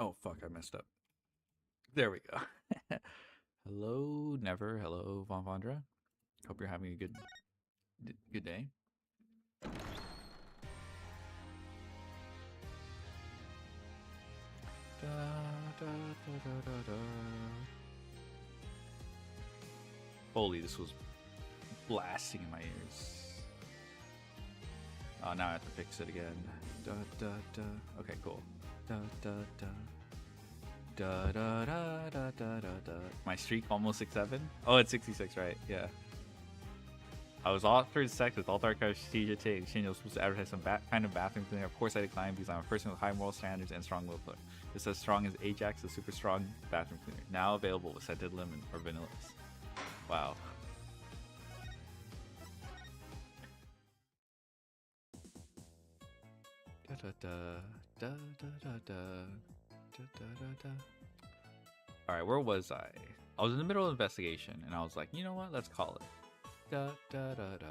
Oh, fuck, I messed up. There we go. Hello, Never. Hello, Von Vondra. Hope you're having a good day. Da, da, da, da, da, da. Holy, this was blasting in my ears. Oh, now I have to fix it again. Da, da, da. Okay, cool. Da, da, da. Da, da, da, da, da, da, da. My streak almost 6-7? Oh, it's 66, right? Yeah. I was offered sex with all dark strategic to exchange. I was supposed to advertise some kind of bathroom cleaner. Of course, I declined because I'm a person with high moral standards and strong willpower. It's as strong as Ajax, a super strong bathroom cleaner. Now available with scented lemon or vanillas. Wow. Da da da da da da da da da da. All right, where was I? I was in the middle of investigation, and I was like, you know what? Let's call it. Da da da da.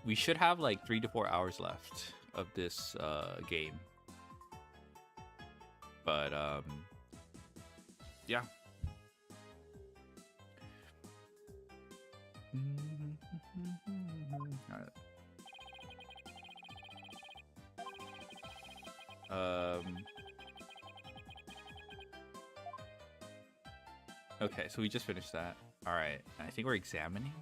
We should have like 3 to 4 hours left of this game, but yeah. All right. Okay, so we just finished that. All right, I think we're examining.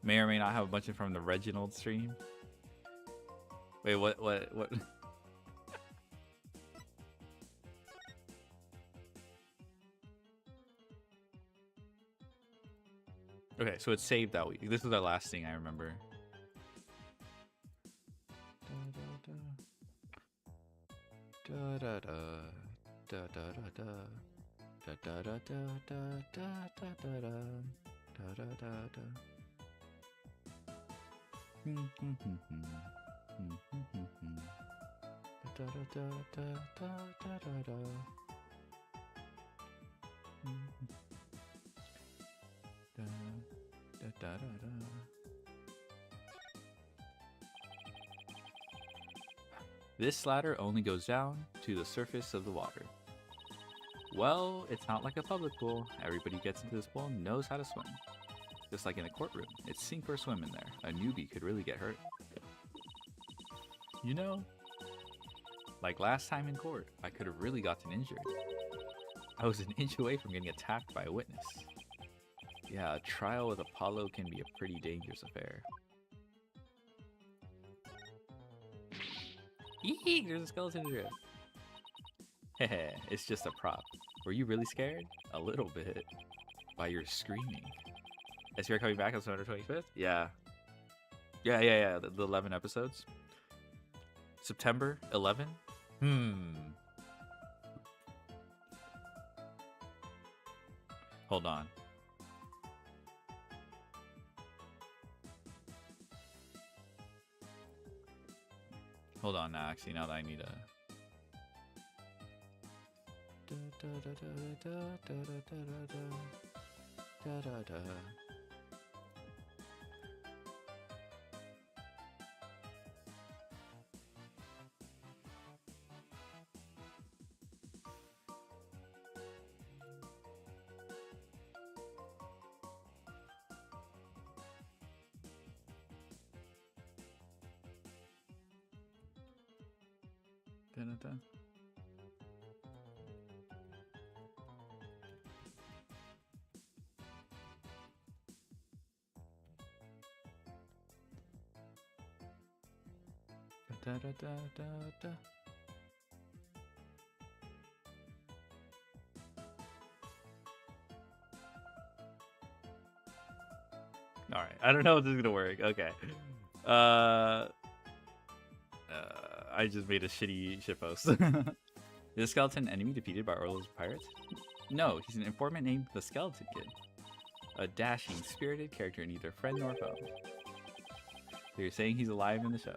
May or may not have a bunch of from the Reginald stream. Wait, what? Okay, so it's saved that week. This is our last thing I remember. Da da da da da da da da da da da da da da da da da da da. Da da da da da da da da. Da da da da da. This ladder only goes down to the surface of the water. Well, it's not like a public pool. Everybody gets into this pool and knows how to swim. Just like in a courtroom, it's sink or swim in there. A newbie could really get hurt. You know, like last time in court, I could have really gotten injured. I was an inch away from getting attacked by a witness. Yeah, a trial with Apollo can be a pretty dangerous affair. Eek, there's a skeleton in here. Heh, it's just a prop. Were you really scared? A little bit. By your screaming. Is you're coming back on September 25th? Yeah. Yeah. The 11 episodes. September 11? Hold on. Hold on now, actually, now that I need a... All right, I don't know if this is gonna work. Okay, I just made a shitty shitpost. Is the skeleton enemy defeated by Orlo's pirates? No, he's an informant named the Skeleton Kid, a dashing, spirited character, neither friend nor foe. So you're saying he's alive in the show?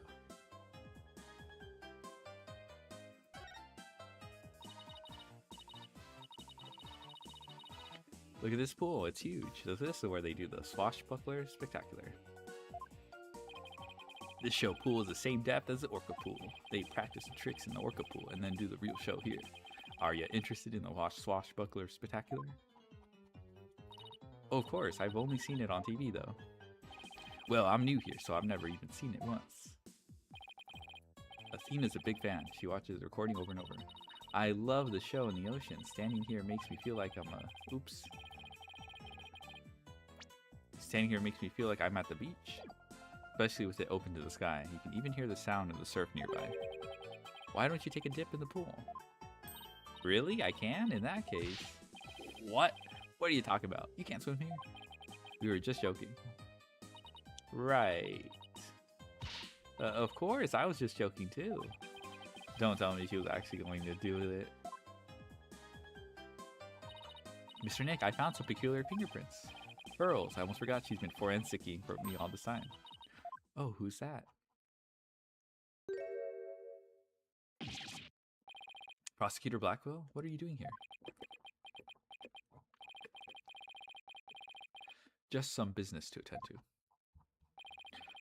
Look at this pool, it's huge. So this is where they do the swashbuckler spectacular. This show pool is the same depth as the orca pool. They practice the tricks in the orca pool and then do the real show here. Are you interested in the swashbuckler spectacular? Oh, of course, I've only seen it on TV though. Well, I'm new here, so I've never even seen it once. Athena's a big fan. She watches the recording over and over. I love the show in the ocean. Standing here makes me feel like I'm Standing here makes me feel like I'm at the beach. Especially with it open to the sky. You can even hear the sound of the surf nearby. Why don't you take a dip in the pool? Really? I can? In that case. What? What are you talking about? You can't swim here? We were just joking. Right. Of course, I was just joking too. Don't tell me she was actually going to do with it. Mr. Nick, I found some peculiar fingerprints. Pearls. I almost forgot she's been forensicing for me all the time. Oh, who's that? Prosecutor Blackwell? What are you doing here? Just some business to attend to.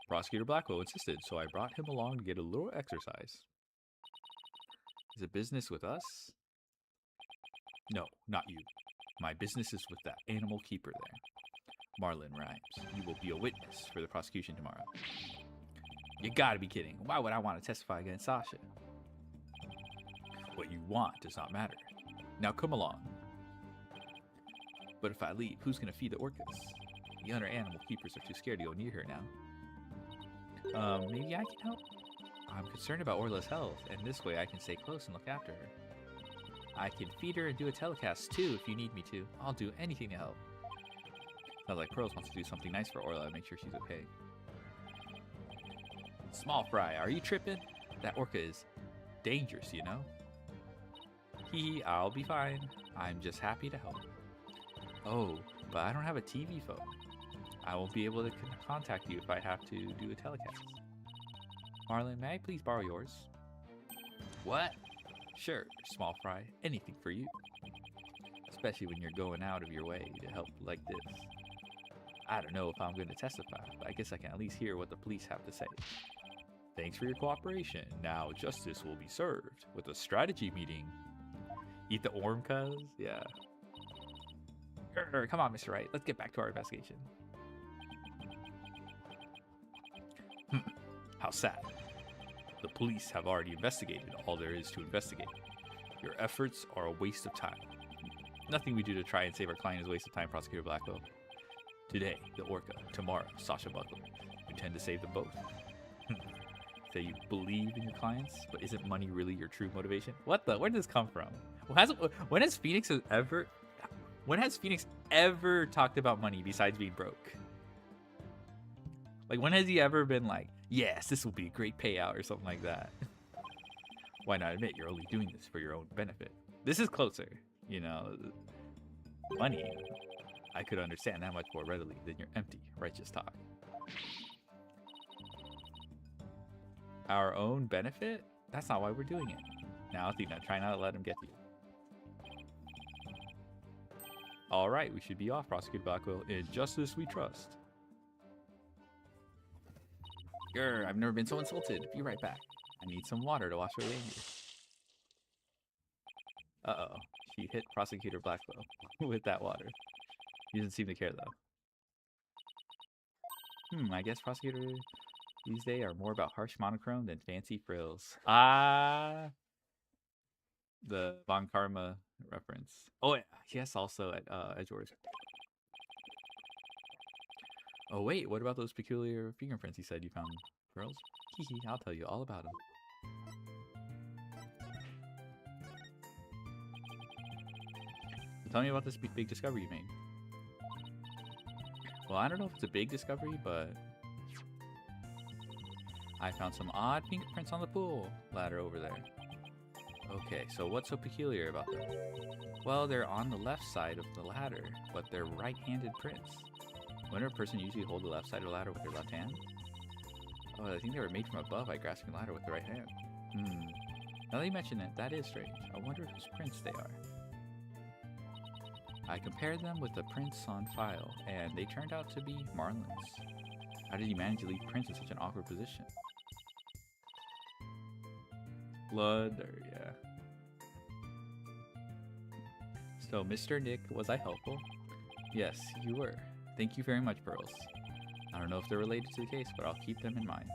Prosecutor Blackwell insisted, so I brought him along to get a little exercise. Is it business with us? No, not you. My business is with that animal keeper there. Marlon Rhymes. You will be a witness for the prosecution tomorrow. You gotta be kidding. Why would I want to testify against Sasha? What you want does not matter. Now come along. But if I leave, who's gonna feed the orcas? The other animal keepers are too scared to go near her now. Maybe I can help? I'm concerned about Orla's health, and this way I can stay close and look after her. I can feed her and do a telecast too if you need me to. I'll do anything to help. Sounds like Pearls wants to do something nice for Orla and make sure she's okay. Small fry, are you tripping? That orca is dangerous, you know? Hee, I'll be fine. I'm just happy to help. Oh, but I don't have a TV phone. I won't be able to contact you if I have to do a telecast. Marlon, may I please borrow yours? What? Sure, small fry. Anything for you. Especially when you're going out of your way to help like this. I don't know if I'm going to testify, but I guess I can at least hear what the police have to say. Thanks for your cooperation. Now justice will be served with a strategy meeting. Eat the worm, cuz? Yeah. Come on, Mr. Wright. Let's get back to our investigation. How sad. The police have already investigated all there is to investigate. Your efforts are a waste of time. Nothing we do to try and save our client is a waste of time, Prosecutor Blackwell. Today, the orca. Tomorrow, Sasha Buckler. You intend to save them both. Say you believe in your clients, but isn't money really your true motivation? What the? Where did this come from? When has Phoenix ever talked about money besides being broke? Like, when has he ever been like, yes, this will be a great payout or something like that? Why not admit you're only doing this for your own benefit? This is closer, you know. Money, I could understand that much more readily than your empty, righteous talk. Our own benefit? That's not why we're doing it. Now, Athena, try not to let him get you. Alright, we should be off, Prosecutor Blackwell. In justice we trust. Grr, I've never been so insulted. Be right back. I need some water to wash away anger. Uh-oh. She hit Prosecutor Blackwell with that water. He doesn't seem to care, though. I guess Prosecutor these days are more about harsh monochrome than fancy frills. Ah! The Von Karma reference. Oh, yes, also at Edgeworth. Oh, wait, what about those peculiar fingerprints you said you found, Pearls? Hee, I'll tell you all about them. So tell me about this big discovery you made. Well, I don't know if it's a big discovery, but I found some odd fingerprints on the pool ladder over there. Okay, so what's so peculiar about them? Well, they're on the left side of the ladder, but they're right-handed prints. Wouldn't a person usually hold the left side of the ladder with their left hand? Oh, I think they were made from above by grasping the ladder with the right hand. Now that you mention it, that is strange. I wonder whose prints they are. I compared them with the prints on file, and they turned out to be Marlon's. How did he manage to leave Prince in such an awkward position? Blood, or yeah. So, Mr. Nick, was I helpful? Yes, you were. Thank you very much, Pearls. I don't know if they're related to the case, but I'll keep them in mind.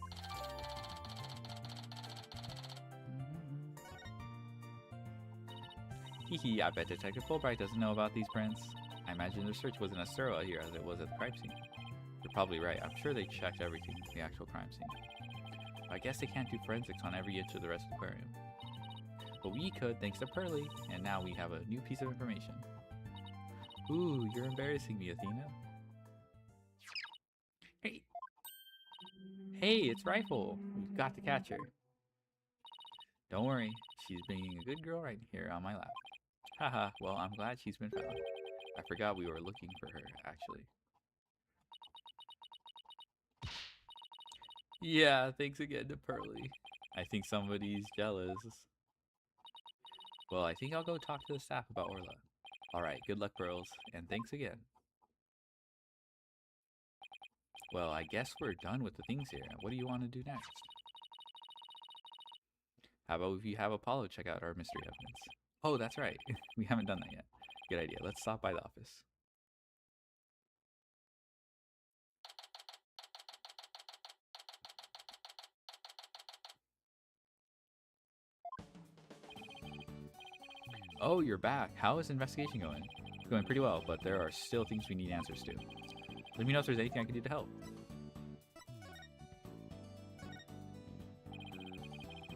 Hehe, I bet Detective Fulbright doesn't know about these prints. I imagine their search wasn't as thorough here as it was at the crime scene. You're probably right. I'm sure they checked everything at the actual crime scene. But I guess they can't do forensics on every inch of the rest of the aquarium. But we could, thanks to Pearly, and now we have a new piece of information. Ooh, you're embarrassing me, Athena. Hey! Hey, it's Rifle! We've got to catch her. Don't worry, she's being a good girl right here on my lap. Haha, well, I'm glad she's been found. I forgot we were looking for her, actually. Yeah, thanks again to Pearly. I think somebody's jealous. Well, I think I'll go talk to the staff about Orla. Alright, good luck, Pearls, and thanks again. Well, I guess we're done with the things here. What do you want to do next? How about if you have Apollo check out our mystery evidence? Oh, that's right. We haven't done that yet. Good idea. Let's stop by the office. Oh, you're back. How is the investigation going? It's going pretty well, but there are still things we need answers to. Let me know if there's anything I can do to help.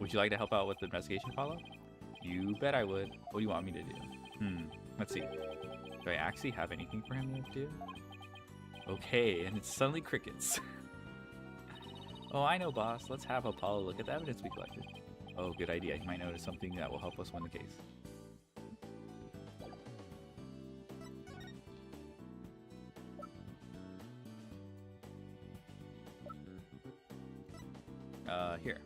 Would you like to help out with the investigation, Apollo? You bet I would. What do you want me to do? Let's see. Do I actually have anything for him to do? Okay, and it's suddenly crickets. Oh, I know, boss. Let's have Apollo look at the evidence we collected. Oh, good idea. He might notice something that will help us win the case. Here.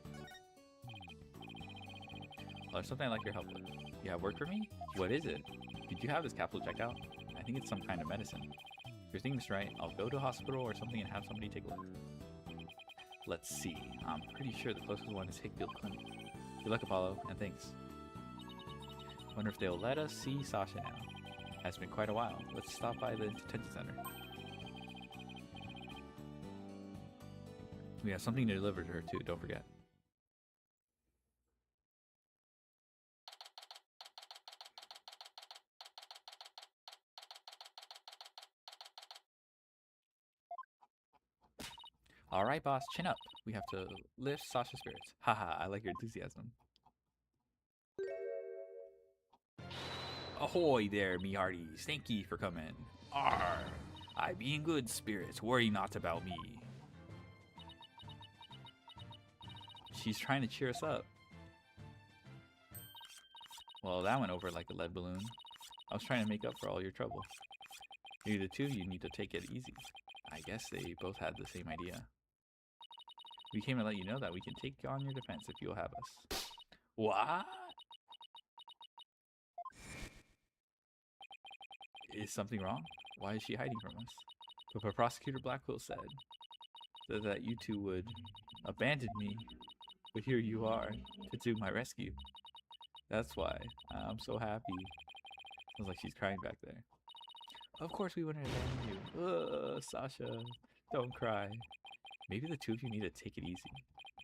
Well, there's something I'd like your help with. You have work for me? What is it? Did you have this capsule checked out? I think it's some kind of medicine. If you're thinking this right, I'll go to a hospital or something and have somebody take a look. Let's see. I'm pretty sure the closest one is Hickfield Clinic. Good luck, Apollo, and thanks. Wonder if they'll let us see Sasha now. Has been quite a while. Let's stop by the detention center. We have something to deliver to her too, don't forget. Alright, boss, chin up. We have to lift Sasha's spirits. Haha, I like your enthusiasm. Ahoy there, me hearties. Thank ye for coming. Arr! I be in good spirits. Worry not about me. She's trying to cheer us up. Well, that went over like a lead balloon. I was trying to make up for all your trouble. Maybe the two of you need to take it easy. I guess they both had the same idea. We came to let you know that we can take on your defense if you'll have us. What? Is something wrong? Why is she hiding from us? But Prosecutor Blackwell said that you two would abandon me. But here you are to do my rescue. That's why I'm so happy. Sounds like she's crying back there. Of course we wouldn't abandon you. Ugh, Sasha, don't cry. Maybe the two of you need to take it easy.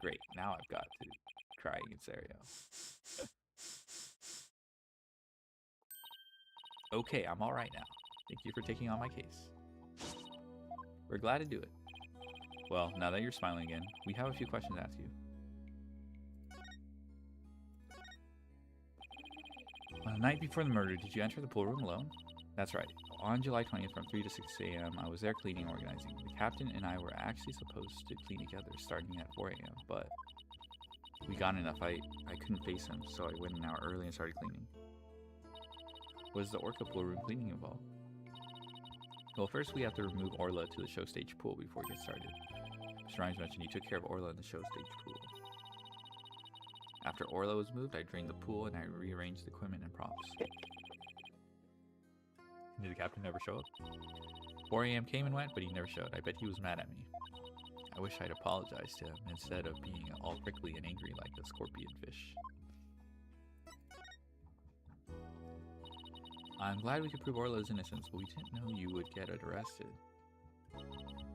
Great, now I've got to crying in stereo. Okay, I'm alright now. Thank you for taking on my case. We're glad to do it. Well, now that you're smiling again, we have a few questions to ask you. On the night before the murder, did you enter the pool room alone? That's right. On July 20th from 3 to 6 a.m., I was there cleaning and organizing. The captain and I were actually supposed to clean together starting at 4 a.m., but we got in a fight. I couldn't face him, so I went an hour early and started cleaning. What does the Orca pool room cleaning involve? Well, first we have to remove Orla to the show stage pool before we get started. Mr. Rhymes mentioned you took care of Orla in the show stage pool. After Orla was moved, I drained the pool and I rearranged the equipment and props. Did the captain never show up? 4 a.m. came and went, but he never showed. I bet he was mad at me. I wish I'd apologized to him instead of being all prickly and angry like a scorpion fish. I'm glad we could prove Orla's innocence, but we didn't know you would get arrested.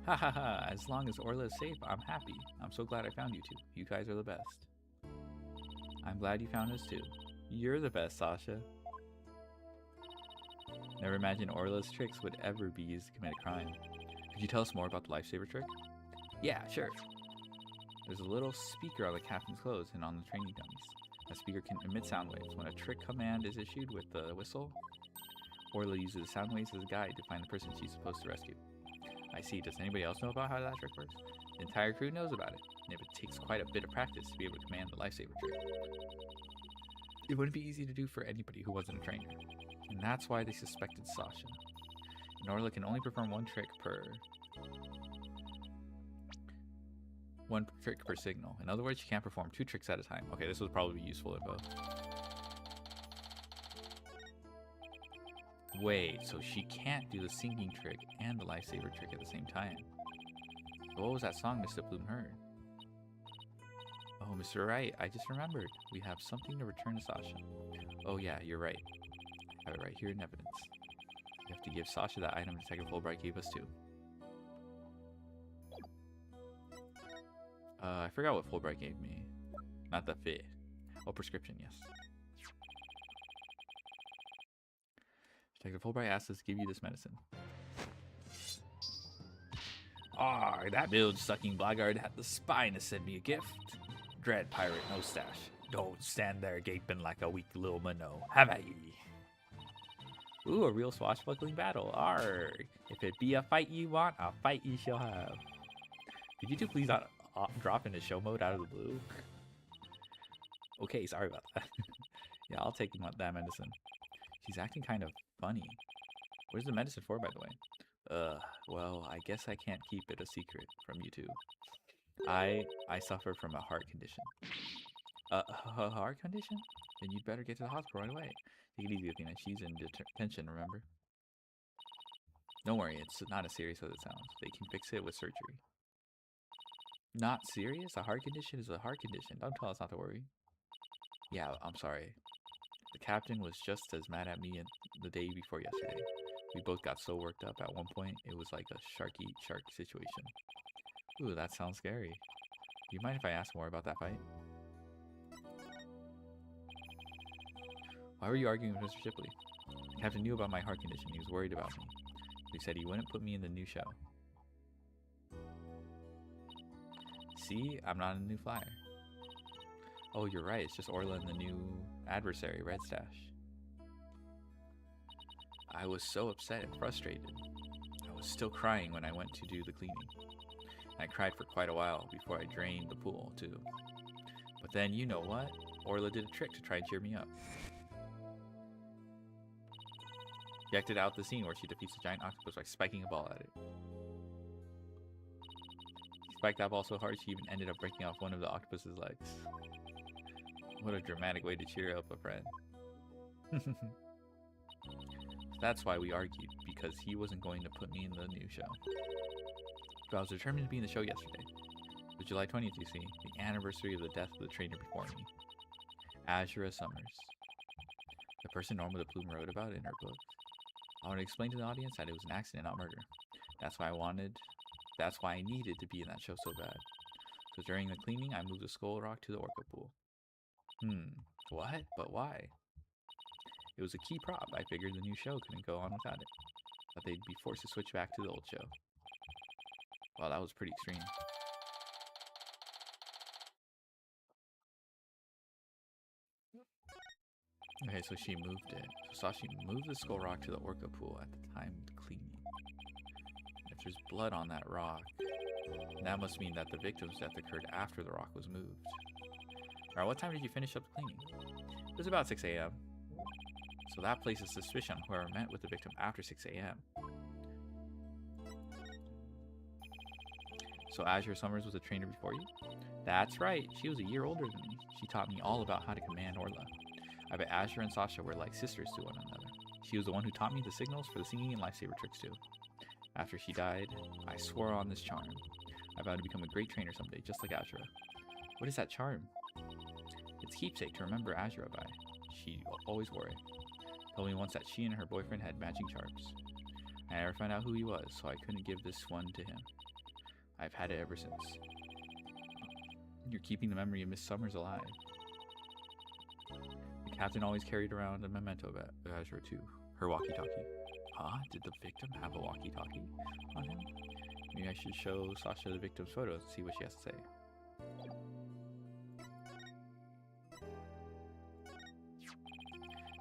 Ha ha ha, as long as Orla is safe, I'm happy. I'm so glad I found you two. You guys are the best. I'm glad you found us too. You're the best, Sasha. Never imagined Orla's tricks would ever be used to commit a crime. Could you tell us more about the lifesaver trick? Yeah, sure. There's a little speaker on the captain's clothes and on the training dummies. That speaker can emit sound waves. When a trick command is issued with the whistle, Orla uses the sound waves as a guide to find the person she's supposed to rescue. I see. Does anybody else know about how that trick works? The entire crew knows about it, and it takes quite a bit of practice to be able to command the lifesaver trick. It wouldn't be easy to do for anybody who wasn't a trainer, and that's why they suspected Sasha. And Orla can only perform one trick per signal. In other words, she can't perform 2 tricks at a time. Okay, this would probably be useful info. Wait, so she can't do the singing trick and the lifesaver trick at the same time. So what was that song Mr. Bloom heard? Oh, Mr. Wright, I just remembered. We have something to return to Sasha. Oh yeah, you're right. I have it right here in evidence. You have to give Sasha that item Detective Fulbright gave us too. I forgot what Fulbright gave me. Not the fit. Oh, prescription, yes. Detective Fulbright asked us to give you this medicine. Ah, that bilge-sucking blackguard had the spine to send me a gift. Dread pirate, no stash. Don't stand there gaping like a weak little minnow. Have at ye. Ooh, a real swashbuckling battle. Arrgh. If it be a fight you want, a fight you shall have. Could you two please not drop into show mode out of the blue? Okay, sorry about that. Yeah, I'll take that medicine. She's acting kind of funny. What is the medicine for, by the way? Well, I guess I can't keep it a secret from you two. I suffer from a heart condition. A heart condition? Then you'd better get to the hospital right away. Take it easy, Athena. She's in detention, remember? Don't worry, it's not as serious as it sounds. They can fix it with surgery. Not serious? A heart condition is a heart condition. Don't tell us not to worry. Yeah, I'm sorry. The captain was just as mad at me the day before yesterday. We both got so worked up at one point, it was like a shark-eat-shark situation. Ooh, that sounds scary. Do you mind if I ask more about that fight? Why were you arguing with Mr. Shipley? The captain knew about my heart condition. He was worried about me. He said he wouldn't put me in the new show. See? I'm not a new flyer. Oh, you're right. It's just Orla and the new adversary, Red Stash. I was so upset and frustrated. I was still crying when I went to do the cleaning. I cried for quite a while before I drained the pool, too. But then, you know what? Orla did a trick to try and cheer me up. She acted out the scene where she defeats a giant octopus by spiking a ball at it. She spiked that ball so hard she even ended up breaking off one of the octopus's legs. What a dramatic way to cheer up a friend. That's why we argued, because he wasn't going to put me in the new show. But I was determined to be in the show yesterday. It was July 20th, you see, the anniversary of the death of the trainer before me. Azura Summers. The person Norma the Plume wrote about in her book. I want to explain to the audience that it was an accident, not murder. That's why I needed to be in that show so bad. So during the cleaning, I moved the skull rock to the orca pool. What? But why? It was a key prop. I figured the new show couldn't go on without it. But they'd be forced to switch back to the old show. Wow, that was pretty extreme. Okay, so she moved it. So Sashi moved the skull rock to the orca pool at the time of the cleaning. If there's blood on that rock, that must mean that the victim's death occurred after the rock was moved. Alright, what time did you finish up the cleaning? It was about 6 a.m. So that places suspicion on whoever met with the victim after 6 a.m. So Azure Summers was a trainer before you? That's right, she was a year older than me. She taught me all about how to command Orla. I bet Azure and Sasha were like sisters to one another. She was the one who taught me the signals for the singing and lifesaver tricks too. After she died, I swore on this charm. I vow to become a great trainer someday, just like Azura. What is that charm? It's keepsake to remember Azura by. She always wore it. Told me once that she and her boyfriend had matching charms. I never found out who he was, so I couldn't give this one to him. I've had it ever since. You're keeping the memory of Miss Summers alive. The captain always carried around a memento of Azura too. Her walkie-talkie. Huh? Did the victim have a walkie-talkie on him? Maybe I should show Sasha the victim's photos and see what she has to say.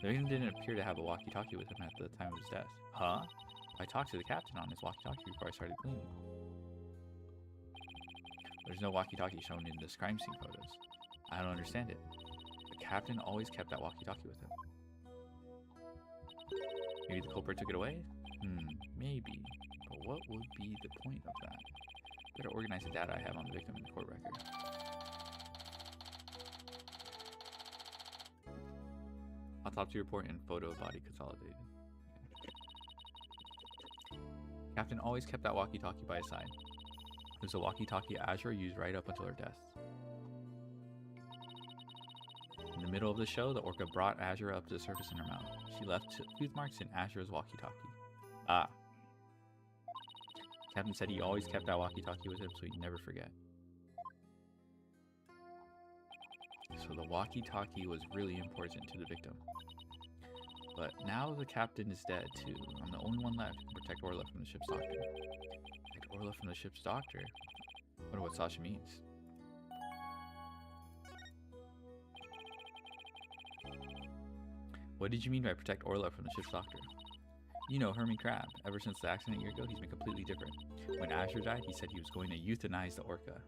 The victim didn't appear to have a walkie-talkie with him at the time of his death. Huh? I talked to the captain on his walkie-talkie before I started cleaning. There's no walkie-talkie shown in this crime scene photos. I don't understand it. The captain always kept that walkie-talkie with him. Maybe the culprit took it away? Maybe. But what would be the point of that? Better organize the data I have on the victim in the court record. Autopsy report and photo of body consolidated. Captain always kept that walkie-talkie by his side. It was a walkie-talkie Azura used right up until her death. In the middle of the show, the orca brought Azura up to the surface in her mouth. She left tooth marks in Azura's walkie-talkie. Ah. Captain said he always kept that walkie-talkie with him so he'd never forget. So the walkie-talkie was really important to the victim. But now the captain is dead too. I'm the only one left to protect Orla from the ship's doctor. Protect Orla from the ship's doctor? I wonder what Sasha means. What did you mean by protect Orla from the ship's doctor? You know, Hermie Crab. Ever since the accident a year ago, he's been completely different. When Azura died, he said he was going to euthanize the orca.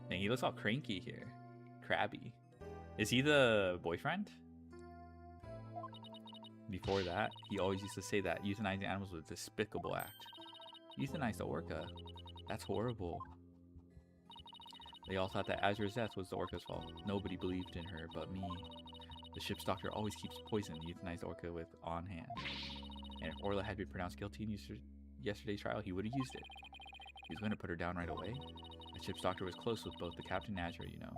Dang, he looks all cranky here. Crabby. Is he the boyfriend? Before that, he always used to say that euthanizing animals was a despicable act. Euthanize the orca? That's horrible. They all thought that Azura's death was the orca's fault. Nobody believed in her but me. The ship's doctor always keeps poison to euthanize the orca with on hand. And if Orla had been pronounced guilty in yesterday's trial, he would have used it. He was going to put her down right away. The ship's doctor was close with both the captain and Azura, you know.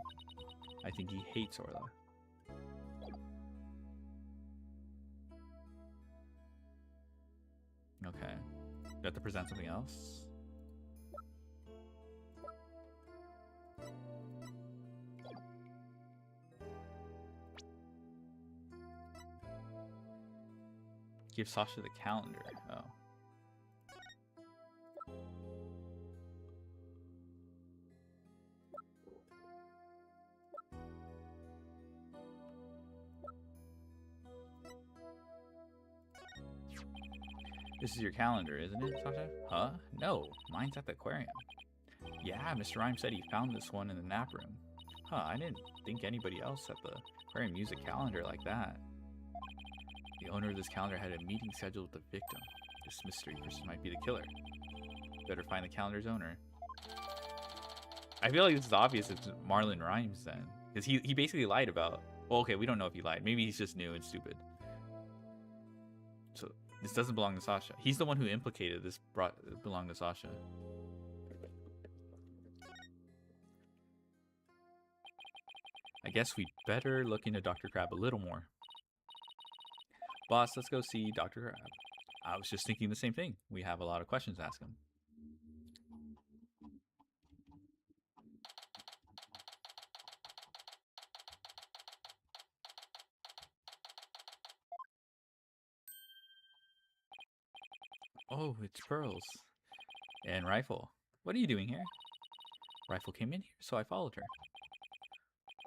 I think he hates Orla. Okay. Do I have to present something else? Give Sasha the calendar. Oh. This is your calendar, isn't it, Sasha? Huh? No, mine's at the aquarium. Yeah, Mr. Rhyme said he found this one in the nap room. Huh, I didn't think anybody else at the aquarium used a calendar like that. The owner of this calendar had a meeting scheduled with the victim. This mystery person might be the killer. Better find the calendar's owner. I feel like this is obvious it's Marlon Rhymes then. Because he basically lied about... Well, okay, we don't know if he lied. Maybe he's just new and stupid. So... This doesn't belong to Sasha. He's the one who implicated this belonged to Sasha. I guess we'd better look into Dr. Crab a little more. Boss, let's go see Dr. Crab. I was just thinking the same thing. We have a lot of questions to ask him. Oh, it's Pearls. And Rifle. What are you doing here? Rifle came in here, so I followed her.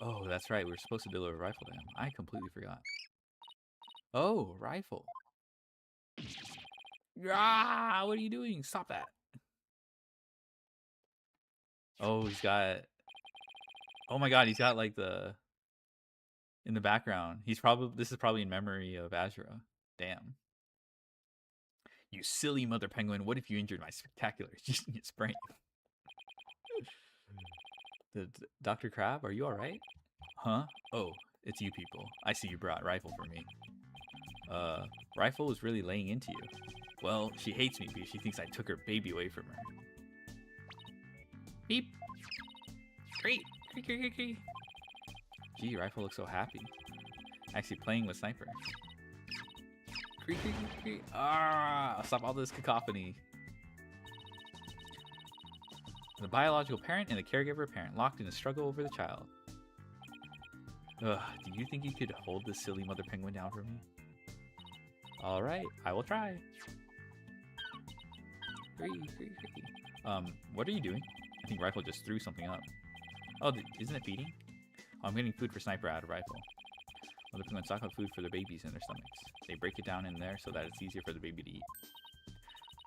Oh, that's right. We were supposed to deliver Rifle to him. I completely forgot. Oh, Rifle. Ah, what are you doing? Stop that. Oh, he's got... Oh my god, he's got like the... In the background. This is probably in memory of Azura. Damn. You silly mother penguin, what if you injured my spectacular genius brain? Dr. Crab, are you alright? Huh? Oh, it's you people. I see you brought Rifle for me. Rifle was really laying into you. Well, she hates me because she thinks I took her baby away from her. Great. Gee, Rifle looks so happy. Actually playing with Sniper. Ah, stop all this cacophony. The biological parent and the caregiver parent locked in a struggle over the child. Ugh, do you think you could hold this silly mother penguin down for me? Alright, I will try. What are you doing? I think Rifle just threw something up. Oh, isn't it feeding? Oh, I'm getting food for Sniper out of Rifle. Mother penguins stock up food for their babies in their stomachs. They break it down in there so that it's easier for the baby to eat.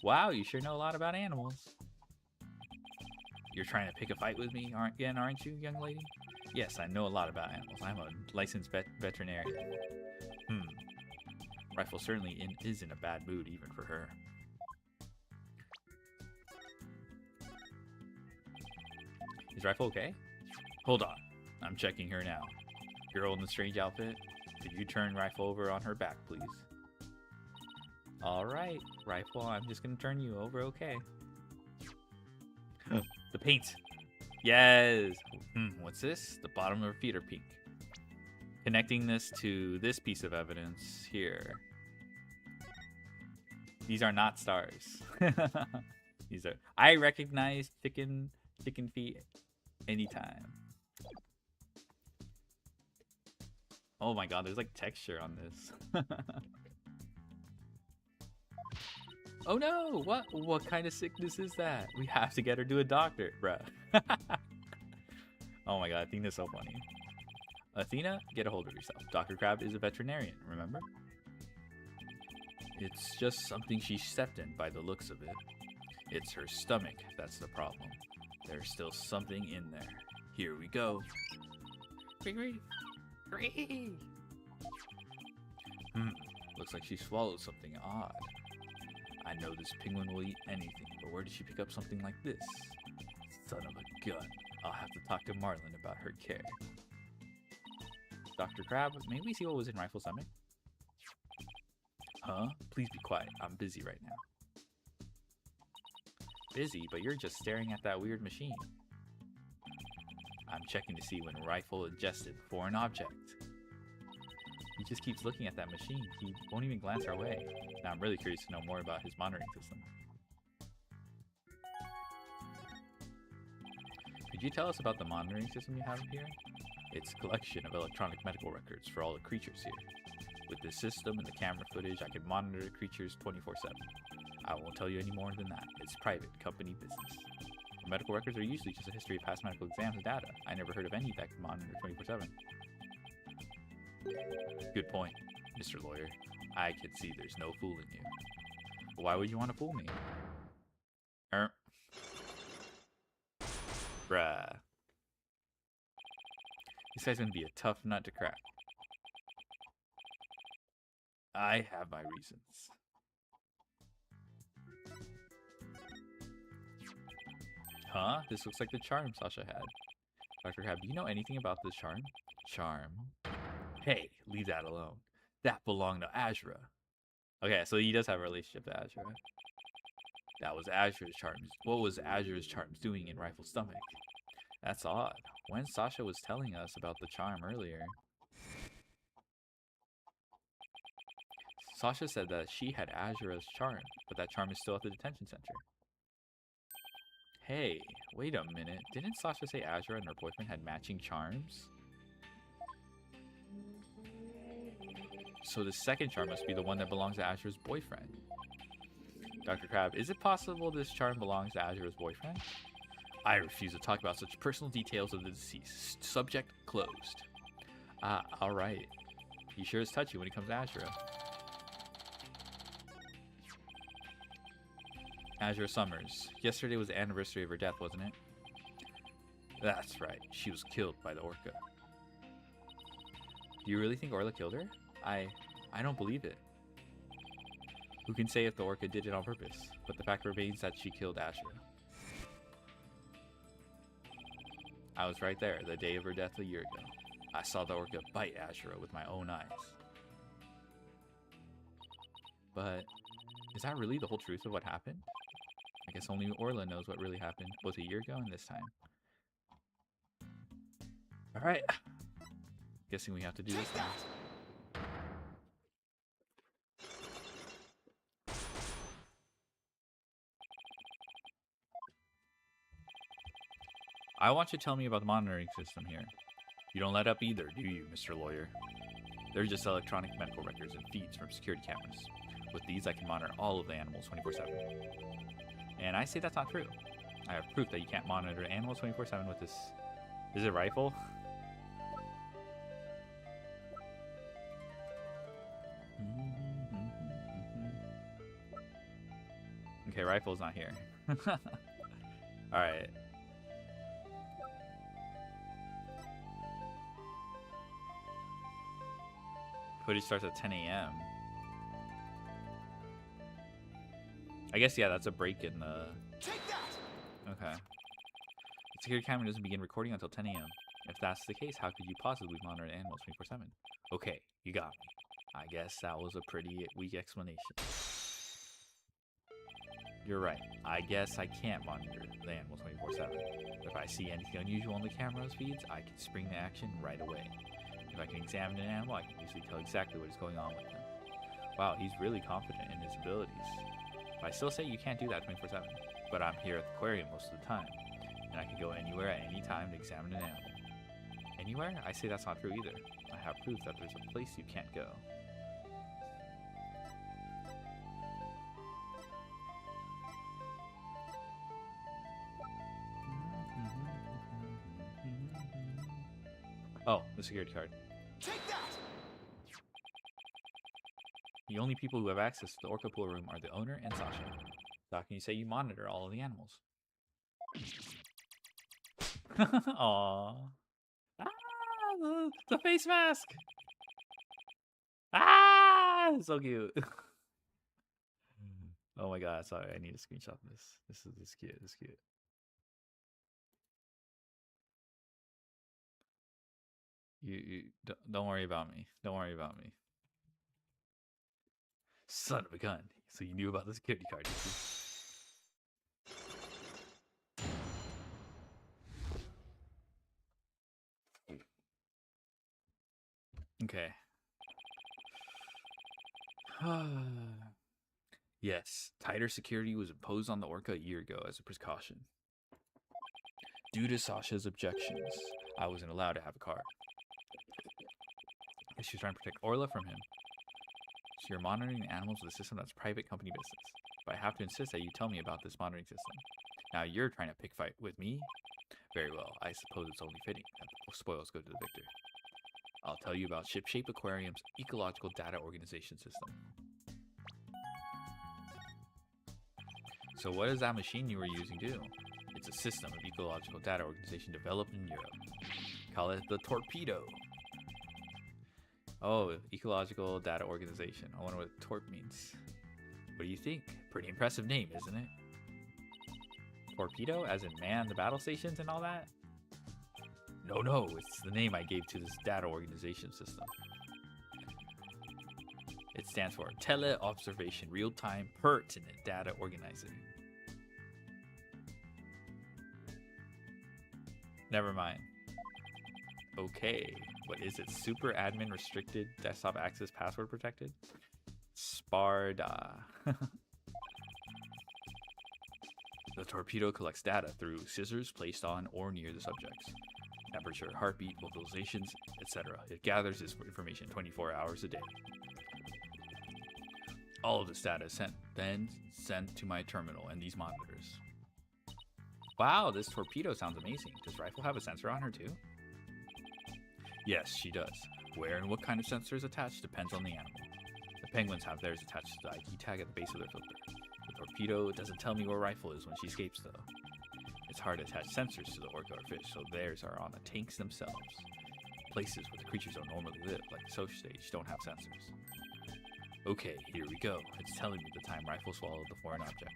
Wow, you sure know a lot about animals. You're trying to pick a fight with me, aren't you, young lady? Yes, I know a lot about animals. I'm a licensed veterinarian. Rifle certainly is in a bad mood, even for her. Is Rifle okay? Hold on. I'm checking her now. Girl in the strange outfit, could you turn Rifle over on her back, please? Alright, Rifle, I'm just gonna turn you over, okay. The paint! Yes! What's this? The bottom of her feet are pink. Connecting this to this piece of evidence here. These are not stars. These are... I recognize chicken feet anytime. Oh my god, there's like texture on this. Oh no! What kind of sickness is that? We have to get her to a doctor, bruh. Oh my god, Athena's so funny. Athena, get a hold of yourself. Dr. Crab is a veterinarian, remember? It's just something she stepped in by the looks of it. It's her stomach that's the problem. There's still something in there. Here we go. Looks like she swallowed something odd. I know this penguin will eat anything, but where did she pick up something like this? Son of a gun. I'll have to talk to Marlin about her care. Dr. Crab, may we see what was in Rifle's stomach? Huh? Please be quiet. I'm busy right now. Busy, but you're just staring at that weird machine. I'm checking to see when Rifle ingested foreign object. He just keeps looking at that machine. He won't even glance our way. Now I'm really curious to know more about his monitoring system. Could you tell us about the monitoring system you have here? It's a collection of electronic medical records for all the creatures here. With this system and the camera footage, I can monitor the creatures 24/7. I won't tell you any more than that. It's private, company business. The medical records are usually just a history of past medical exams and data. I never heard of any that can monitor 24/7. Good point, Mr. Lawyer. I can see there's no fooling you. Why would you want to fool me? Bruh. This guy's gonna be a tough nut to crack. I have my reasons. Huh? This looks like the charm Sasha had. Dr. Crab, do you know anything about this charm? Charm? Hey, leave that alone. That belonged to Azura. Okay, so he does have a relationship to Azura. That was Azura's charms. What was Azura's charms doing in Rifle's stomach? That's odd. When Sasha was telling us about the charm earlier, Sasha said that she had Azura's charm, but that charm is still at the detention center. Hey, wait a minute. Didn't Sasha say Azura and her boyfriend had matching charms? So the second charm must be the one that belongs to Azura's boyfriend. Dr. Crab, is it possible this charm belongs to Azura's boyfriend? I refuse to talk about such personal details of the deceased. Subject closed. Alright. He sure is touchy when it comes to Azura. Azura Summers. Yesterday was the anniversary of her death, wasn't it? That's right. She was killed by the orca. Do you really think Orla killed her? I don't believe it. Who can say if the orca did it on purpose? But the fact remains that she killed Azura. I was right there the day of her death a year ago. I saw the orca bite Azura with my own eyes. But is that really the whole truth of what happened? I guess only Orla knows what really happened both a year ago and this time. Alright. Guessing we have to do this now. I want you to tell me about the monitoring system here. You don't let up either, do you, Mr. Lawyer? They're just electronic medical records and feeds from security cameras. With these, I can monitor all of the animals 24/7. And I say that's not true. I have proof that you can't monitor animals 24/7 with this... Is it rifle? Okay, rifle's not here. Alright. Footage starts at 10 a.m. I guess, yeah, that's a break in the... Take that! Okay. The security camera doesn't begin recording until 10 a.m. If that's the case, how could you possibly monitor animals 24/7? Okay, you got me. I guess that was a pretty weak explanation. You're right. I guess I can't monitor the animals 24/7. If I see anything unusual on the camera's feeds, I can spring the action right away. If I can examine an animal, I can usually tell exactly what is going on with him. Wow, he's really confident in his abilities. But I still say you can't do that 24/7. But I'm here at the aquarium most of the time, and I can go anywhere at any time to examine an animal. Anywhere? I say that's not true either. I have proof that there's a place you can't go. Oh, the security card. Take that! The only people who have access to the Orca pool room are the owner and Sasha. So how can you say you monitor all of the animals? Aww. Ah, the face mask! Ah, so cute. Oh my god, sorry, I need to screenshot this. This is cute, this is cute. You don't worry about me. Don't worry about me. Son of a gun. So you knew about the security card, did you? Okay. Yes, tighter security was imposed on the Orca a year ago as a precaution. Due to Sasha's objections, I wasn't allowed to have a car. She was trying to protect Orla from him. So you're monitoring the animals with a system that's private company business. But I have to insist that you tell me about this monitoring system. Now you're trying to pick fight with me? Very well, I suppose it's only fitting that the spoils go to the victor. I'll tell you about Shipshape Aquarium's ecological data organization system. So what does that machine you were using do? It's a system of ecological data organization developed in Europe. Call it the Torpedo. Oh, ecological data organization. I wonder what torp means. What do you think? Pretty impressive name, isn't it? Torpedo, as in man the battle stations and all that? No, it's the name I gave to this data organization system. It stands for Tele-Observation Real-Time Pertinent Data Organizer. Never mind. Okay, what is it? Super admin restricted, desktop access password protected? Sparda. The torpedo collects data through scissors placed on or near the subjects. Temperature, heartbeat, vocalizations, etc. It gathers this information 24 hours a day. All of this data is then sent to my terminal and these monitors. Wow, this torpedo sounds amazing. Does Rifle have a sensor on her too? Yes, she does. Where and what kind of sensor is attached depends on the animal. The penguins have theirs attached to the ID tag at the base of their filter. The torpedo doesn't tell me where Rifle is when she escapes though. It's hard to attach sensors to the orca or fish, so theirs are on the tanks themselves. Places where the creatures don't normally live, like the social stage, don't have sensors. Okay, here we go. It's telling me the time Rifle swallowed the foreign object.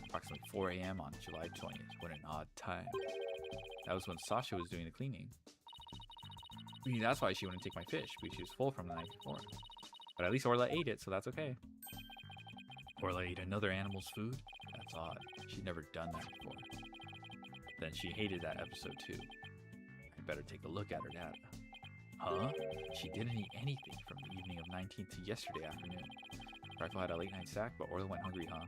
Approximately 4 a.m. on July 20th. What an odd time. That was when Sasha was doing the cleaning. That's why she wouldn't take my fish, because she was full from the night before. But at least Orla ate it, so that's okay. Orla ate another animal's food? That's odd. She'd never done that before. Then she hated that episode too. I better take a look at her data. Huh? She didn't eat anything from the evening of 19th to yesterday afternoon. Rifle had a late night snack, but Orla went hungry, huh?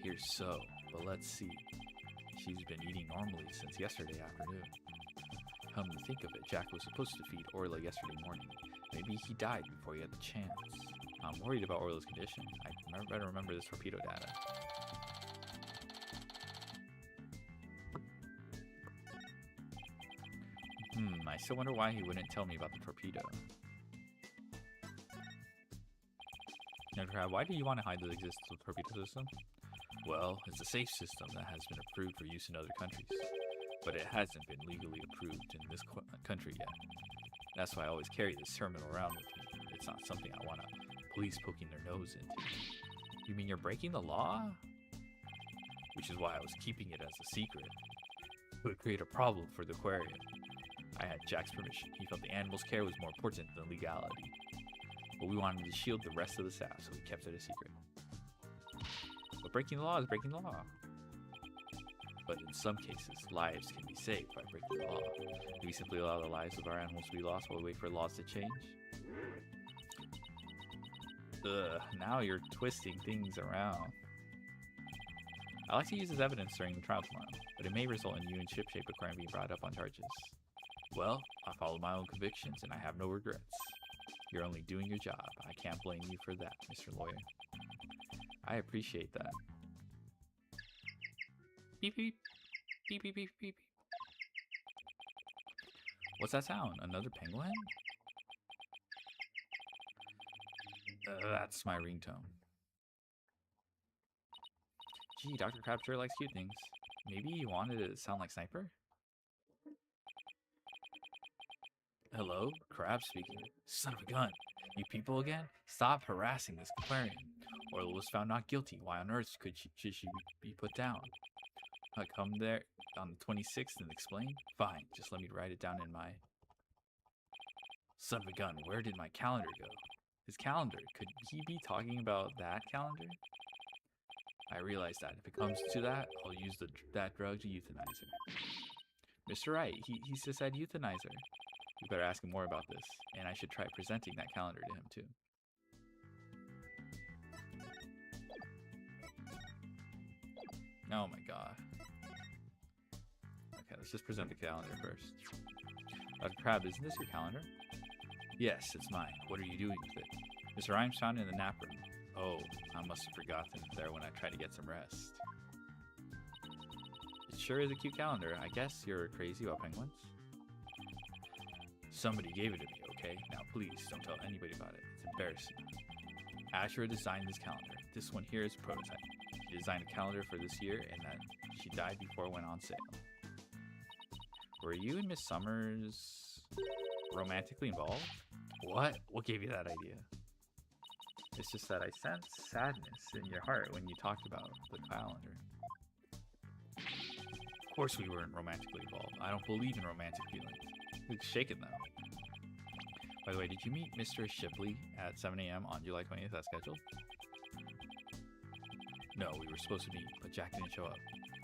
Here's so, but let's see. She's been eating normally since yesterday afternoon. Come to think of it, Jack was supposed to feed Orla yesterday morning. Maybe he died before he had the chance. I'm worried about Orla's condition. I better remember this torpedo data. I still wonder why he wouldn't tell me about the torpedo. Now, Crab, why do you want to hide the existence of the torpedo system? Well, it's a safe system that has been approved for use in other countries, but it hasn't been legally approved in this country yet. That's why I always carry this terminal around with me. It's not something I want police poking their nose into. You mean you're breaking the law? Which is why I was keeping it as a secret. It would create a problem for the aquarium. I had Jack's permission. He felt the animal's care was more important than legality. But we wanted to shield the rest of the staff, so we kept it a secret. But breaking the law is breaking the law. But in some cases, lives can be saved by breaking the law. Do we simply allow the lives of our animals to be lost while we wait for laws to change? Now you're twisting things around. I like to use this evidence during the trial tomorrow, but it may result in you and Shipshape Aquarium being brought up on charges. Well, I followed my own convictions and I have no regrets. You're only doing your job. I can't blame you for that, Mr. Lawyer. I appreciate that. Beep beep. Beep beep beep beep. What's that sound? Another penguin? That's my ringtone. Gee, Dr. Crab sure likes cute things. Maybe he wanted it to sound like Sniper? Hello? Crab speaking. Son of a gun. You people again? Stop harassing this aquarium. Orla was found not guilty. Why on earth should she be put down? I come there on the 26th and explain? Fine, just let me write it down in my... Son of a gun, where did my calendar go? His calendar. Could he be talking about that calendar? I realize that. If it comes to that, I'll use that drug to euthanize her. Mr. Wright, he just said euthanize her. You better ask him more about this, and I should try presenting that calendar to him too. Oh my god. Okay, let's just present the calendar first. Dr. Crab, isn't this your calendar? Yes, it's mine. What are you doing with it? Mr. Rhymes found it in the nap room. Oh, I must have forgotten it there when I tried to get some rest. It sure is a cute calendar. I guess you're crazy about penguins. Somebody gave it to me, okay? Now please, don't tell anybody about it. It's embarrassing. Ashura designed this calendar. This one here is a prototype. She designed a calendar for this year, and that she died before it went on sale. Were you and Miss Summers romantically involved? What? What gave you that idea? It's just that I sensed sadness in your heart when you talked about the calendar. Of course we weren't romantically involved. I don't believe in romantic feelings. It's shaken though. By the way, did you meet Mr. Shipley at 7 a.m. on July 20th as scheduled? No, we were supposed to meet, but Jack didn't show up.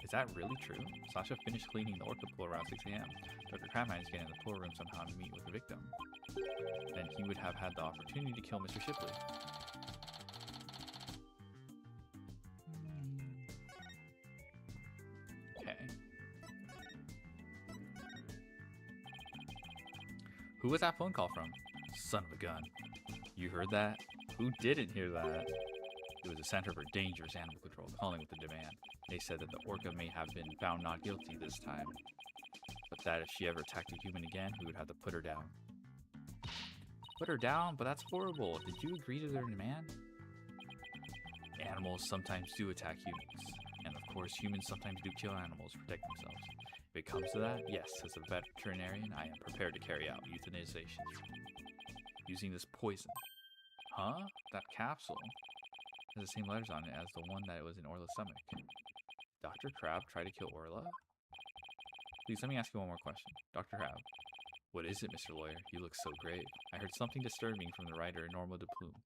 Is that really true? Sasha finished cleaning the orca pool around 6 a.m. Dr. Crab managed to get in the pool room somehow to meet with the victim. Then he would have had the opportunity to kill Mr. Shipley. Okay. Who was that phone call from? Son of a gun. You heard that? Who didn't hear that? It was a Center for Dangerous Animal Control calling with a demand. They said that the orca may have been found not guilty this time, but that if she ever attacked a human again, we would have to put her down. Put her down? But that's horrible. Did you agree to their demand? Animals sometimes do attack humans, and of course humans sometimes do kill animals to protect themselves. If it comes to that, yes, as a veterinarian, I am prepared to carry out euthanization using this poison. Huh? That capsule has the same letters on it as the one that was in Orla's stomach. Dr. Crab tried to kill Orla? Please, let me ask you one more question. Dr. Crab, what is it, Mr. Lawyer? You look so grave. I heard something disturbing from the writer Norma de Plume.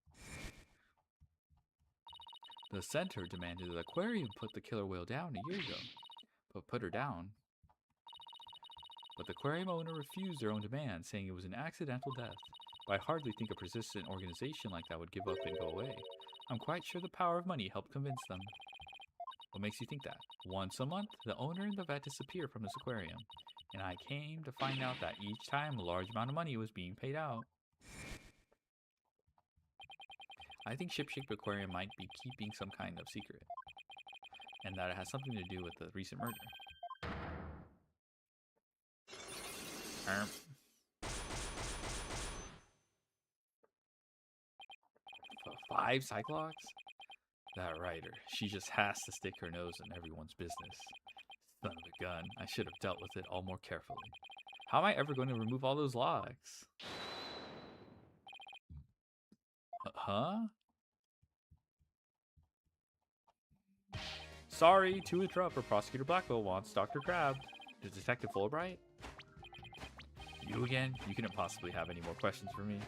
The center demanded that the aquarium put the killer whale down a year ago. But put her down? But the aquarium owner refused their own demand, saying it was an accidental death. But I hardly think a persistent organization like that would give up and go away. I'm quite sure the power of money helped convince them. What makes you think that? Once a month, the owner and the vet disappear from this aquarium, and I came to find out that each time a large amount of money was being paid out. I think Ship-Shaped Aquarium might be keeping some kind of secret, and that it has something to do with the recent murder. 5 Cyclops? That writer, she just has to stick her nose in everyone's business. Son of a gun, I should have dealt with it all more carefully. How am I ever going to remove all those logs? Huh? Sorry to interrupt, but Prosecutor Blackwell wants Dr. Crab. Is Detective Fulbright? You again? You couldn't possibly have any more questions for me.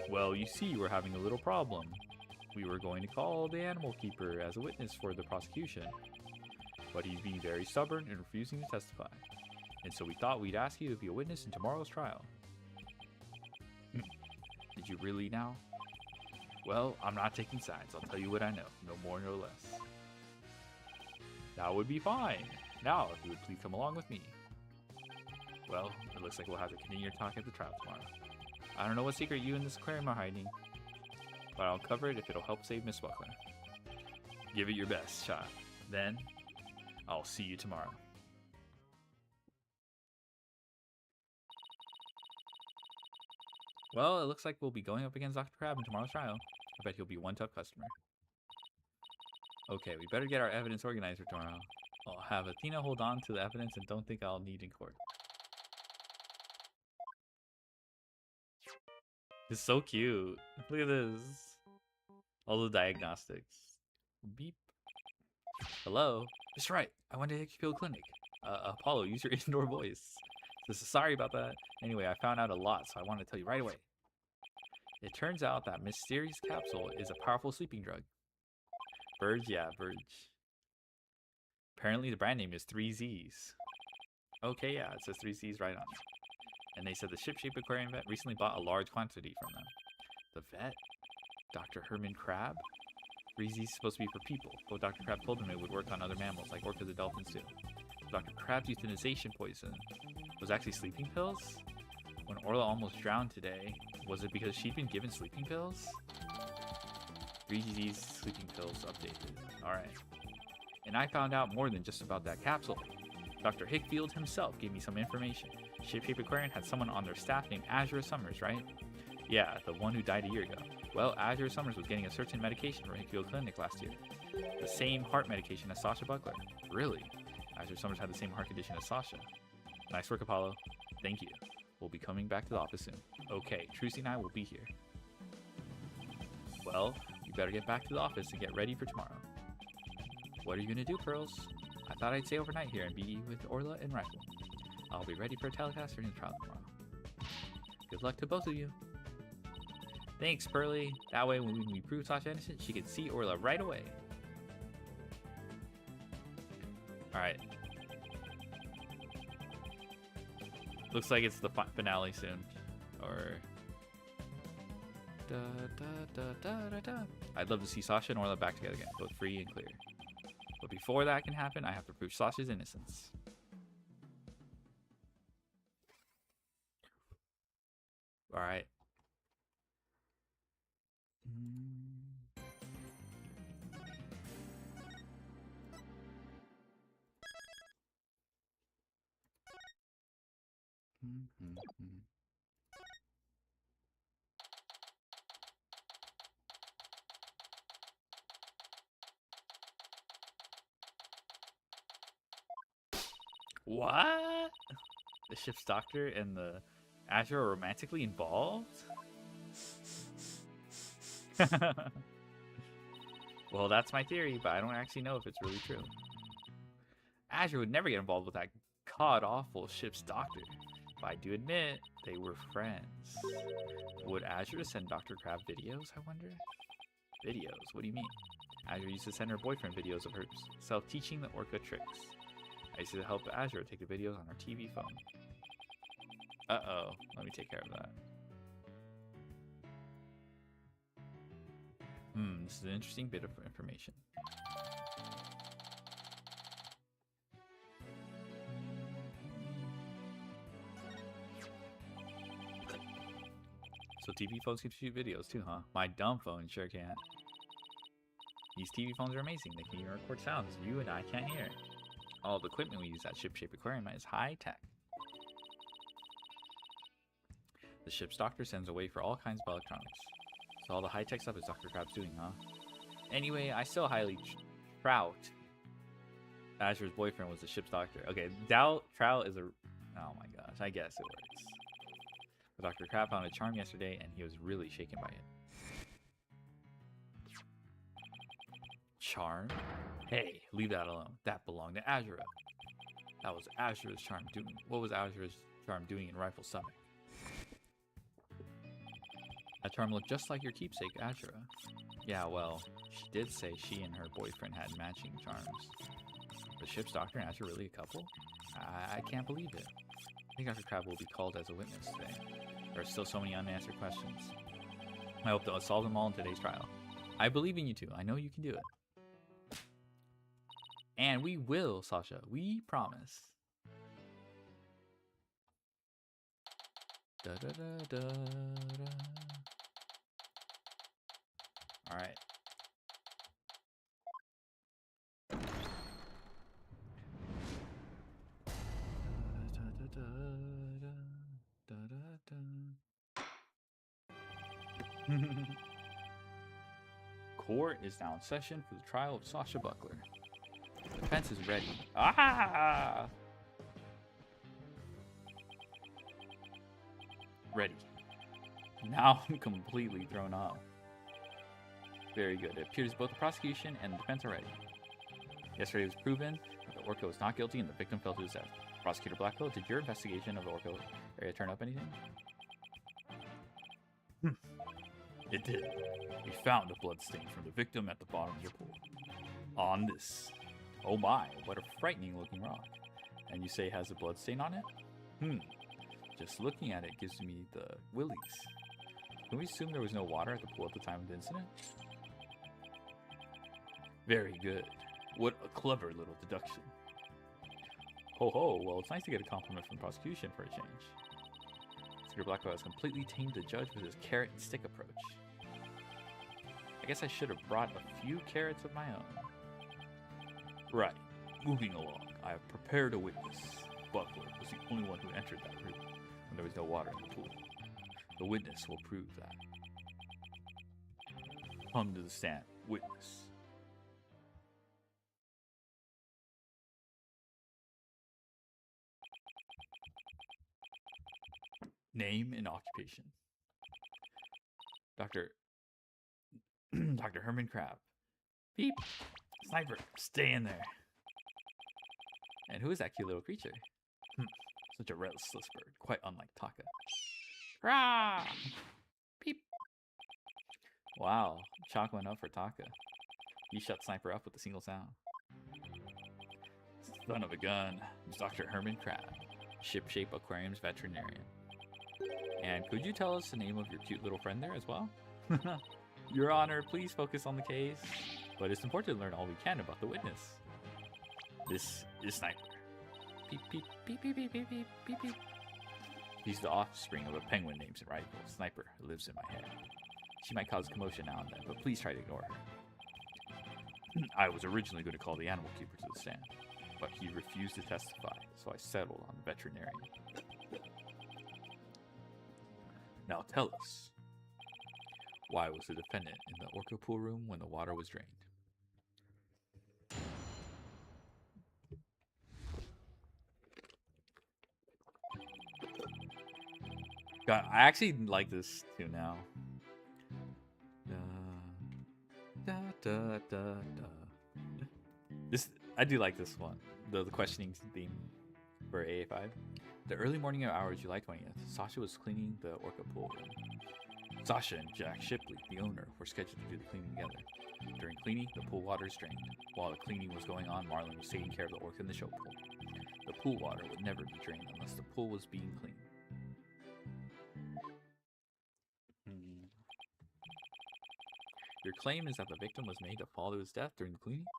Well, you see, we're having a little problem. We were going to call the animal keeper as a witness for the prosecution, but he's being very stubborn and refusing to testify. And so we thought we'd ask you to be a witness in tomorrow's trial. Did you really now? Well, I'm not taking sides. I'll tell you what I know. No more, no less. That would be fine. Now, if you would please come along with me. Well, it looks like we'll have to continue your talk at the trial tomorrow. I don't know what secret you and this aquarium are hiding, but I'll cover it if it'll help save Miss Buckler. Give it your best shot. Then, I'll see you tomorrow. Well, it looks like we'll be going up against Dr. Crab in tomorrow's trial. I bet he'll be one tough customer. Okay, we better get our evidence organized for tomorrow. I'll have Athena hold on to the evidence and don't think I'll need in court. It's so cute. Look at this. All the diagnostics. Beep. Hello? That's right. I went to Hickfield Clinic. Apollo, use your indoor voice. Sorry about that. Anyway, I found out a lot, so I want to tell you right away. It turns out that mysterious capsule is a powerful sleeping drug. Verge? Yeah, Verge. Apparently the brand name is 3Zs. Okay, yeah, it says 3Zs right on it. And they said the Ship-Shaped Aquarium vet recently bought a large quantity from them. The vet? Dr. Herman Crab? 3Z is supposed to be for people, but Dr. Crab told him it would work on other mammals like orcas and dolphins too. Dr. Crab's euthanization poison was actually sleeping pills? When Orla almost drowned today, was it because she'd been given sleeping pills? 3Z's sleeping pills updated. Alright. And I found out more than just about that capsule. Dr. Hickfield himself gave me some information. Ship-Shaped Aquarium had someone on their staff named Azure Summers, right? Yeah, the one who died a year ago. Well, Azure Summers was getting a certain medication from Hickfield Clinic last year. The same heart medication as Sasha Buckler. Really? Azure Summers had the same heart condition as Sasha. Nice work, Apollo. Thank you. We'll be coming back to the office soon. Okay, Trucy and I will be here. Well, you better get back to the office and get ready for tomorrow. What are you gonna do, Pearls? I thought I'd stay overnight here and be with Orla and Rifle. I'll be ready for a telecast during the trial tomorrow. Good luck to both of you. Thanks, Pearly. That way, when we prove Sasha innocent, she can see Orla right away. Alright. Looks like it's the finale soon. Or... Da, da, da, da, da, da. I'd love to see Sasha and Orla back together again, both free and clear. But before that can happen, I have to prove Sasha's innocence. Alright. What? The ship's doctor and the Azure are romantically involved? Well, that's my theory, but I don't actually know if it's really true. Azure would never get involved with that god-awful ship's doctor, but I do admit they were friends. Would Azure send Dr. Crab videos, I wonder? Videos? What do you mean? Azure used to send her boyfriend videos of her self-teaching the orca tricks. I used to help Azure take the videos on her TV phone. Uh-oh. Let me take care of that. This is an interesting bit of information. So TV phones can shoot videos too, huh? My dumb phone sure can't. These TV phones are amazing. They can even record sounds you and I can't hear. All the equipment we use at Ship-Shape Aquarium is high-tech. The ship's doctor sends away for all kinds of electronics. So all the high-tech stuff is Dr. Crab's doing, huh? Anyway, I still highly trout Azure's boyfriend was the ship's doctor. Okay, trout is a... Oh my gosh, I guess it works. But Dr. Crab found a charm yesterday, and he was really shaken by it. Charm? Hey, leave that alone. That belonged to Azure. That was Azure's charm doing. What was Azure's charm doing in Rifle's stomach? That charm looked just like your keepsake, Azure. Yeah, well, she did say she and her boyfriend had matching charms. The ship's doctor and Azure really a couple? I can't believe it. I think Dr. Crab will be called as a witness today. There are still so many unanswered questions. I hope to solve them all in today's trial. I believe in you two. I know you can do it. And we will, Sasha. We promise. Da da da da da. All right. Court is now in session for the trial of Sasha Buckler. The defense is ready. Ah! Ready. Now I'm completely thrown off. Very good. It appears both the prosecution and the defense are ready. Yesterday it was proven that the Orca was not guilty and the victim fell to his death. Prosecutor Blackwell, did your investigation of the Orca area turn up anything? It did. We found a blood stain from the victim at the bottom of the pool. On this. Oh my, what a frightening looking rock. And you say it has a blood stain on it? Just looking at it gives me the willies. Can we assume there was no water at the pool at the time of the incident? Very good. What a clever little deduction. Ho ho, well it's nice to get a compliment from the prosecution for a change. Prosecutor Blackwell has completely tamed the judge with his carrot and stick approach. I guess I should have brought a few carrots of my own. Right. Moving along, I have prepared a witness. Buckler was the only one who entered that room when there was no water in the pool. The witness will prove that. Come to the stand, witness. Name and occupation. Dr. Herman Crab. Beep. Sniper, stay in there. And who is that cute little creature? Such a restless bird, quite unlike Taka. Rah! Beep. Wow, chalk went up for Taka. He shut Sniper up with a single sound. Son of a gun. It's Dr. Herman Crab, Ship-Shape Aquarium's veterinarian. And could you tell us the name of your cute little friend there as well? Your Honor, please focus on the case. But it's important to learn all we can about the witness. This is Sniper. Beep, beep, beep, beep, beep, beep, beep, beep, beep. He's the offspring of a penguin named Rifle. Sniper lives in my head. She might cause commotion now and then, but please try to ignore her. I was originally going to call the animal keeper to the stand, but he refused to testify, so I settled on the veterinarian. Now tell us, why was the defendant in the orca pool room when the water was drained? God, I actually like this too now. I do like this one. The questioning theme for AA5. The early morning hours, July 20th, Sasha was cleaning the orca pool room. Sasha and Jack Shipley, the owner, were scheduled to do the cleaning together. During cleaning, the pool water is drained. While the cleaning was going on, Marlon was taking care of the orca in the show pool. The pool water would never be drained unless the pool was being cleaned. Your claim is that the victim was made to fall to his death during the cleaning?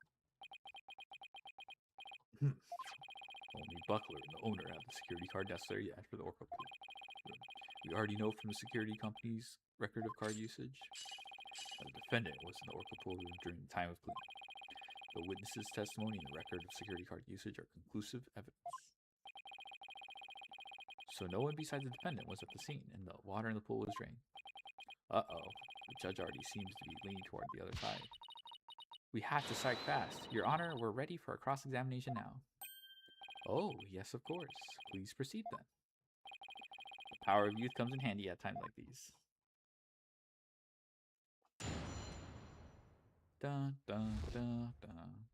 Only Buckler and the owner have the security card necessary to enter the Orca pool. We already know from the security company's record of card usage that the defendant was in the Orca pool during the time of cleaning. The witness's testimony and the record of security card usage are conclusive evidence. So no one besides the defendant was at the scene, and the water in the pool was drained. Uh-oh. The judge already seems to be leaning toward the other side. We have to strike fast. Your Honor, we're ready for a cross-examination now. Oh, yes, of course. Please proceed then. The power of youth comes in handy at times like these. Dun, dun, dun, dun.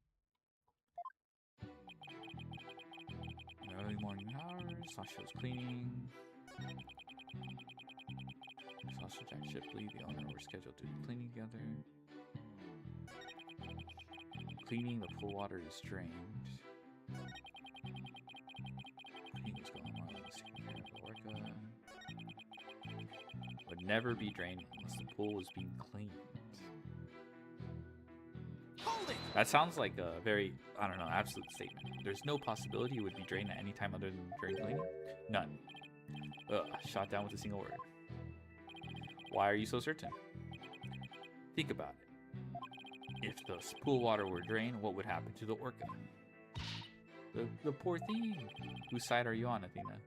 In the early morning hours, Sasha was cleaning. Sasha and Jack Shipley, the owner, were scheduled to do cleaning together. Cleaning, the pool water is drained. Cleaning is going on in the secret care of the Orca. Would never be drained unless the pool was being cleaned. Hold it! That sounds like a very, I don't know, absolute statement. There's no possibility it would be drained at any time other than during cleaning? None. Ugh, shot down with a single word. Why are you so certain? Think about it. If the pool water were drained, what would happen to the Orca? The poor thing. Whose side are you on, Athena?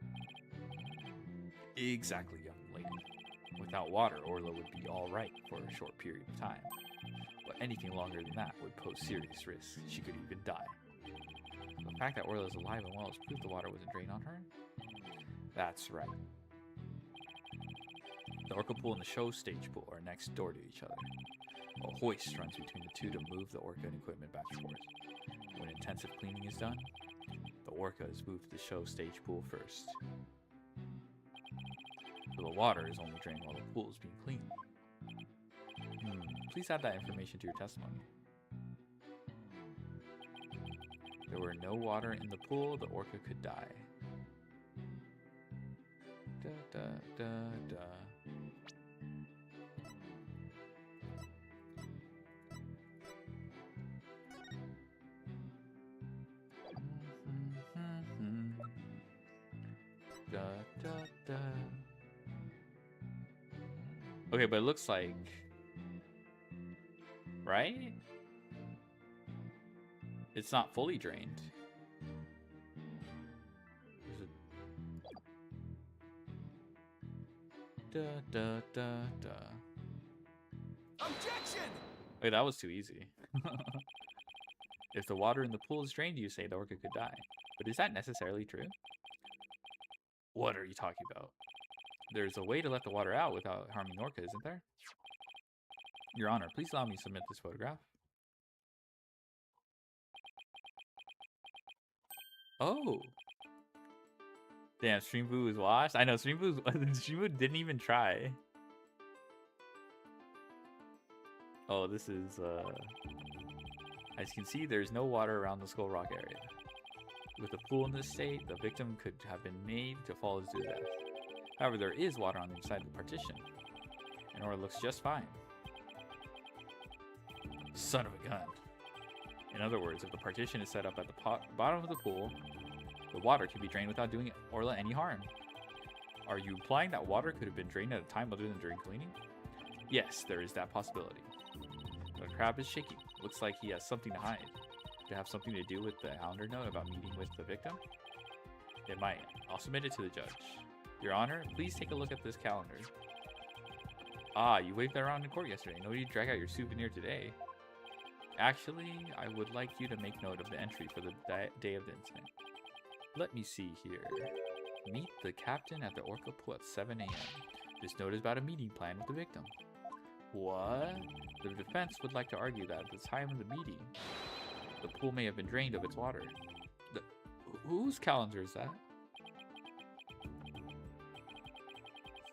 Exactly, young lady. Without water, Orla would be alright for a short period of time. But anything longer than that would pose serious risks. She could even die. The fact that Orla is alive and well is proof the water wasn't drained on her? That's right. The Orca pool and the show stage pool are next door to each other. A hoist runs between the two to move the Orca and equipment back and forth. When intensive cleaning is done, the Orca is moved to the show stage pool first. So the water is only drained while the pool is being cleaned. Please add that information to your testimony. There were no water in the pool, the Orca could die. Da da da da. Da, da, da. Okay, but it looks like, right? It's not fully drained. Da da da da. Objection! Wait, that was too easy. If the water in the pool is drained, you say the Orca could die. But is that necessarily true? What are you talking about? There's a way to let the water out without harming Orca, isn't there? Your Honor, please allow me to submit this photograph. Oh. Damn, Stream Boo is washed? I know, Stream Boo didn't even try. Oh, this is, as you can see, there's no water around the Skull Rock area. With the pool in this state, the victim could have been made to fall to death. However, there is water on the inside of the partition, and Aura looks just fine. Son of a gun. In other words, if the partition is set up at the bottom of the pool, the water can be drained without doing Orla any harm. Are you implying that water could have been drained at a time other than during cleaning? Yes, there is that possibility. The crab is shaking. Looks like he has something to hide. Could it have something to do with the calendar note about meeting with the victim? It might. I'll submit it to the judge. Your Honor, please take a look at this calendar. Ah, you waved that around in court yesterday. No need to drag out your souvenir today. Actually, I would like you to make note of the entry for the day of the incident. Let me see here. Meet the captain at the Orca pool at 7 a.m. This note is about a meeting plan with the victim. What? The defense would like to argue that at the time of the meeting, the pool may have been drained of its water. Whose calendar is that?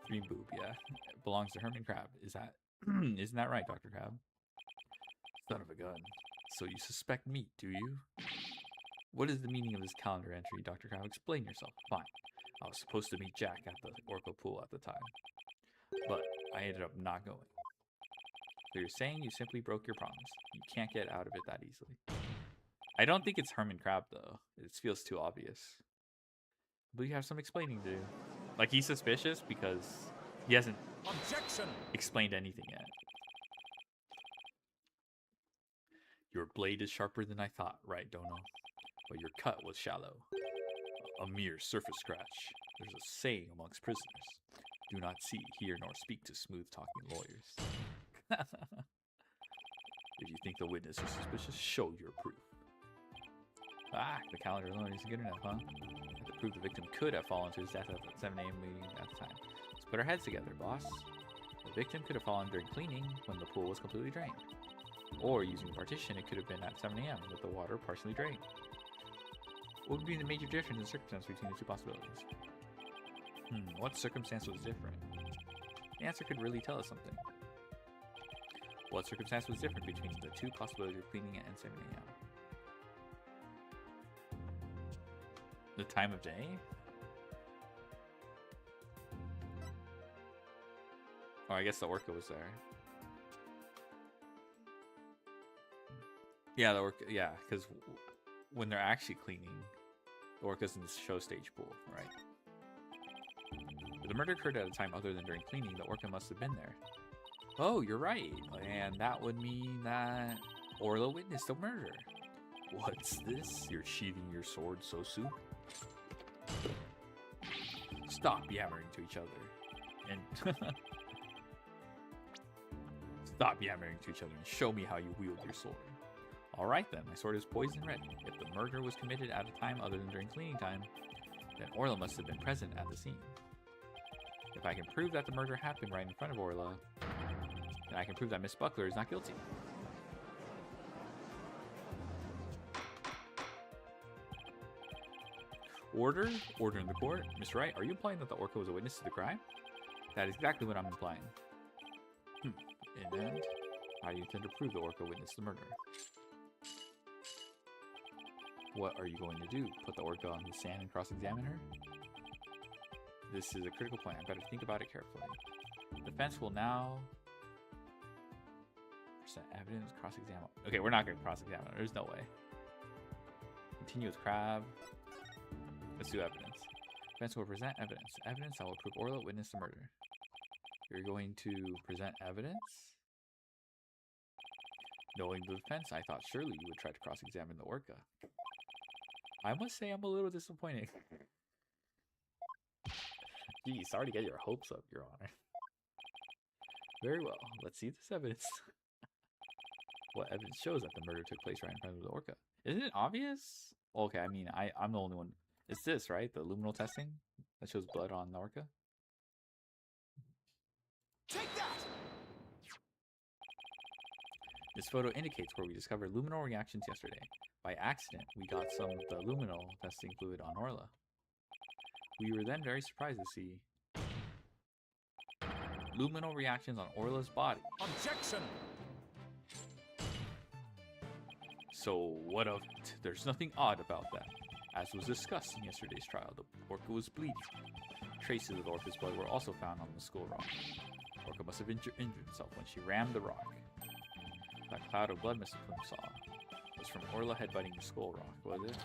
Stream Boob, yeah. It belongs to Herman Crab. Isn't that right, Dr. Crab? Son of a gun. So you suspect meat, do you? What is the meaning of this calendar entry, Dr. Crab? Explain yourself. Fine. I was supposed to meet Jack at the Orca pool at the time, but I ended up not going. So you're saying you simply broke your promise. You can't get out of it that easily. I don't think it's Herman Crab, though. It feels too obvious. But you have some explaining to do. Like, he's suspicious because he hasn't explained anything yet. Your blade is sharper than I thought, right, Dono? But your cut was shallow. A mere surface scratch. There's a saying amongst prisoners. Do not see, hear, nor speak to smooth-talking lawyers. If you think the witness is suspicious, show your proof. Ah, the calendar alone isn't good enough, huh? To prove the victim could have fallen to his death at the 7 a.m. meeting at the time. Let's put our heads together, boss. The victim could have fallen during cleaning when the pool was completely drained. Or using the partition, it could have been at 7 a.m. with the water partially drained. What would be the major difference in circumstance between the two possibilities? What circumstance was different? The answer could really tell us something. What circumstance was different between the two possibilities of cleaning it and 7 a.m.? The time of day? Oh, I guess the Orca was there. Yeah, the Orca, yeah, because when they're actually cleaning, the Orca's in the show stage pool, right? If the murder occurred at a time other than during cleaning, the Orca must have been there. Oh, you're right. And that would mean that Orla witnessed the murder. What's this? You're sheathing your sword so soon? Stop yammering to each other. And stop yammering to each other and show me how you wield your sword. Alright then, my sword is poison red. If the murder was committed at a time other than during cleaning time, then Orla must have been present at the scene. If I can prove that the murder happened right in front of Orla, then I can prove that Miss Buckler is not guilty. Order? Order in the court? Miss Wright, are you implying that the Orca was a witness to the crime? That is exactly what I'm implying. And how do you intend to prove the Orca witnessed the murder? What are you going to do? Put the Orca on the stand and cross-examine her? This is a critical point. I better think about it carefully. The defense will now present evidence, cross-examine. Okay, we're not going to cross-examine her. There's no way. Continue with Crab. Let's do evidence. Defense will present evidence. Evidence that will prove Orla witnessed the murder. You're going to present evidence? Knowing the defense, I thought surely you would try to cross-examine the Orca. I must say I'm a little disappointed. Gee, sorry to get your hopes up, Your Honor. Very well, let's see this evidence. What evidence shows that the murder took place right in front of the Orca? Isn't it obvious? Okay, I mean, I'm the only one. It's this, right? The luminal testing that shows blood on the Orca? Take that! This photo indicates where we discovered luminal reactions yesterday. By accident, we got some of the luminal testing fluid on Orla. We were then very surprised to see luminal reactions on Orla's body. Objection! So what of it? There's nothing odd about that. As was discussed in yesterday's trial, the Orca was bleeding. Traces of the Orca's blood were also found on the skull rock. Orca must have injured himself when she rammed the rock. That cloud of blood Mr. Plume saw was from Orla headbutting the skull rock, was it?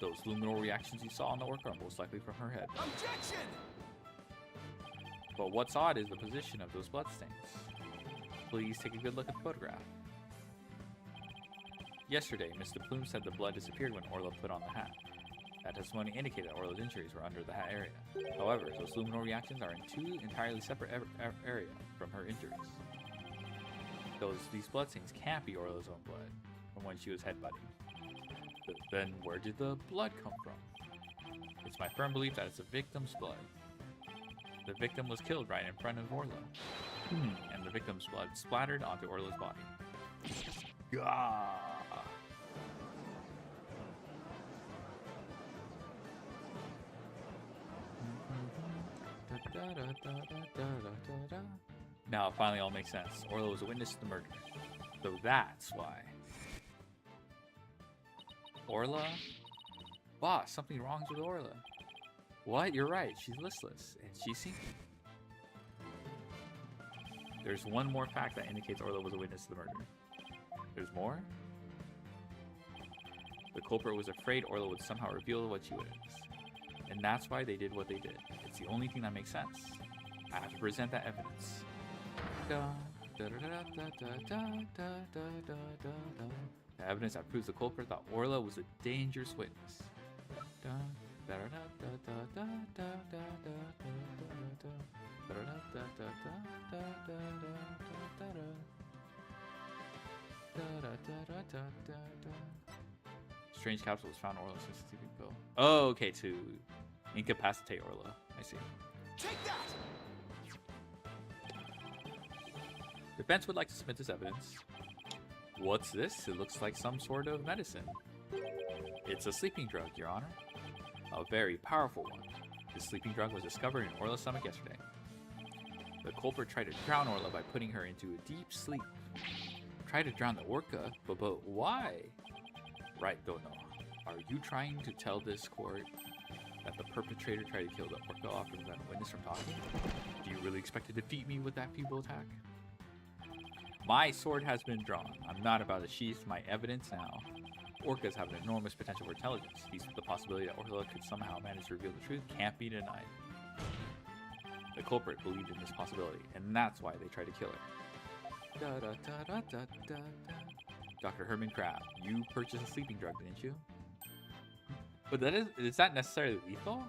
Those luminal reactions you saw on the Orca are most likely from her head. Objection! But what's odd is the position of those bloodstains. Please take a good look at the photograph. Yesterday, Mr. Plume said the blood disappeared when Orla put on the hat. That testimony indicated that Orla's injuries were under the hat area. However, those luminal reactions are in two entirely separate areas from her injuries. These bloodstains can't be Orla's own blood from when she was headbutting. But then where did the blood come from? It's my firm belief that it's the victim's blood. The victim was killed right in front of Orla. And the victim's blood splattered onto Orla's body. Gah! Now it finally all makes sense. Orla was a witness to the murder. So that's why. Orla? Boss, something wrong with Orla. What? You're right. She's listless, and she's sinking. There's one more fact that indicates Orla was a witness to the murder. There's more? The culprit was afraid Orla would somehow reveal what she was. And that's why they did what they did. It's the only thing that makes sense. I have to present that evidence. The evidence that proves the culprit thought Orla was a dangerous witness. Strange capsule was found in Orla's sleeping pill. Oh, okay, to incapacitate Orla. I see. Take that! Defense would like to submit this evidence. What's this? It looks like some sort of medicine. It's a sleeping drug, Your Honor. A very powerful one. This sleeping drug was discovered in Orla's stomach yesterday. The culprit tried to drown Orla by putting her into a deep sleep. Tried to drown the orca, but why? Right, don't know. Are you trying to tell this court that the perpetrator tried to kill the orca off to prevent a witness from talking? Do you really expect to defeat me with that feeble attack? My sword has been drawn. I'm not about to sheath my evidence now. Orcas have an enormous potential for intelligence. The possibility that Orla could somehow manage to reveal the truth can't be denied. The culprit believed in this possibility, and that's why they tried to kill her. Dr. Herman Crab, you purchased a sleeping drug, didn't you? But is that necessarily lethal?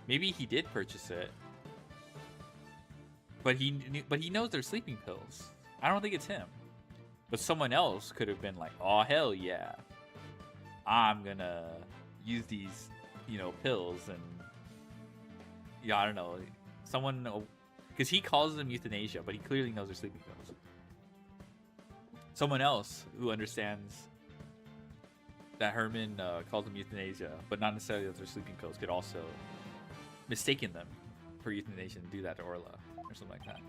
Maybe he did purchase it, but he knows they're sleeping pills. I don't think it's him. But someone else could have been like, "Oh hell yeah, I'm gonna use these, pills," and yeah, I don't know, someone, because he calls them euthanasia, but he clearly knows they're sleeping pills. Someone else who understands that Herman calls them euthanasia, but not necessarily that they're sleeping pills, could also mistaken them for euthanasia and do that to Orla or something like that.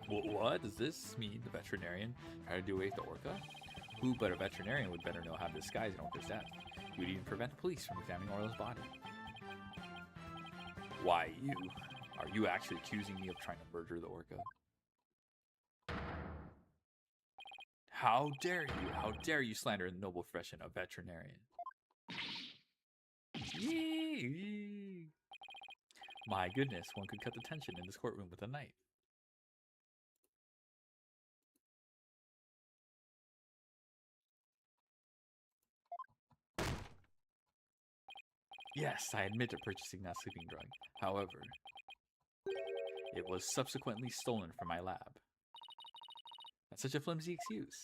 What does this mean? The veterinarian tried to do away with the orca? Who but a veterinarian would better know how to disguise an orca's death? He would even prevent the police from examining Orla's body. Why you? Are you actually accusing me of trying to murder the orca? How dare you? How dare you slander the noble profession of veterinarian? Yee. My goodness, one could cut the tension in this courtroom with a knife. Yes, I admit to purchasing that sleeping drug. However, it was subsequently stolen from my lab. That's such a flimsy excuse.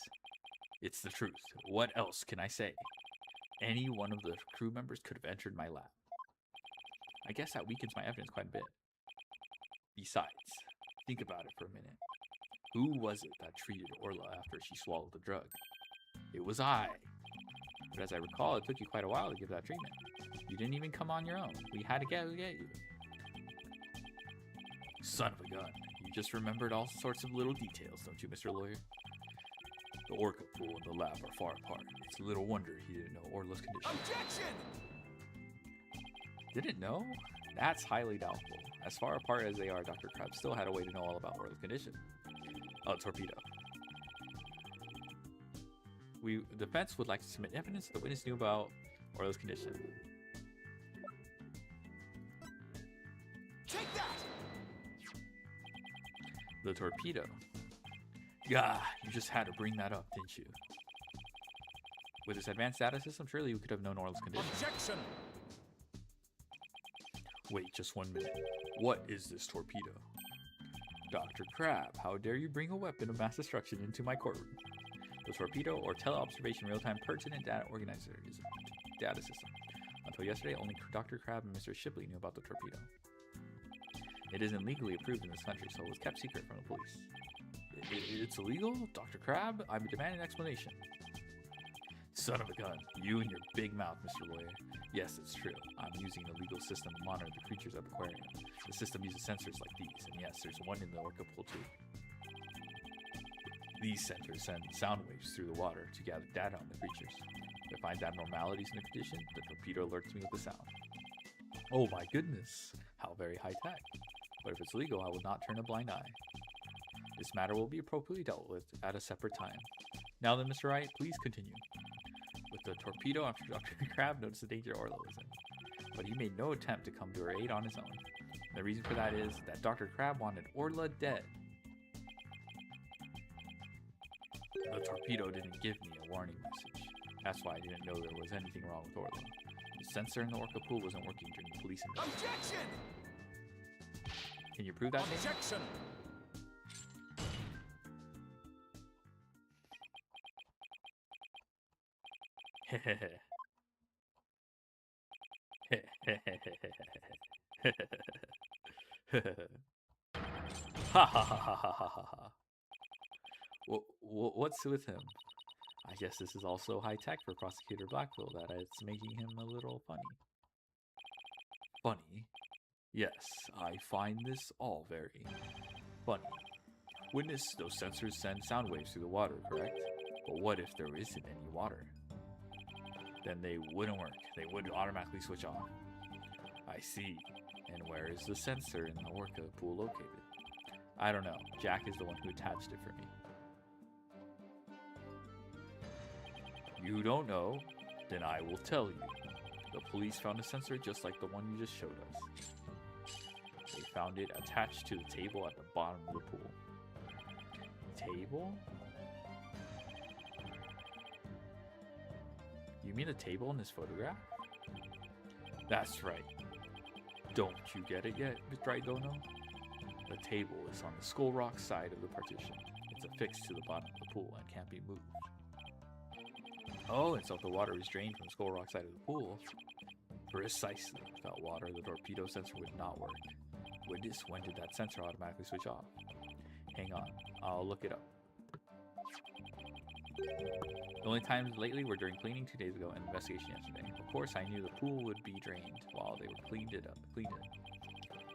It's the truth. What else can I say? Any one of the crew members could have entered my lab. I guess that weakens my evidence quite a bit. Besides, think about it for a minute. Who was it that treated Orla after she swallowed the drug? It was I. But as I recall, it took you quite a while to give that treatment. You didn't even come on your own. We had to get you. Son of a gun. You just remembered all sorts of little details, don't you, Mr. Lawyer? The orca pool and the lab are far apart. It's little wonder he didn't know Orla's condition. Objection! Didn't know? That's highly doubtful. As far apart as they are, Dr. Krabs still had a way to know all about Orla's condition. Oh, torpedo. The defense would like to submit evidence the witness knew about Orla's condition. Take that! The torpedo. Gah, you just had to bring that up, didn't you? With this advanced data system, surely you could have known Orla's condition. Objection! Wait just 1 minute. What is this torpedo? Dr. Crab, how dare you bring a weapon of mass destruction into my courtroom? The torpedo, or teleobservation real-time pertinent data organizer, is a data system. Until yesterday, only Dr. Crab and Mr. Shipley knew about the torpedo. It isn't legally approved in this country, so it was kept secret from the police. It's illegal? Dr. Crab? I demand an explanation. Son of a gun. You and your big mouth, Mr. Lawyer. Yes, it's true. I'm using a legal system to monitor the creatures of the aquarium. The system uses sensors like these, and yes, there's one in the orca pool too. These sensors send sound waves through the water to gather data on the creatures. If it finds abnormalities in the condition, the torpedo alerts me with the sound. Oh my goodness, how very high-tech. But if it's legal, I will not turn a blind eye. This matter will be appropriately dealt with at a separate time. Now then, Mr. Wright, please continue. With the torpedo, after Dr. Crab noticed the danger Orla was in, but he made no attempt to come to her aid on his own. And the reason for that is that Dr. Crab wanted Orla dead. The torpedo didn't give me a warning message. That's why I didn't know there was anything wrong with Orla. The sensor in the orca pool wasn't working during the police investigation. Objection! Can you prove that? Objection! Ha ha ha ha ha ha ha. What's with him? I guess this is also high tech for Prosecutor Blackville that it's making him a little funny. Funny? Yes, I find this all very funny. Witness, those sensors send sound waves through the water, correct? But what if there isn't any water? Then they wouldn't work. They would automatically switch off. I see. And where is the sensor in the orca pool located? I don't know. Jack is the one who attached it for me. You don't know? Then I will tell you. The police found a sensor just like the one you just showed us. They found it attached to the table at the bottom of the pool. Table? You mean the table in this photograph? That's right. Don't you get it yet, Mr. Idono? The table is on the Skull Rock side of the partition. It's affixed to the bottom of the pool and can't be moved. Oh, and so if the water is drained from the Skull Rock side of the pool, precisely. Without water, the torpedo sensor would not work. Witness, when did that sensor automatically switch off? Hang on, I'll look it up. The only times lately were during cleaning 2 days ago and investigation yesterday. Of course, I knew the pool would be drained while they were cleaned it.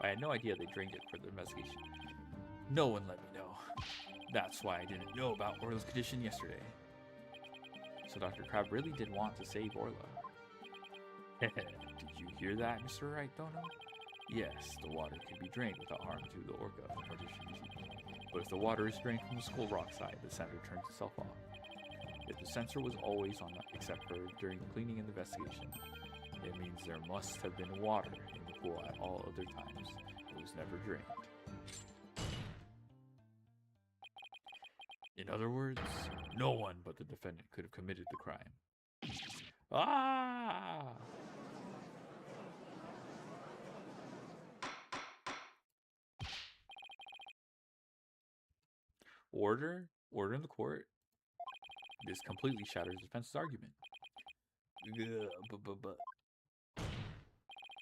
I had no idea they drained it for the investigation. No one let me know. That's why I didn't know about Orla's condition yesterday. So Dr. Crab really did want to save Orla. Did you hear that, Mr. Wright, Dono? Yes, the water can be drained without harm to the orca of the partition. But if the water is drained from the Skull Rock side, the sensor turns itself off. If the sensor was always on, except for during cleaning and investigation, it means there must have been water in the pool at all other times. It was never drained. In other words, no one but the defendant could have committed the crime. Ah! Order? Order in the court? This completely shatters the defense's argument. But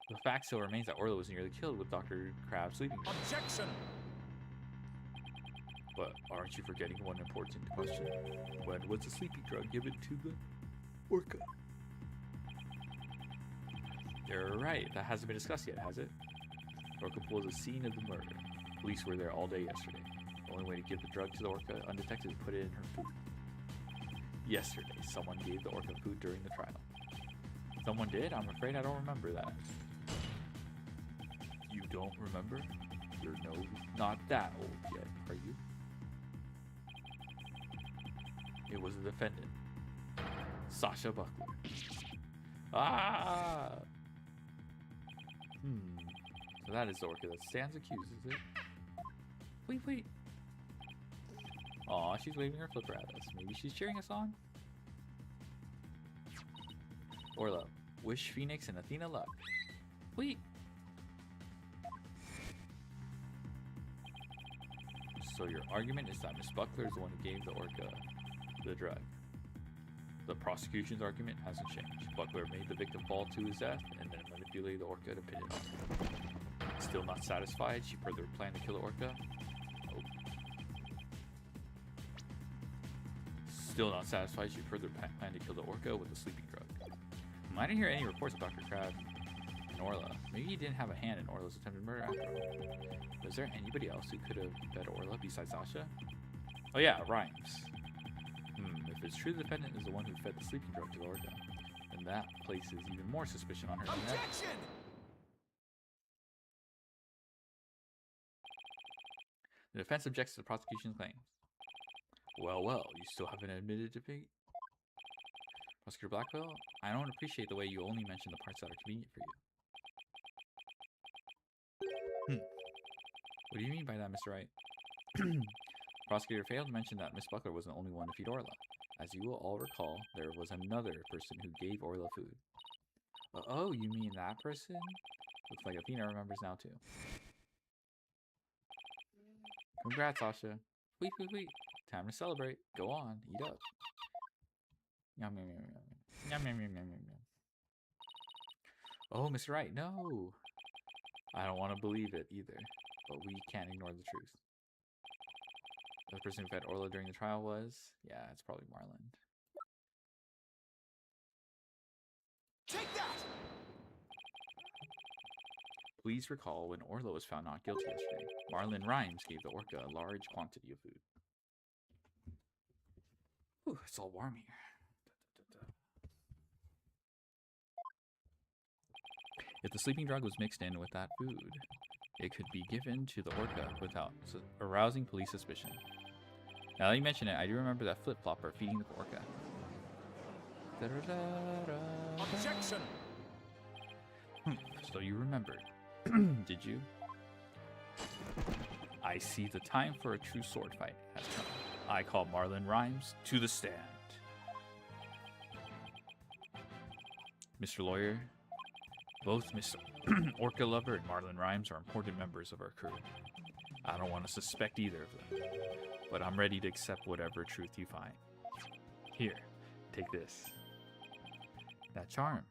the fact still remains that Orla was nearly killed with Dr. Crab sleeping. Objection! But aren't you forgetting one important question? When was the sleeping drug given to the orca? You're right, that hasn't been discussed yet, has it? Orca pool is the scene of the murder. Police were there all day yesterday. The only way to give the drug to the orca undetected is put it in her food. Yesterday, someone gave the orca food during the trial. Someone did? I'm afraid I don't remember that. You don't remember? You're not that old yet, are you? It was the defendant, Sasha Buckler. Ah! So that is the orca that stands accused, is it? Wait. Aw, she's waving her flipper at us. Maybe she's cheering us on? Orla, wish Phoenix and Athena luck. Wait. So your argument is that Miss Buckler is the one who gave the orca the drug. The prosecution's argument hasn't changed. Buckler made the victim fall to his death and then manipulated the orca to pit it. Still not satisfied, she further planned to kill the orca. Still not satisfied, she further planned to kill the orca with a sleeping drug. I didn't hear any reports of Dr. Crab and Orla. Maybe he didn't have a hand in Orla's attempted murder after all. Was there anybody else who could have fed Orla besides Sasha? Oh yeah, Rhymes. If it's true the defendant is the one who fed the sleeping drug to the orca, then that places even more suspicion on her than ever. Objection! The defense objects to the prosecution's claims. Well, you still haven't admitted defeat? Prosecutor Blackwell, I don't appreciate the way you only mention the parts that are convenient for you. What do you mean by that, Mr. Wright? Prosecutor failed to mention that Miss Buckler was the only one to feed Orla. As you will all recall, there was another person who gave Orla food. Oh, you mean that person? Looks like Athena remembers now too. Congrats, Sasha. Wait. Time to celebrate. Go on, eat up. Yum, yum, yum, yum. Yum, yum, yum, yum, yum, yum. Oh, Mr. Wright, no. I don't want to believe it either, but we can't ignore the truth. The person who fed Orla during the trial was... Yeah, it's probably Marlon. Take that! Please recall when Orla was found not guilty yesterday, Marlon Rhymes gave the orca a large quantity of food. Ooh, it's all warm here. If the sleeping drug was mixed in with that food, it could be given to the orca without arousing police suspicion. Now that you mention it, I do remember that flip-flopper feeding the orca. Objection! So you remembered. Did you? I see the time for a true sword fight has come. I call Marlon Rhymes to the stand. Mr. Lawyer, both Miss Orca Lover and Marlon Rhymes are important members of our crew. I don't want to suspect either of them, but I'm ready to accept whatever truth you find. Here, take this. That charm.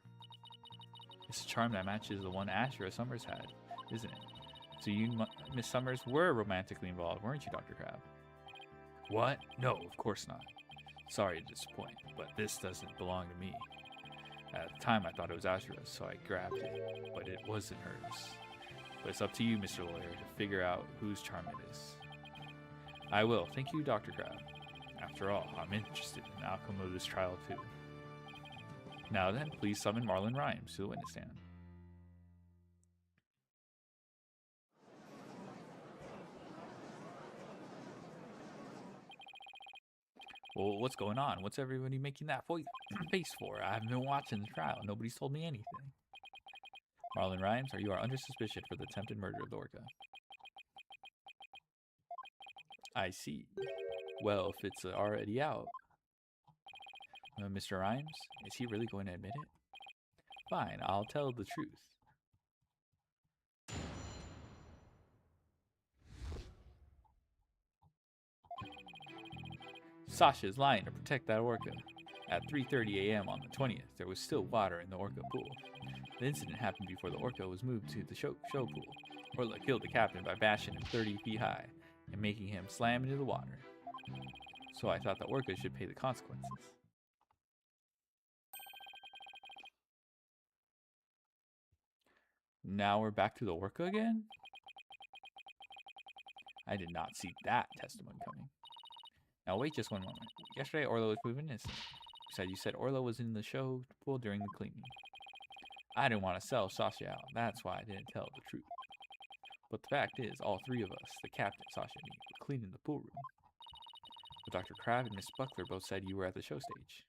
It's a charm that matches the one Ashura Summers had, isn't it? So you, Miss Summers, were romantically involved, weren't you, Dr. Crab? What? No, of course not. Sorry to disappoint, but this doesn't belong to me. At the time, I thought it was Ashura's, so I grabbed it, but it wasn't hers. But it's up to you, Mr. Lawyer, to figure out whose charm it is. I will. Thank you, Dr. Crab. After all, I'm interested in the outcome of this trial, too. Now then, please summon Marlon Rhymes to the witness stand. Well, what's going on? What's everybody making that face for? I haven't been watching the trial. Nobody's told me anything. Marlon Rhymes, you are under suspicion for the attempted murder of the orca. I see. Well, if it's already out. Mr. Rhymes, is he really going to admit it? Fine, I'll tell the truth. Sasha is lying to protect that orca. At 3:30 a.m. on the 20th, there was still water in the orca pool. The incident happened before the orca was moved to the show pool. Orla killed the captain by bashing him 30 feet high and making him slam into the water. So I thought the orca should pay the consequences. Now we're back to the orca again? I did not see that testimony coming. Now wait just one moment. Yesterday Orla was proven innocent. Besides, you said Orla was in the show pool during the cleaning. I didn't want to sell Sasha out. That's why I didn't tell the truth. But the fact is, all three of us, the captain, Sasha, and me, were cleaning the pool room. But Dr. Crab and Miss Buckler both said you were at the show stage.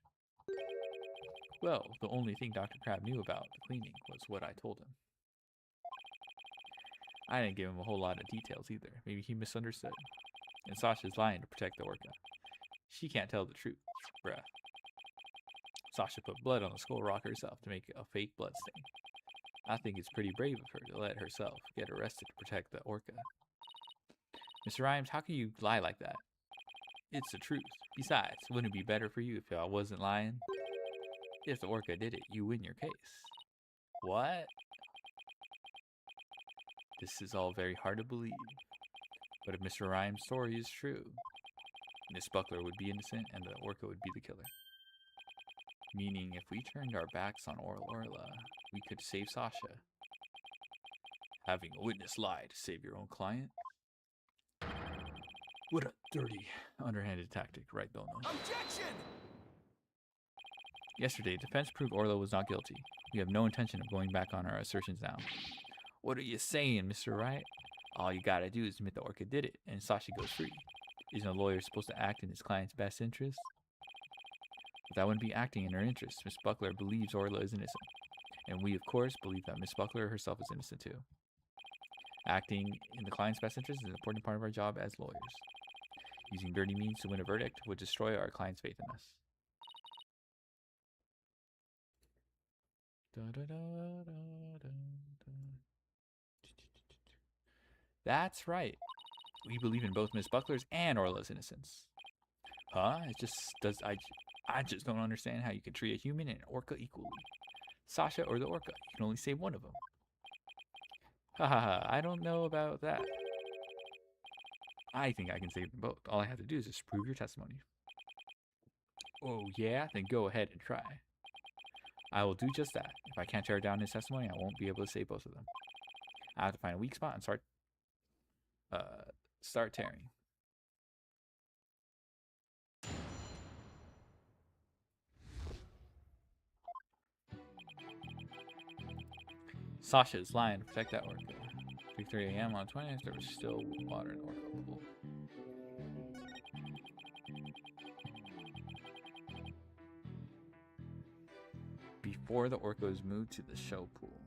Well, the only thing Dr. Crab knew about the cleaning was what I told him. I didn't give him a whole lot of details either. Maybe he misunderstood. And Sasha's lying to protect the orca. She can't tell the truth. Bruh. Sasha put blood on the skull rock herself to make a fake blood stain. I think it's pretty brave of her to let herself get arrested to protect the orca. Mr. Rhymes, how can you lie like that? It's the truth. Besides, wouldn't it be better for you if I wasn't lying? If the orca did it, you win your case. What? This is all very hard to believe. But if Mr. Rhymes' story is true, Miss Buckler would be innocent and the orca would be the killer. Meaning, if we turned our backs on Orla, we could save Sasha. Having a witness lie to save your own client? What a dirty, underhanded tactic, right, though, no? Objection! Yesterday, defense proved Orlo was not guilty. We have no intention of going back on our assertions now. What are you saying, Mr. Wright? All you gotta do is admit the Orca did it, and Sasha goes free. Isn't a lawyer supposed to act in his client's best interest? But that wouldn't be acting in her interest. Miss Buckler believes Orla is innocent. And we, of course, believe that Miss Buckler herself is innocent too. Acting in the client's best interest is an important part of our job as lawyers. Using dirty means to win a verdict would destroy our client's faith in us. That's right. We believe in both Miss Buckler's and Orla's innocence. Huh? I just don't understand how you can treat a human and an orca equally. Sasha or the orca, you can only save one of them. Ha ha ha, I don't know about that. I think I can save them both. All I have to do is just prove your testimony. Oh yeah? Then go ahead and try. I will do just that. If I can't tear down his testimony, I won't be able to save both of them. I have to find a weak spot and start tearing. Sasha is lying to protect that orca. 3:30 a.m. on the 20th, there was still water in the orca pool. Before the orca was moved to the show pool.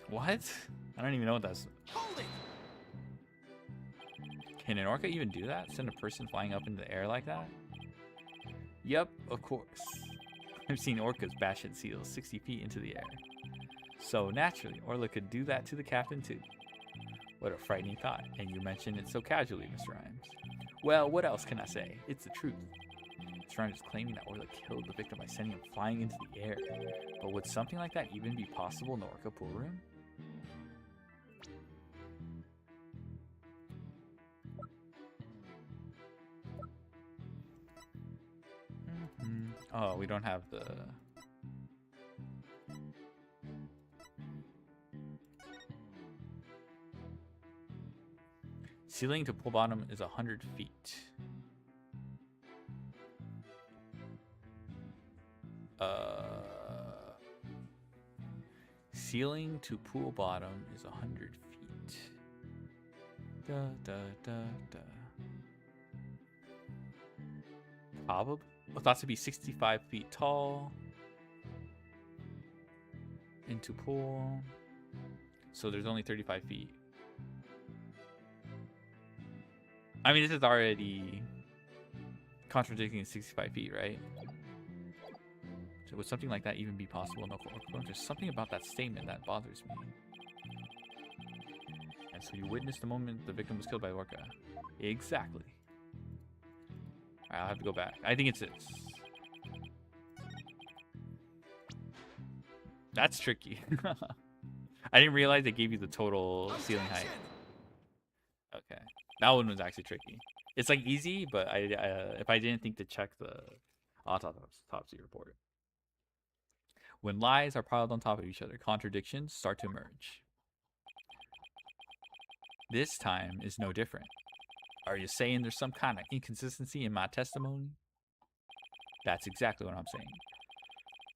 What? I don't even know what that's. Hold it! Can an orca even do that? Send a person flying up into the air like that? Yep, of course. I've seen orcas bash at seals 60 feet into the air. So naturally, Orla could do that to the captain too. What a frightening thought, and you mentioned it so casually, Mr. Rhymes. Well, what else can I say? It's the truth. Mr. Rhymes is claiming that Orla killed the victim by sending him flying into the air. But would something like that even be possible in the orca pool room? Oh, we don't have the... Ceiling to pool bottom is 100 feet. Ceiling to pool bottom is 100 feet. Da, da, da, da. Probably. Thought to be 65 feet tall. Into pool. So there's only 35 feet. I mean, this is already contradicting 65 feet, right? So would something like that even be possible in Oklahoma? There's something about that statement that bothers me. And so you witnessed the moment the victim was killed by orca. Exactly. Alright, I'll have to go back. I think it's this. That's tricky. I didn't realize they gave you the total ceiling height. Okay. That one was actually tricky. It's like easy, but if I didn't think to check the autopsy report. When lies are piled on top of each other, contradictions start to emerge. This time is no different. Are you saying there's some kind of inconsistency in my testimony? That's exactly what I'm saying.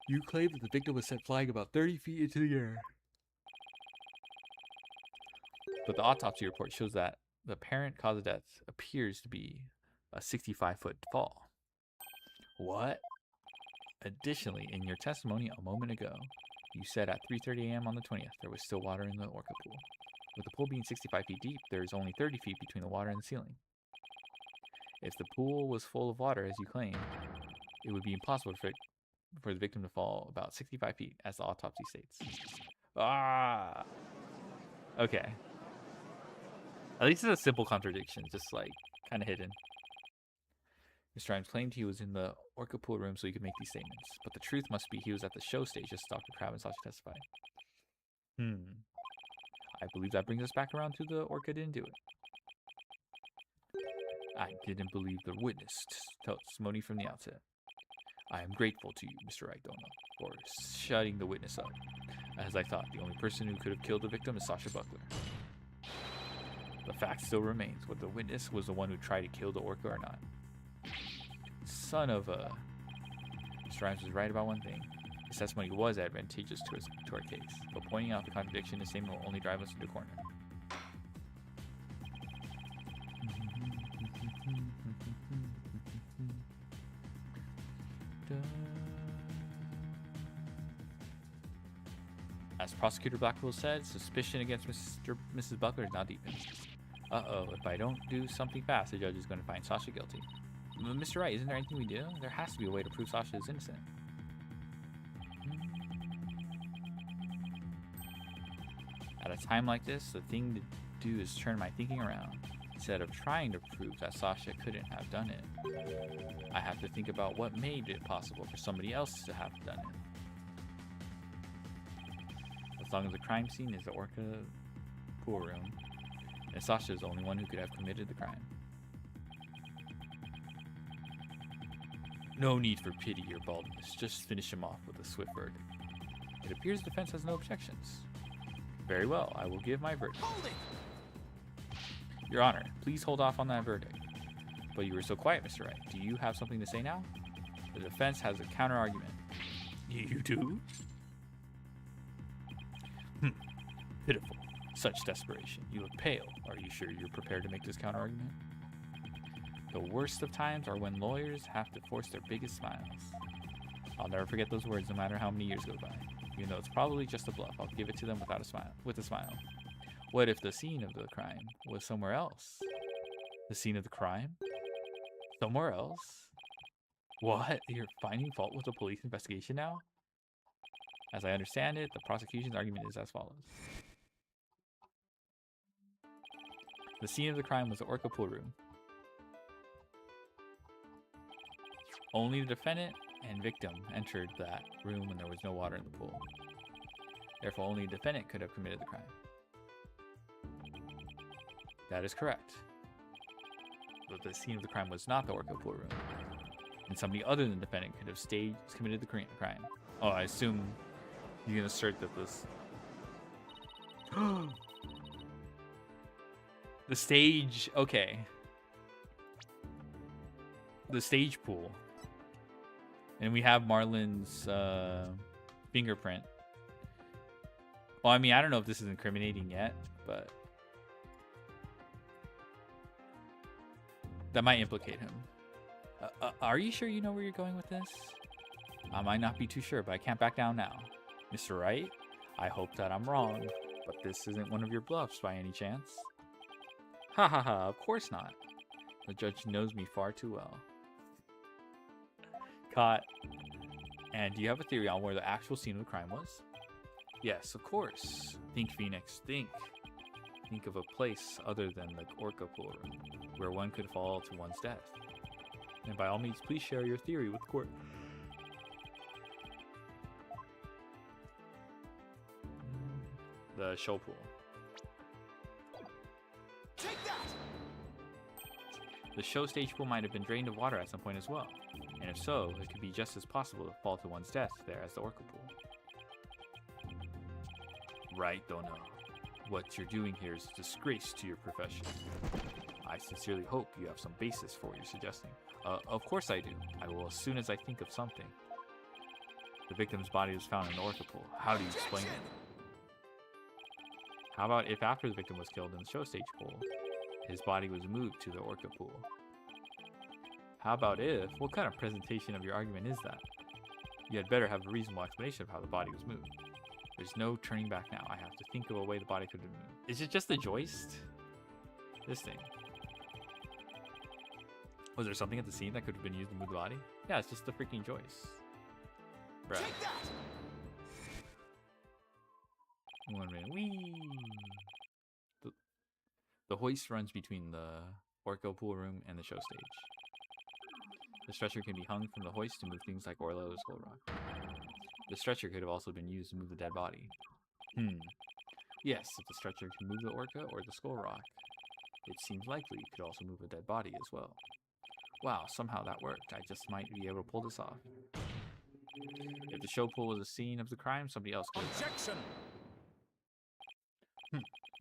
You claim that the victim was sent flying about 30 feet into the air. But the autopsy report shows that the apparent cause of death appears to be a 65-foot fall. What? Additionally, in your testimony a moment ago, you said at 3:30 a.m. on the 20th there was still water in the orca pool. With the pool being 65 feet deep, there is only 30 feet between the water and the ceiling. If the pool was full of water, as you claim, it would be impossible for the victim to fall about 65 feet, as the autopsy states. Ah! Okay. At least it's a simple contradiction, just like kind of hidden. Mr. Rhymes claimed he was in the orca pool room so he could make these statements, but the truth must be he was at the show stage as Dr. Crab and Sasha testified. I believe that brings us back around to the orca didn't do it. I didn't believe the witness testimony from the outset. I am grateful to you, Mr. Raidono, for shutting the witness up. As I thought, the only person who could have killed the victim is Sasha Buckler. The fact still remains whether the witness was the one who tried to kill the orca or not. Son of a... Mr. Rhymes was right about one thing. His testimony was advantageous to our case, but pointing out the contradiction in his statement will only drive us into a corner. As Prosecutor Blackwell said, suspicion against Mrs. Buckler is now deepened. Uh-oh, if I don't do something fast, the judge is going to find Sasha guilty. Mr. Wright, isn't there anything we do? There has to be a way to prove Sasha is innocent. At a time like this, the thing to do is turn my thinking around. Instead of trying to prove that Sasha couldn't have done it, I have to think about what made it possible for somebody else to have done it. As long as the crime scene is the orca pool room, and Sasha is the only one who could have committed the crime. No need for pity or baldness, just finish him off with a swift verdict. It appears the defense has no objections. Very well, I will give my verdict. Your Honor, please hold off on that verdict. But you were so quiet, Mr. Wright. Do you have something to say now? The defense has a counter-argument. You do? Pitiful. Such desperation. You look pale. Are you sure you're prepared to make this counter-argument? The worst of times are when lawyers have to force their biggest smiles. I'll never forget those words no matter how many years go by. Even though it's probably just a bluff, I'll give it to them with a smile. What if the scene of the crime was somewhere else? The scene of the crime? Somewhere else? What? You're finding fault with the police investigation now? As I understand it, the prosecution's argument is as follows. The scene of the crime was the orca pool room. Only the defendant and victim entered that room when there was no water in the pool. Therefore, only the defendant could have committed the crime. That is correct. But the scene of the crime was not the orca pool room. And somebody other than the defendant could have committed the crime. Oh, I assume you're going to assert that this... The stage... Okay. The stage pool. And we have Marlon's fingerprint. Well, I mean, I don't know if this is incriminating yet, but... that might implicate him. Are you sure you know where you're going with this? I might not be too sure, but I can't back down now. Mr. Wright, I hope that I'm wrong, but this isn't one of your bluffs by any chance. Ha ha ha, of course not. The judge knows me far too well. Caught. And do you have a theory on where the actual scene of the crime was? Yes, of course. Think, Phoenix, think. Think of a place other than the orca pool room, where one could fall to one's death. And by all means, please share your theory with the court. The show pool. Take that! The show stage pool might have been drained of water at some point as well. And if so, it could be just as possible to fall to one's death there as the orca pool. Right, don't know. What you're doing here is a disgrace to your profession. I sincerely hope you have some basis for what you're suggesting. Of course I do. I will as soon as I think of something. The victim's body was found in the orca pool. How do you explain it? How about if after the victim was killed in the show stage pool, his body was moved to the orca pool? How about if? What kind of presentation of your argument is that? You had better have a reasonable explanation of how the body was moved. There's no turning back now. I have to think of a way the body could have been moved. Is it just the joist? This thing. Was there something at the scene that could have been used to move the body? Yeah, it's just the freaking joist. Bruh. Take that! 1 minute. Whee! The hoist runs between the orca pool room and the show stage. The stretcher can be hung from the hoist to move things like Orlo or Skull Rock. The stretcher could have also been used to move the dead body. Yes, if the stretcher can move the orca or the Skull Rock, it seems likely it could also move a dead body as well. Wow, somehow that worked. I just might be able to pull this off. If the show pool was a scene of the crime, somebody else could have done it. Objection!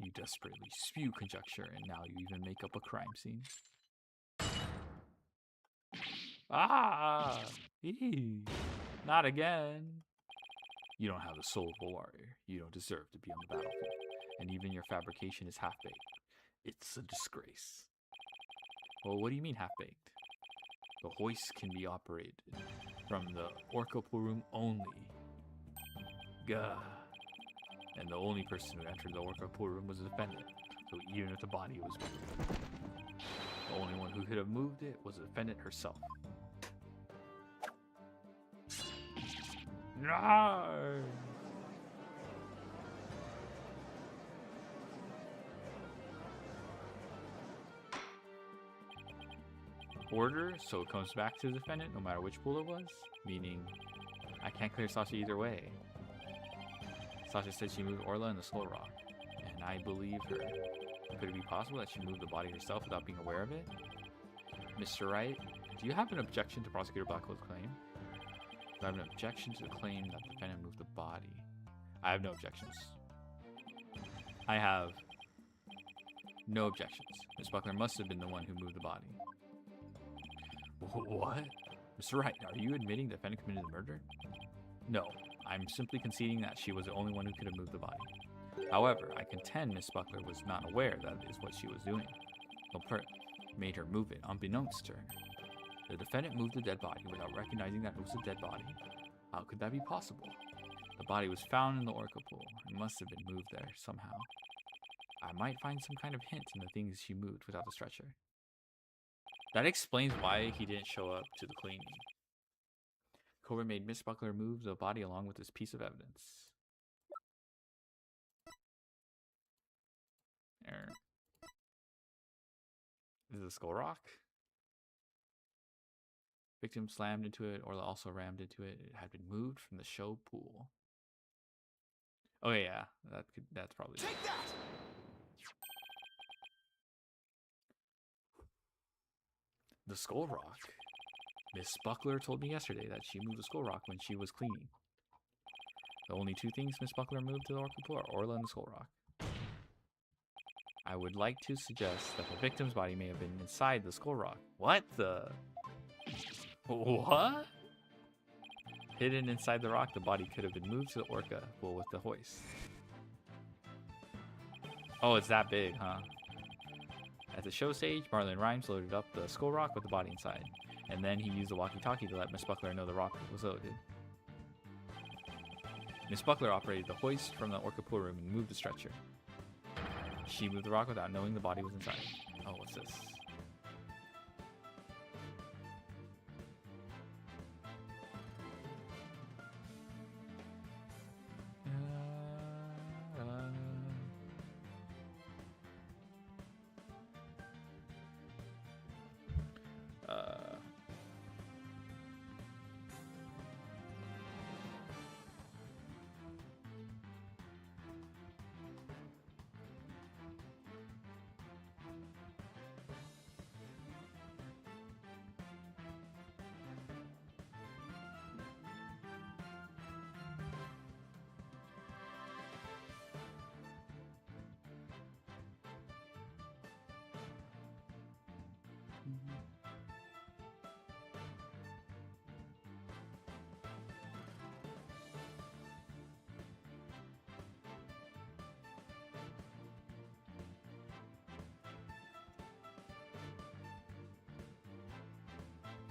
You desperately spew conjecture, and now you even make up a crime scene. Ah! Eee. Not again. You don't have the soul of a warrior. You don't deserve to be on the battlefield. And even your fabrication is half-baked. It's a disgrace. Well, what do you mean half-baked? The hoist can be operated from the Orca pool room only. Gah. And the only person who entered the Orca pool room was the defendant. So even if the body was moved, the only one who could have moved it was the defendant herself. No! Order, so it comes back to the defendant no matter which pool it was? Meaning, I can't clear Sasha either way. Sasha said she moved Orla in the Skull Rock, and I believe her. Could it be possible that she moved the body herself without being aware of it? Mr. Wright, do you have an objection to Prosecutor Blackwell's claim? Do I have an objection to the claim that the defendant moved the body? I have no objections. I have no objections. Miss Buckler must have been the one who moved the body. What? Mr. Wright, are you admitting the defendant committed the murder? No, I'm simply conceding that she was the only one who could have moved the body. However, I contend Miss Buckler was not aware that is what she was doing. Culprit made her move it, unbeknownst to her. The defendant moved the dead body without recognizing that it was a dead body. How could that be possible? The body was found in the Orca pool. It must have been moved there somehow. I might find some kind of hint in the things she moved without the stretcher. That explains why he didn't show up to the cleaning. Cobra made Miss Buckler move the body along with this piece of evidence. There. This is a skull rock. Victim slammed into it, Orla also rammed into it. It had been moved from the show pool. Oh yeah, that's probably it. Take that! The skull rock. Miss Buckler told me yesterday that she moved the skull rock when she was cleaning. The only two things Miss Buckler moved to the Orca pool are Orla and the skull rock. I would like to suggest that the victim's body may have been inside the skull rock. What the? What? Hidden inside the rock, the body could have been moved to the Orca pool with the hoist. Oh, it's that big, huh? At the show stage, Marlon Rhymes loaded up the skull rock with the body inside, and then he used the walkie-talkie to let Miss Buckler know the rock was loaded. Miss Buckler operated the hoist from the Orca pool room and moved the stretcher. She moved the rock without knowing the body was inside. Oh, what's this?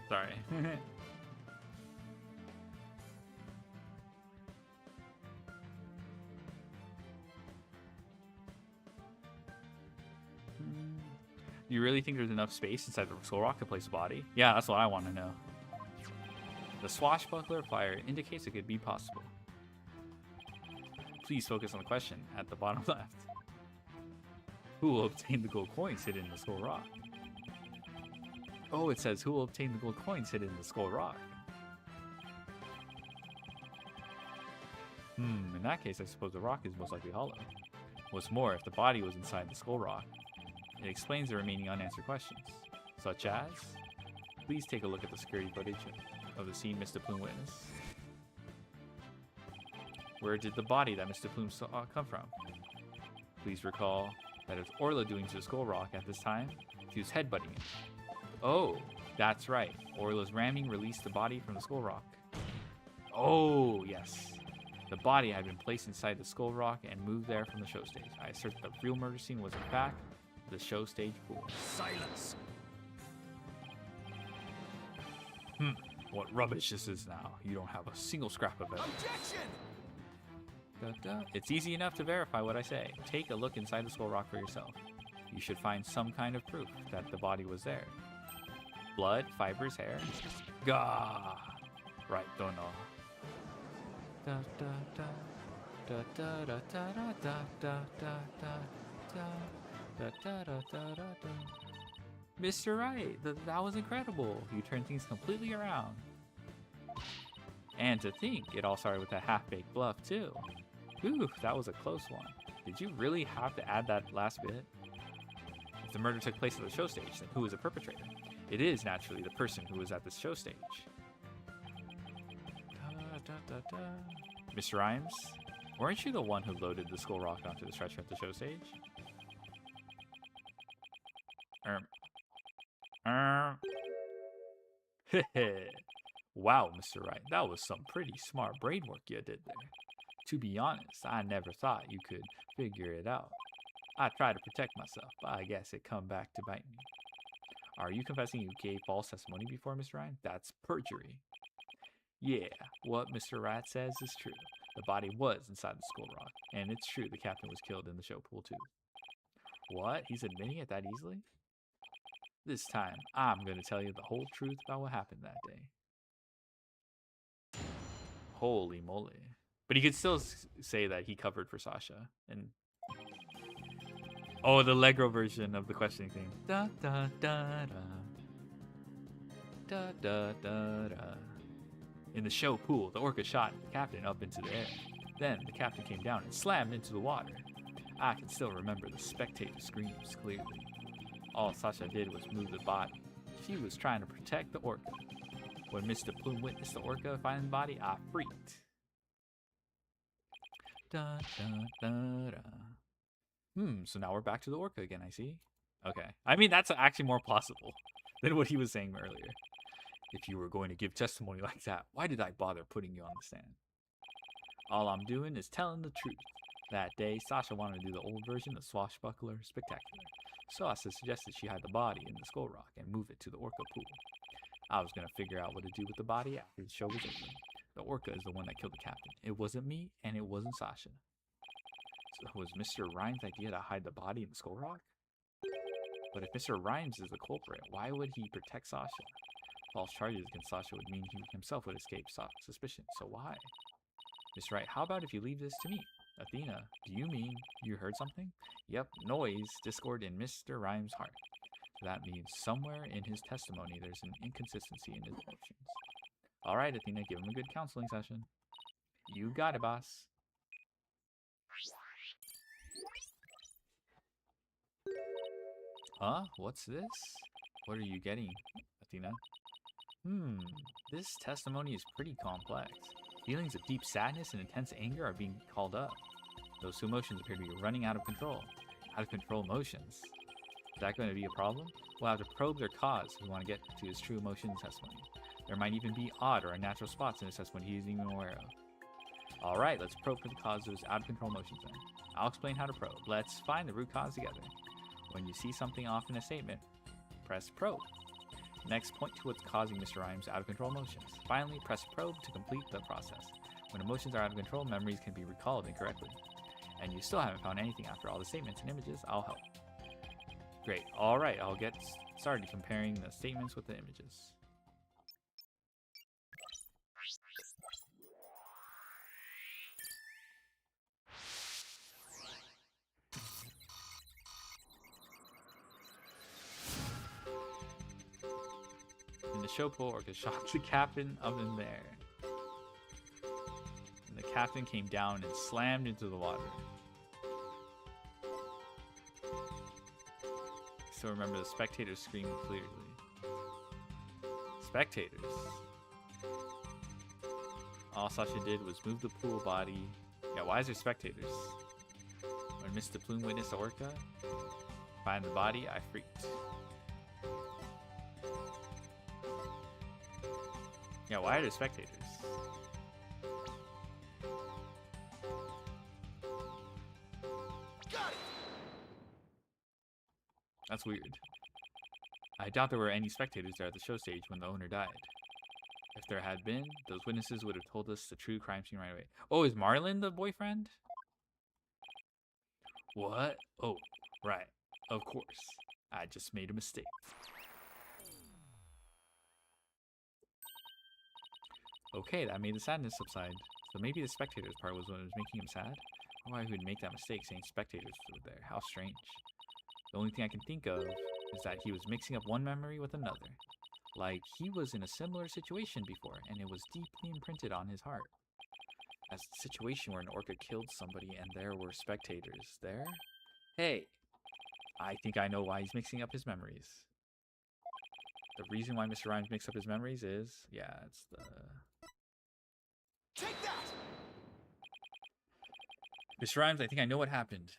Sorry. You really think there's enough space inside the skull rock to place a body? Yeah, that's what I want to know. The swashbuckler flyer indicates it could be possible. Please focus on the question at the bottom left. Who will obtain the gold coins hidden in the skull rock? Oh, it says who will obtain the gold coins hidden in the skull rock. In that case, I suppose the rock is most likely hollow. What's more, if the body was inside the skull rock, it explains the remaining unanswered questions, such as, please take a look at the security footage of the scene Mr. Plume witnessed. Where did the body that Mr. Plume saw come from? Please recall that it was Orla doing to the Skull Rock at this time. She was headbutting it. Oh, that's right. Orla's ramming released the body from the Skull Rock. Oh, yes. The body had been placed inside the Skull Rock and moved there from the show stage. I assert that the real murder scene was in fact the show stage pool. Silence. What rubbish this is now. You don't have a single scrap of evidence. Objection! It's easy enough to verify what I say. Take a look inside the Skull Rock for yourself. You should find some kind of proof that the body was there. Blood, fibers, hair. Gah! Right, don't know. Mr. Wright, that was incredible. You turned things completely around. And to think, it all started with a half-baked bluff, too. Ooh, that was a close one. Did you really have to add that last bit? If the murder took place at the show stage, then who is the perpetrator? It is, naturally, the person who was at the show stage. Mr. Rhymes, weren't you the one who loaded the Skull Rock onto the stretcher at the show stage? Wow, Mr. Wright, that was some pretty smart brain work you did there. To be honest, I never thought you could figure it out. I tried to protect myself, but I guess it come back to bite me. Are you confessing you gave false testimony before, Mr. Ryan? That's perjury. Yeah, what Mr. Wright says is true. The body was inside the Skull Rock, and it's true the captain was killed in the show pool too. What? He's admitting it that easily? This time, I'm going to tell you the whole truth about what happened that day. Holy moly. But he could still say that he covered for Sasha. And oh, the Allegro version of the questioning thing. Da da da da. Da da da da. In the show pool, the orca shot the captain up into the air. Then the captain came down and slammed into the water. I can still remember the spectator screams clearly. All Sasha did was move the body. She was trying to protect the orca. When Mr. Plume witnessed the orca finding the body, I freaked. Da, da, da, da. So now we're back to the orca again, I see. Okay. I mean, that's actually more plausible than what he was saying earlier. If you were going to give testimony like that, why did I bother putting you on the stand? All I'm doing is telling the truth. That day, Sasha wanted to do the old version of Swashbuckler Spectacular. So I suggested she hide the body in the Skull Rock and move it to the orca pool. I was going to figure out what to do with the body after the show was over. The orca is the one that killed the captain. It wasn't me, and it wasn't Sasha. So it was Mr. Rhymes' idea to hide the body in the Skull Rock? But if Mr. Rhymes is the culprit, why would he protect Sasha? False charges against Sasha would mean he himself would escape suspicion, so why? Mr. Wright, how about if you leave this to me? Athena, do you mean you heard something? Yep, noise, discord in Mr. Rhymes' heart. So that means somewhere in his testimony there's an inconsistency in his emotions. Alright, Athena, give him a good counseling session. You got it, boss. Huh? What's this? What are you getting, Athena? This testimony is pretty complex. Feelings of deep sadness and intense anger are being called up. Those two emotions appear to be running out of control. Out of control emotions. Is that going to be a problem? We'll have to probe their cause if we want to get to his true emotion testimony. There might even be odd or unnatural spots in his testimony he isn't even aware of. Alright, let's probe for the cause of his out of control emotions then. I'll explain how to probe. Let's find the root cause together. When you see something off in a statement, press probe. Next, point to what's causing Mr. Rhymes' out of control emotions. Finally, press probe to complete the process. When emotions are out of control, memories can be recalled incorrectly. And you still haven't found anything after all the statements and images, I'll help. Great. Alright, I'll get started comparing the statements with the images. In the show pool, orca shot the captain up in there. And the captain came down and slammed into the water. Still remember the spectators screamed clearly. Spectators. All Sasha did was move the pool body Yeah, why is there spectators? When Mr. Plume witnessed the orca find the body, I freaked. Yeah, why are there spectators? Got it. That's weird. I doubt there were any spectators there at the show stage when the owner died. If there had been, those witnesses would have told us the true crime scene right away. Oh, is Marlon the boyfriend? What? Oh, right. Of course. I just made a mistake. Okay, that made the sadness subside. So maybe the spectators part was what was making him sad? Or why he would make that mistake saying spectators were there. How strange. The only thing I can think of is that he was mixing up one memory with another. Like he was in a similar situation before, and it was deeply imprinted on his heart. As the situation where an orca killed somebody and there were spectators there? Hey, I think I know why he's mixing up his memories. The reason why Mr. Rhymes mixed up his memories is, yeah, it's the... Take that. Mr. Rhymes, I think I know what happened.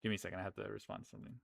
Give me a second, I have to respond to something.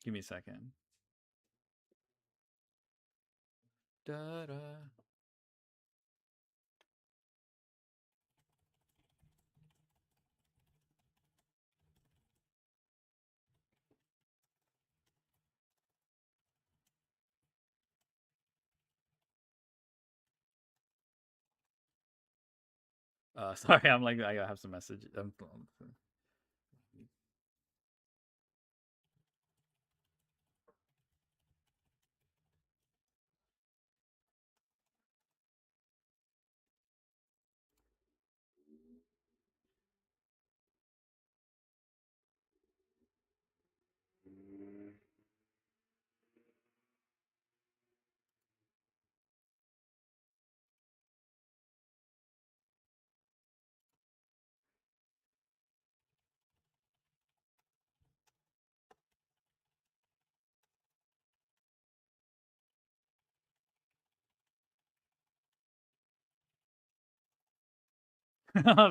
Give me a second. Da-da. Sorry, I'm like, I have some message. I'm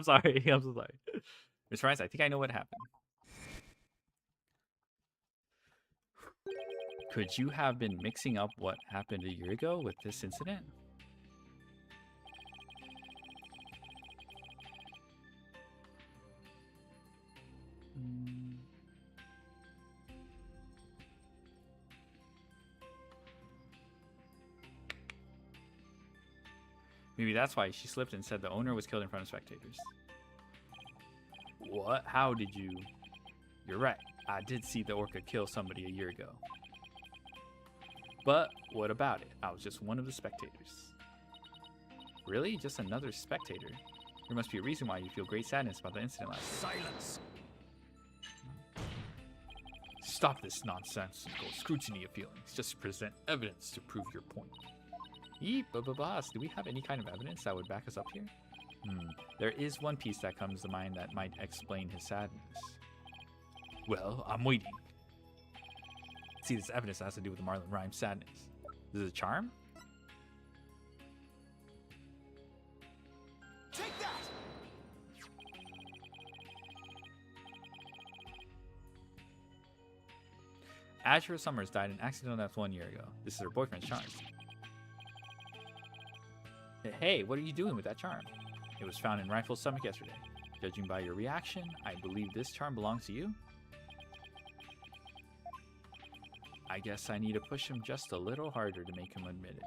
sorry. I'm so sorry. Mr. Rice, I think I know what happened. Could you have been mixing up what happened a year ago with this incident? Maybe that's why she slipped and said the owner was killed in front of spectators. What? How did you... You're right. I did see the orca kill somebody a year ago. But what about it? I was just one of the spectators. Really? Just another spectator? There must be a reason why you feel great sadness about the incident last year. Silence. Stop this nonsensical scrutiny of feelings. Just present evidence to prove your point. Yeep, boss, do we have any kind of evidence that would back us up here? There is one piece that comes to mind that might explain his sadness. Well, I'm waiting. See, this evidence has to do with Marlon Rhymes' sadness. Is it a charm? Take that. Azure Summers died in accidental death 1 year ago. This is her boyfriend's charm. Hey, what are you doing with that charm? It was found in Rifle's stomach yesterday. Judging by your reaction, I believe this charm belongs to you. I guess I need to push him just a little harder to make him admit it.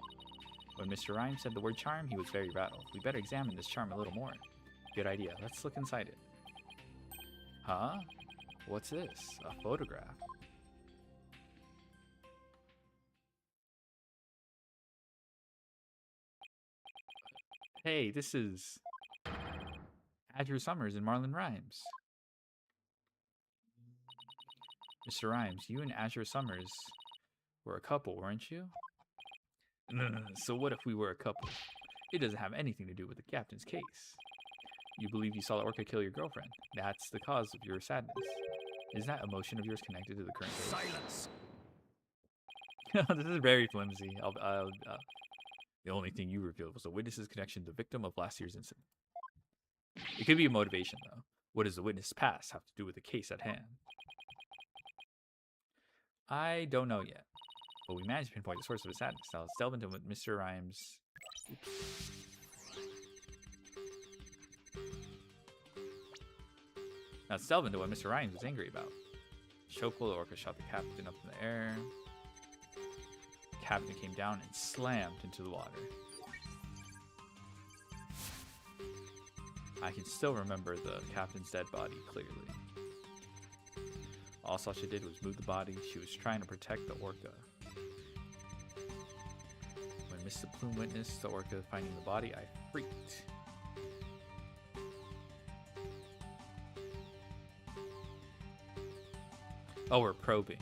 When Mr. Rhymes said the word charm, he was very rattled. We better examine this charm a little more. Good idea. Let's look inside it. Huh? What's this? A photograph. Hey, this is Andrew Summers and Marlon Rhymes. Mr. Rhymes, you and Azure Summers were a couple, weren't you? So what if we were a couple? It doesn't have anything to do with the captain's case. You believe you saw the orca kill your girlfriend. That's the cause of your sadness. Is that emotion of yours connected to the current case? Silence. This is very flimsy. The only thing you revealed was the witness's connection to the victim of last year's incident. It could be a motivation, though. What does the witness' past have to do with the case at hand? I don't know yet, but we managed to pinpoint the source of his sadness. Now let's delve into what Mr. Rhymes... Oops. Now let's delve into what Mr. Rhymes was angry about. Shoko, the orca, shot the captain up in the air. The captain came down and slammed into the water. I can still remember the captain's dead body clearly. All Sasha did was move the body. She was trying to protect the orca. When Mr. Plume witnessed the orca finding the body, I freaked. Oh, we're probing.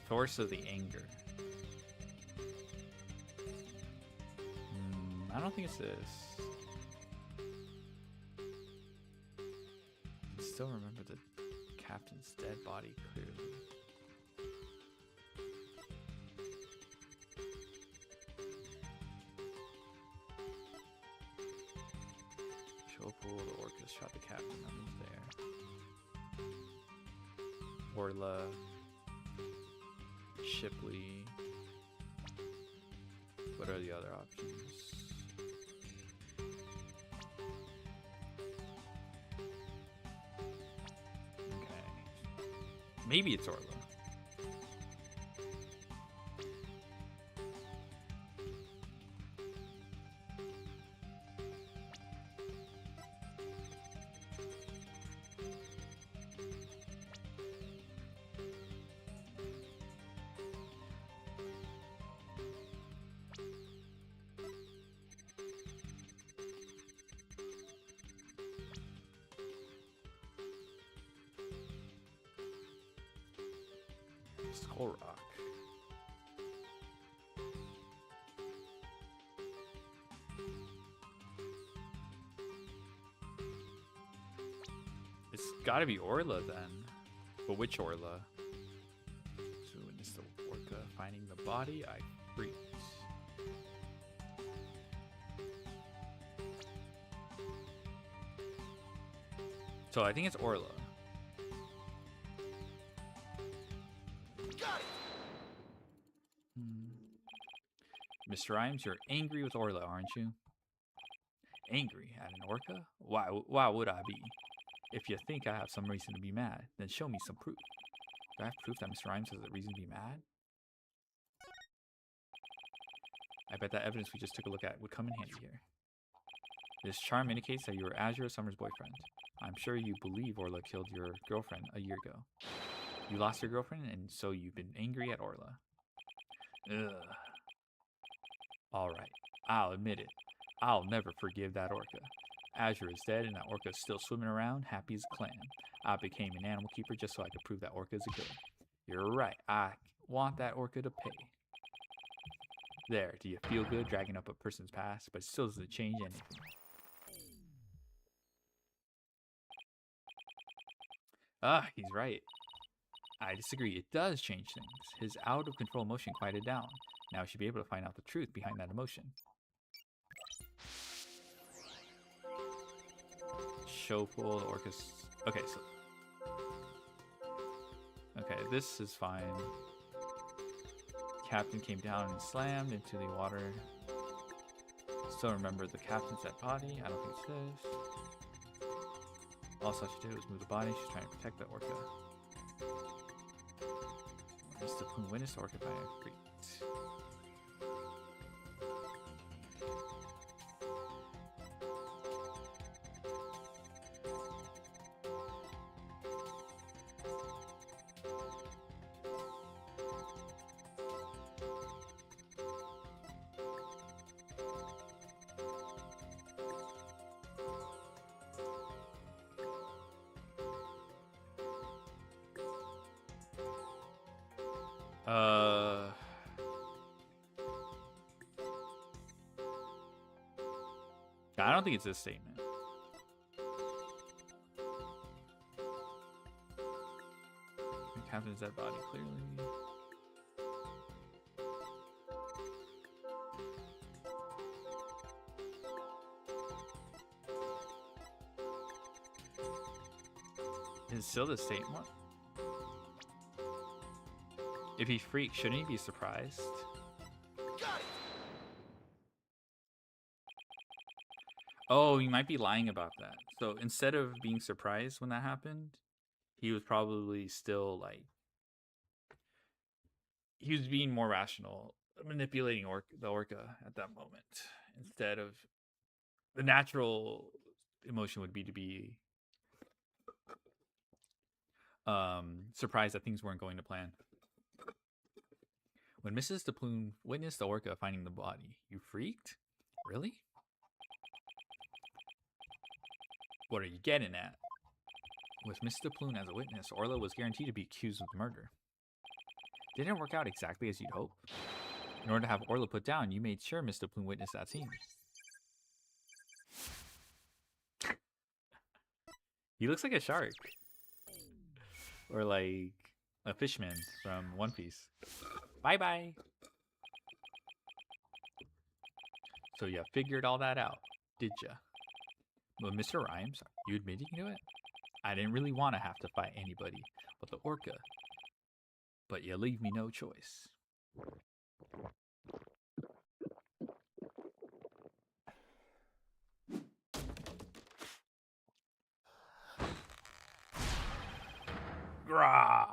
Source of the anger. I don't think it's this. I still remember the captain's dead body clearly. Shopul, the orca shot the captain. That was there. Orla, Shipley. What are the other options? Maybe it's Orla. Skull Rock. It's gotta be Orla then. But which Orla? So witness the orca finding the body, I freaked. So I think it's Orla. Mr. Rhymes, you're angry with Orla, aren't you? Angry at an orca? Why would I be? If you think I have some reason to be mad, then show me some proof. Do I have proof that Mr. Rhymes has a reason to be mad? I bet that evidence we just took a look at would come in handy here. This charm indicates that you were Azure Summer's boyfriend. I'm sure you believe Orla killed your girlfriend a year ago. You lost your girlfriend, and so you've been angry at Orla. Ugh. Alright, I'll admit it. I'll never forgive that orca. Azure is dead and that orca is still swimming around, happy as a clam. I became an animal keeper just so I could prove that orca is a killer. You're right, I want that orca to pay. There, do you feel good dragging up a person's past, but it still doesn't change anything? Ah, he's right. I disagree, it does change things. His out-of-control emotion quieted down. Now we should be able to find out the truth behind that emotion. Showful, Orcus. Okay, so. Okay, this is fine. captain came down and slammed into the water. Still remember the captain's dead body. I don't think it's this. All she did was move the body. She's trying to protect the orca. Mr. Poon witnessed the orca by a freak. I don't think it's this statement. The captain's dead body, clearly. Is it still the statement? If he freaked, shouldn't he be surprised? Oh, he might be lying about that. So instead of being surprised when that happened, he was probably still like, he was being more rational, manipulating the orca at that moment. Instead of, the natural emotion would be to be surprised that things weren't going to plan. When Mrs. DePlume witnessed the orca finding the body, you freaked? Really? What are you getting at? With Mrs. DePlume as a witness, Orla was guaranteed to be accused of the murder. Didn't work out exactly as you'd hope. In order to have Orla put down, you made sure Mrs. DePlume witnessed that scene. He looks like a shark. Or like a fishman from One Piece. Bye-bye. So you figured all that out, did ya? Well, Mr. Rhymes, are you admitting to it? I didn't really want to have to fight anybody but the orca. But you leave me no choice. Grah!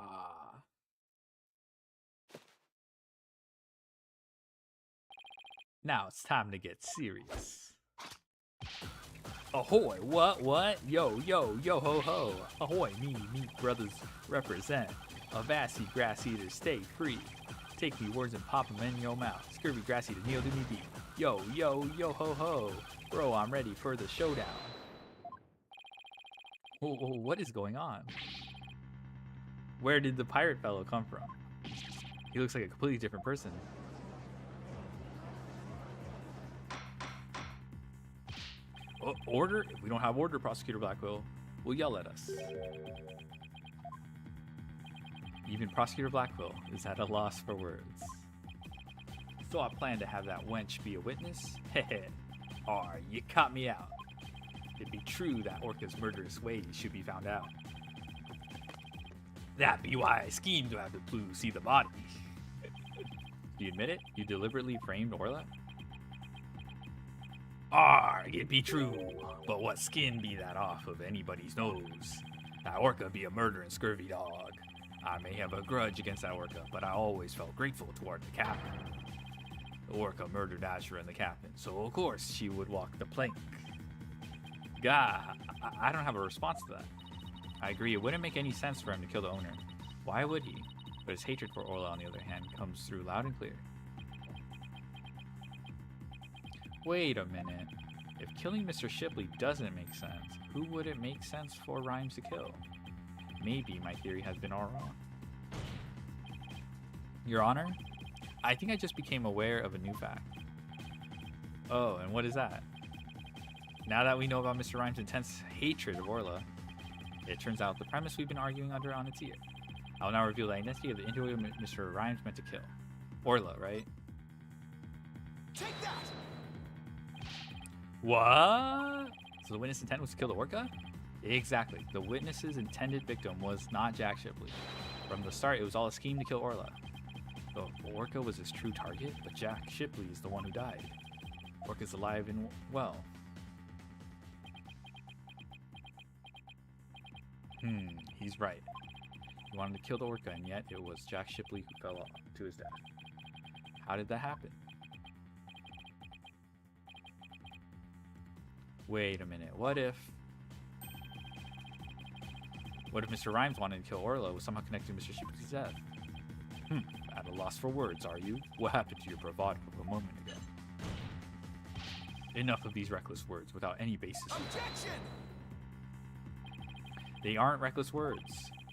Now it's time to get serious. Ahoy, what? Yo, ho, ho. Ahoy, me brothers represent. Avassi, grass eater, stay free. Take me words and pop them in your mouth. Scurvy, grass eater, kneel to me deep. Yo, ho, ho. Bro, I'm ready for the showdown. Whoa, what is going on? Where did the pirate fellow come from? He looks like a completely different person. Order? If we don't have order, Prosecutor Blackwell will yell at us. Even Prosecutor Blackwell is at a loss for words. So I plan to have that wench be a witness? Heh. You caught me out. It'd be true that Orca's murderous ways should be found out. That be why I schemed to have the Blue see the body. Do you admit it? You deliberately framed Orla? It be true, but what skin be that off of anybody's nose? That orca be a murdering scurvy dog. I may have a grudge against that orca, but I always felt grateful toward the captain. The orca murdered Asher and the captain, so of course she would walk the plank. God, I don't have a response to that. I agree, it wouldn't make any sense for him to kill the owner. Why would he? But his hatred for Orla, on the other hand, comes through loud and clear. Wait a minute. If killing Mr. Shipley doesn't make sense, who would it make sense for Rhymes to kill? Maybe my theory has been all wrong. Your Honor, I think I just became aware of a new fact. Oh, and what is that? Now that we know about Mr. Rhymes' intense hatred of Orla, it turns out the premise we've been arguing under on its ear. I will now reveal the identity of the individual Mr. Rhymes meant to kill. Orla, right? Take that! What? So the witness' intent was to kill the orca? Exactly. The witness's intended victim was not Jack Shipley. From the start, it was all a scheme to kill Orla. The Orca was his true target, but Jack Shipley is the one who died. Orca's alive and well. He's right. He wanted to kill the Orca, and yet it was Jack Shipley who fell off to his death. How did that happen? Wait a minute. What if Mr. Rhymes wanted to kill Orla was somehow connected to Mr. Shipley's death? At a loss for words, are you? What happened to your bravado of a moment ago? Enough of these reckless words without any basis. Objection! They aren't reckless words.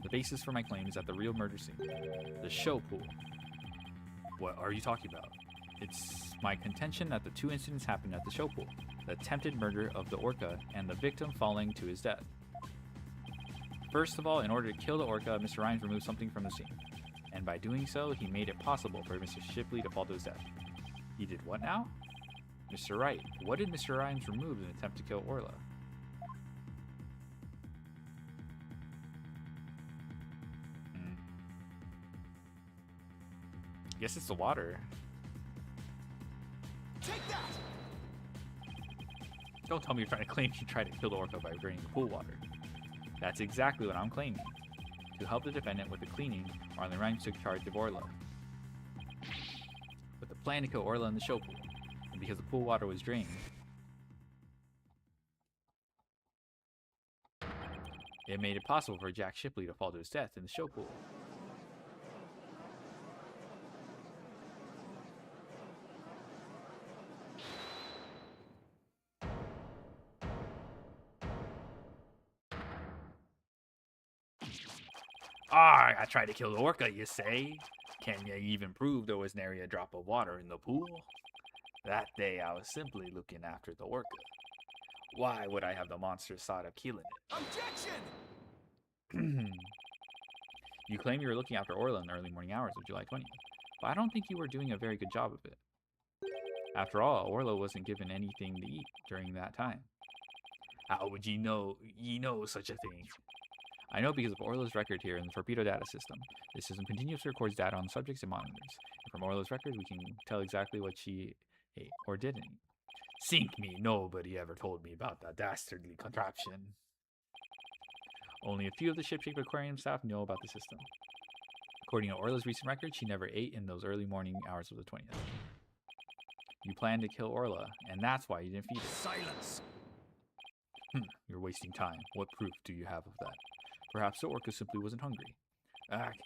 The basis for my claim is at the real murder scene, the show pool. What are you talking about? It's my contention that the two incidents happened at the show pool. The attempted murder of the Orca and the victim falling to his death. First of all, in order to kill the Orca, Mr. Rhymes removed something from the scene. And by doing so, he made it possible for Mr. Shipley to fall to his death. He did what now? Mr. Wright, what did Mr. Rhymes remove in an attempt to kill Orla? I guess it's the water. Take that! Don't tell me you're trying to claim you tried to kill the Orca by draining the pool water. That's exactly what I'm claiming. To help the defendant with the cleaning, Marlon Rhymes took charge of Orla. With the plan to kill Orla in the show pool, and because the pool water was drained, it made it possible for Jack Shipley to fall to his death in the show pool. I tried to kill the Orca, you say? Can you even prove there was nary a drop of water in the pool? That day I was simply looking after the Orca. Why would I have the monster's thought of killing it? Objection! You claim you were looking after Orla in the early morning hours of July 20th, but I don't think you were doing a very good job of it. After all, Orla wasn't given anything to eat during that time. How would you know such a thing? I know because of Orla's record here in the torpedo data system. This system continuously records data on subjects and monitors. And from Orla's record, we can tell exactly what she ate or didn't eat. Sink me, nobody ever told me about that dastardly contraption. Only a few of the ship-shape aquarium staff know about the system. According to Orla's recent record, she never ate in those early morning hours of the 20th. You planned to kill Orla, and that's why you didn't feed her. Silence! You're wasting time. What proof do you have of that? Perhaps the Orca simply wasn't hungry.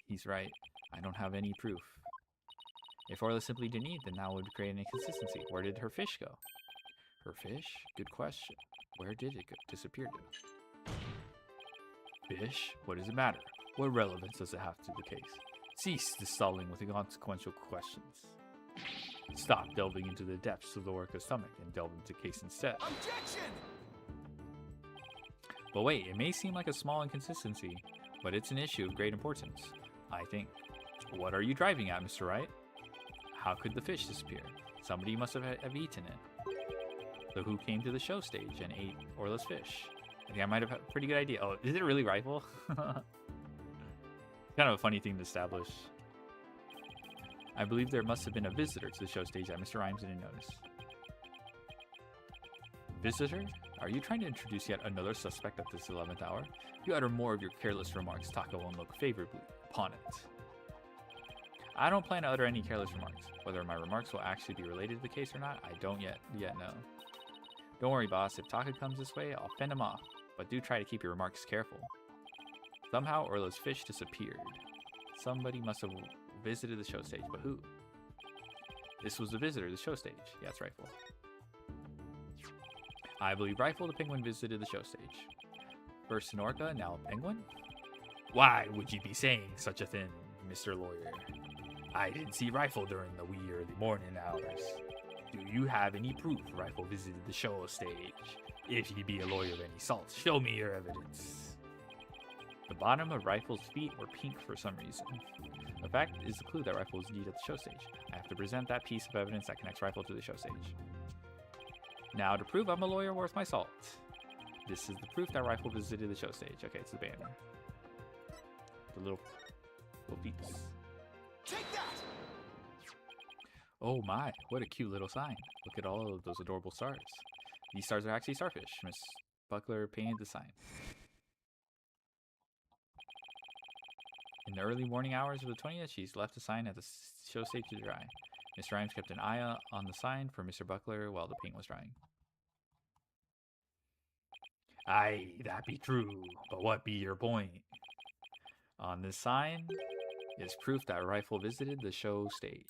He's right. I don't have any proof. If Orla simply didn't eat, then that would create an inconsistency. Where did her fish go? Her fish? Good question. Where did it go? Disappear to? Fish? What does it matter? What relevance does it have to the case? Cease stalling with inconsequential questions. Stop delving into the depths of the Orca's stomach and delve into the case instead. Objection! But wait, it may seem like a small inconsistency, but it's an issue of great importance, I think. What are you driving at, Mr. Wright? How could the fish disappear? Somebody must have eaten it. So who came to the show stage and ate Orla's fish? I think I might have had a pretty good idea. Oh, is it really Rifle? Kind of a funny thing to establish. I believe there must have been a visitor to the show stage that Mr. Rhymes didn't notice. Visitor? Are you trying to introduce yet another suspect at this 11th hour? If you utter more of your careless remarks, Taka won't look favorably upon it. I don't plan to utter any careless remarks. Whether my remarks will actually be related to the case or not, I don't yet know. Don't worry, boss. If Taka comes this way, I'll fend him off. But do try to keep your remarks careful. Somehow, Orla's fish disappeared. Somebody must have visited the show stage, but who? This was the visitor to the show stage. Yeah, it's Rifle. I believe Rifle the Penguin visited the show stage. First an Orca, now a penguin? Why would you be saying such a thing, Mr. Lawyer? I didn't see Rifle during the wee early morning hours. Do you have any proof Rifle visited the show stage? If ye be a lawyer of any salt, show me your evidence. The bottom of Rifle's feet were pink for some reason. The fact is the clue that Rifle was indeed at the show stage. I have to present that piece of evidence that connects Rifle to the show stage. Now, to prove I'm a lawyer worth my salt. This is the proof that Rifle visited the show stage. Okay, it's the banner. The little peeps. Take that! Oh my, what a cute little sign. Look at all of those adorable stars. These stars are actually starfish. Miss Buckler painted the sign. In the early morning hours of the 20th, she's left the sign at the show stage to dry. Mr. Rhymes kept an eye on the sign for Mr. Buckler while the paint was drying. Aye, that be true, but what be your point? On this sign is proof that Rifle visited the show stage.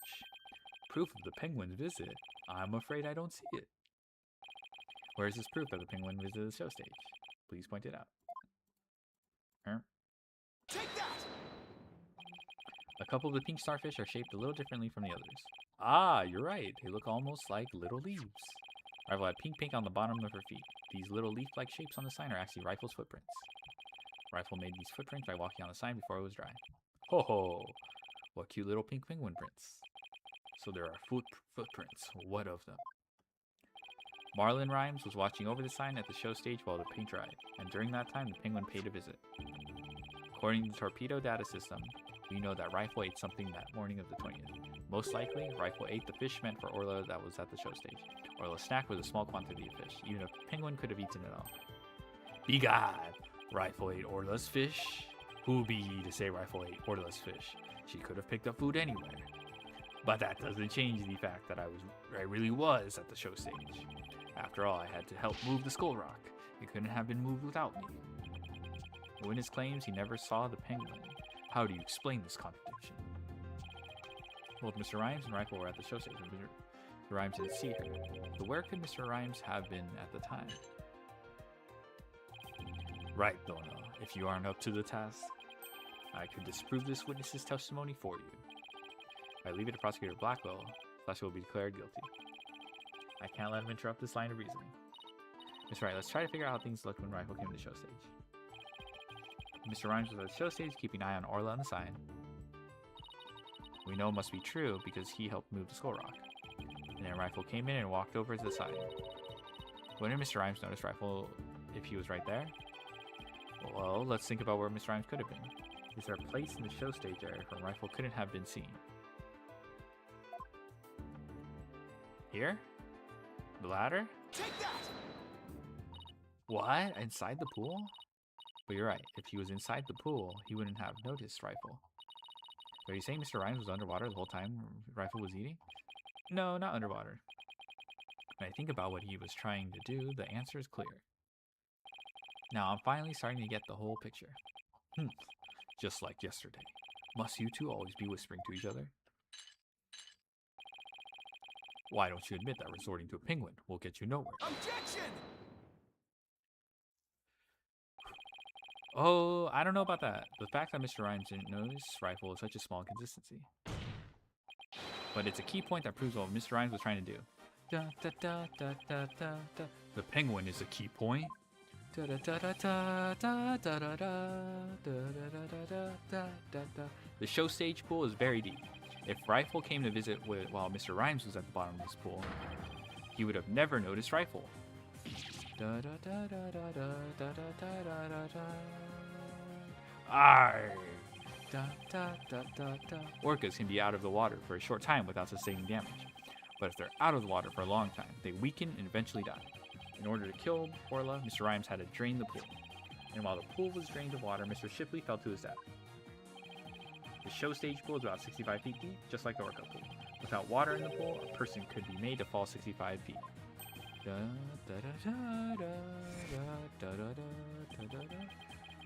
Proof of the penguin's visit? I'm afraid I don't see it. Where is this proof that the penguin visited the show stage? Please point it out. Take that! A couple of the pink starfish are shaped a little differently from the others. Ah, you're right. They look almost like little leaves. Rifle had pink on the bottom of her feet. These little leaf-like shapes on the sign are actually Rifle's footprints. Rifle made these footprints by walking on the sign before it was dry. Ho ho! What cute little pink penguin prints. So there are footprints. What of them? Marlon Rhymes was watching over the sign at the show stage while the paint dried, and during that time the penguin paid a visit. According to the torpedo data system, we know that Rifle ate something that morning of the 20th. Most likely, Rifle ate the fish meant for Orla that was at the show stage. Orla's snack was a small quantity of fish. Even a penguin could have eaten it all. Begad! Rifle ate Orla's fish? Who be he to say Rifle ate Orla's fish? She could have picked up food anywhere. But that doesn't change the fact that I really was at the show stage. After all, I had to help move the skull rock. It couldn't have been moved without me. The witness claims he never saw the penguin. How do you explain this contradiction? Both Mr. Rhymes and Rifle were at the show stage. Mr. Rhymes didn't see her. So where could Mr. Rhymes have been at the time? Right, Donna. If you aren't up to the task, I could disprove this witness's testimony for you. If I leave it to Prosecutor Blackwell, Fletcher will be declared guilty. I can't let him interrupt this line of reasoning. Mr. Right, let's try to figure out how things looked when Rifle came to the show stage. Mr. Rhymes was at the show stage, keeping an eye on Orla on the sign. We know it must be true because he helped move the skull rock. And then Rifle came in and walked over to the side. Wouldn't Mr. Rhymes notice Rifle if he was right there? Well, let's think about where Mr. Rhymes could have been. Is there a place in the show stage area where Rifle couldn't have been seen? Here? The ladder? Take that! What? Inside the pool? But you're right. If he was inside the pool, he wouldn't have noticed Rifle. Are you saying Mr. Rhymes was underwater the whole time Rifle was eating? No, not underwater. When I think about what he was trying to do, the answer is clear. Now I'm finally starting to get the whole picture. Just like yesterday. Must you two always be whispering to each other? Why don't you admit that resorting to a penguin will get you nowhere? Objection! Oh, I don't know about that. The fact that Mr. Rhymes didn't notice Rifle is such a small inconsistency. But it's a key point that proves what Mr. Rhymes was trying to do. Da, da, da, da, da, da, da. The penguin is a key point. Da, da, da, da, da, da, da, da, da, da, da, da, da, da. The show stage pool is very deep. If Rifle came to visit while Mr. Rhymes was at the bottom of this pool, he would have never noticed Rifle. Da, da, da, da, da, da, da, da, da, da, da. Arr! Da, da, da, da, da. Orcas can be out of the water for a short time without sustaining damage. But if they're out of the water for a long time, they weaken and eventually die. In order to kill Orla, Mr. Rhymes had to drain the pool. And while the pool was drained of water, Mr. Shipley fell to his death. The show stage pool is about 65 feet deep, just like the Orca pool. Without water in the pool, a person could be made to fall 65 feet.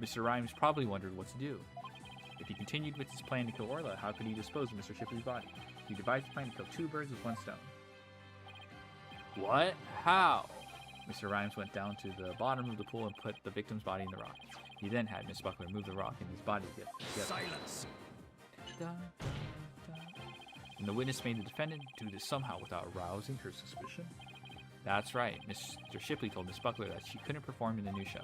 Mr. Rhymes probably wondered what to do. If he continued with his plan to kill Orla, how could he dispose of Mr. Shipley's body? He devised a plan to kill two birds with one stone. What? How? Mr. Rhymes went down to the bottom of the pool and put the victim's body in the rock. He then had Miss Buckler move the rock and his body get together. Silence! And the witness made the defendant do this somehow without arousing her suspicion? That's right. Mr. Shipley told Miss Buckler that she couldn't perform in the new show.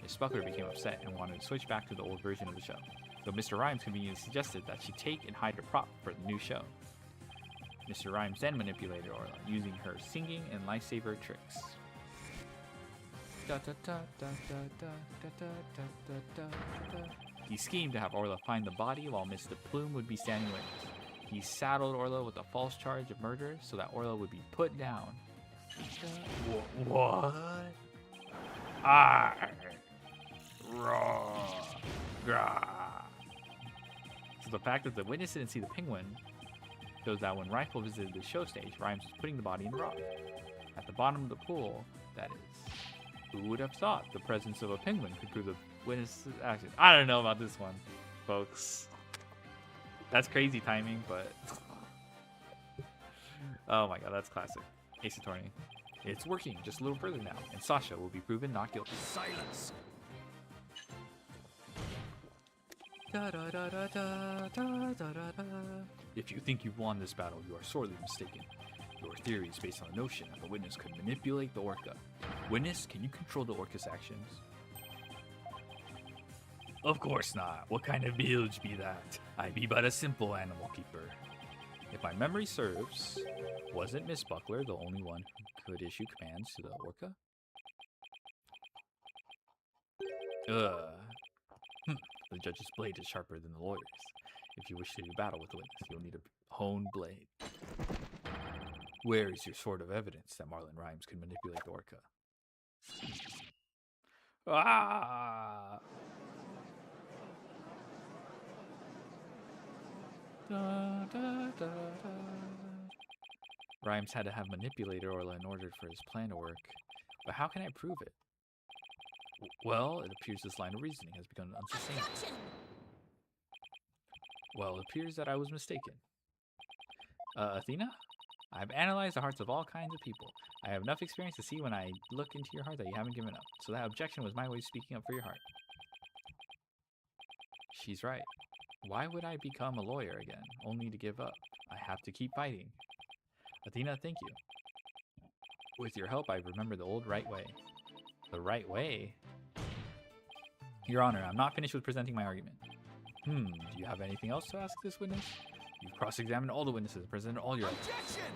Miss Buckler became upset and wanted to switch back to the old version of the show. So Mr. Rhymes conveniently suggested that she take and hide a prop for the new show. Mr. Rhymes then manipulated Orla, using her singing and lifesaver tricks. He schemed to have Orla find the body while Mr. Plume would be standing witness. He saddled Orla with a false charge of murder so that Orla would be put down. What? Ah. So the fact that the witness didn't see the penguin shows that when Rifle visited the show stage, Rhymes was putting the body in the rock. At the bottom of the pool, that is. Who would have thought the presence of a penguin could prove the witness's action? I don't know about this one, folks. That's crazy timing, but... Oh my god, that's classic. Ace Attorney. It's working just a little further now, and Sasha will be proven not guilty. Silence. If you think you've won this battle, you are sorely mistaken. Your theory is based on the notion that the witness could manipulate the orca. Witness, can you control the orca's actions? Of course not. What kind of bilge be that? I be but a simple animal keeper. If my memory serves, wasn't Miss Buckler the only one who could issue commands to the orca? The judge's blade is sharper than the lawyer's. If you wish to do battle with the witness, you'll need a honed blade. Where is your sort of evidence that Marlon Rhymes could manipulate the orca? Ah! Rhymes had to have manipulated Orla in order for his plan to work. But how can I prove it? Well, it appears this line of reasoning has become unsustainable. Well, it appears that I was mistaken. Athena? I've analyzed the hearts of all kinds of people. I have enough experience to see when I look into your heart that you haven't given up. So that objection was my way of speaking up for your heart. She's right. Why would I become a lawyer again, only to give up? I have to keep fighting. Athena, thank you. With your help, I remember the old right way. The right way? Your Honor, I'm not finished with presenting my argument. Do you have anything else to ask this witness? You've cross-examined all the witnesses and presented all your Objection!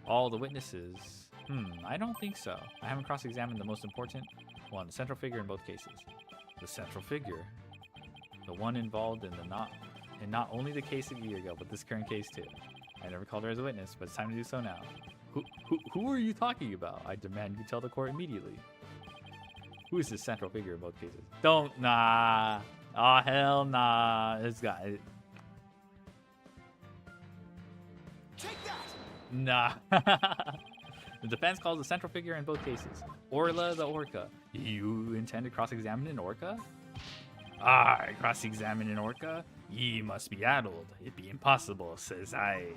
All the witnesses? I don't think so. I haven't cross-examined the most important one, the central figure in both cases. The central figure? The one involved in not only the case a year ago, but this current case too. I never called her as a witness, but it's time to do so now. Who are you talking about? I demand you tell the court immediately. Who is this central figure in both cases? Nah. Oh, hell nah. This guy. Take that! Nah. The defense calls the central figure in both cases Orla the orca. You intend to cross-examine an orca? I cross-examine an orca? Ye must be addled. It be impossible, says I.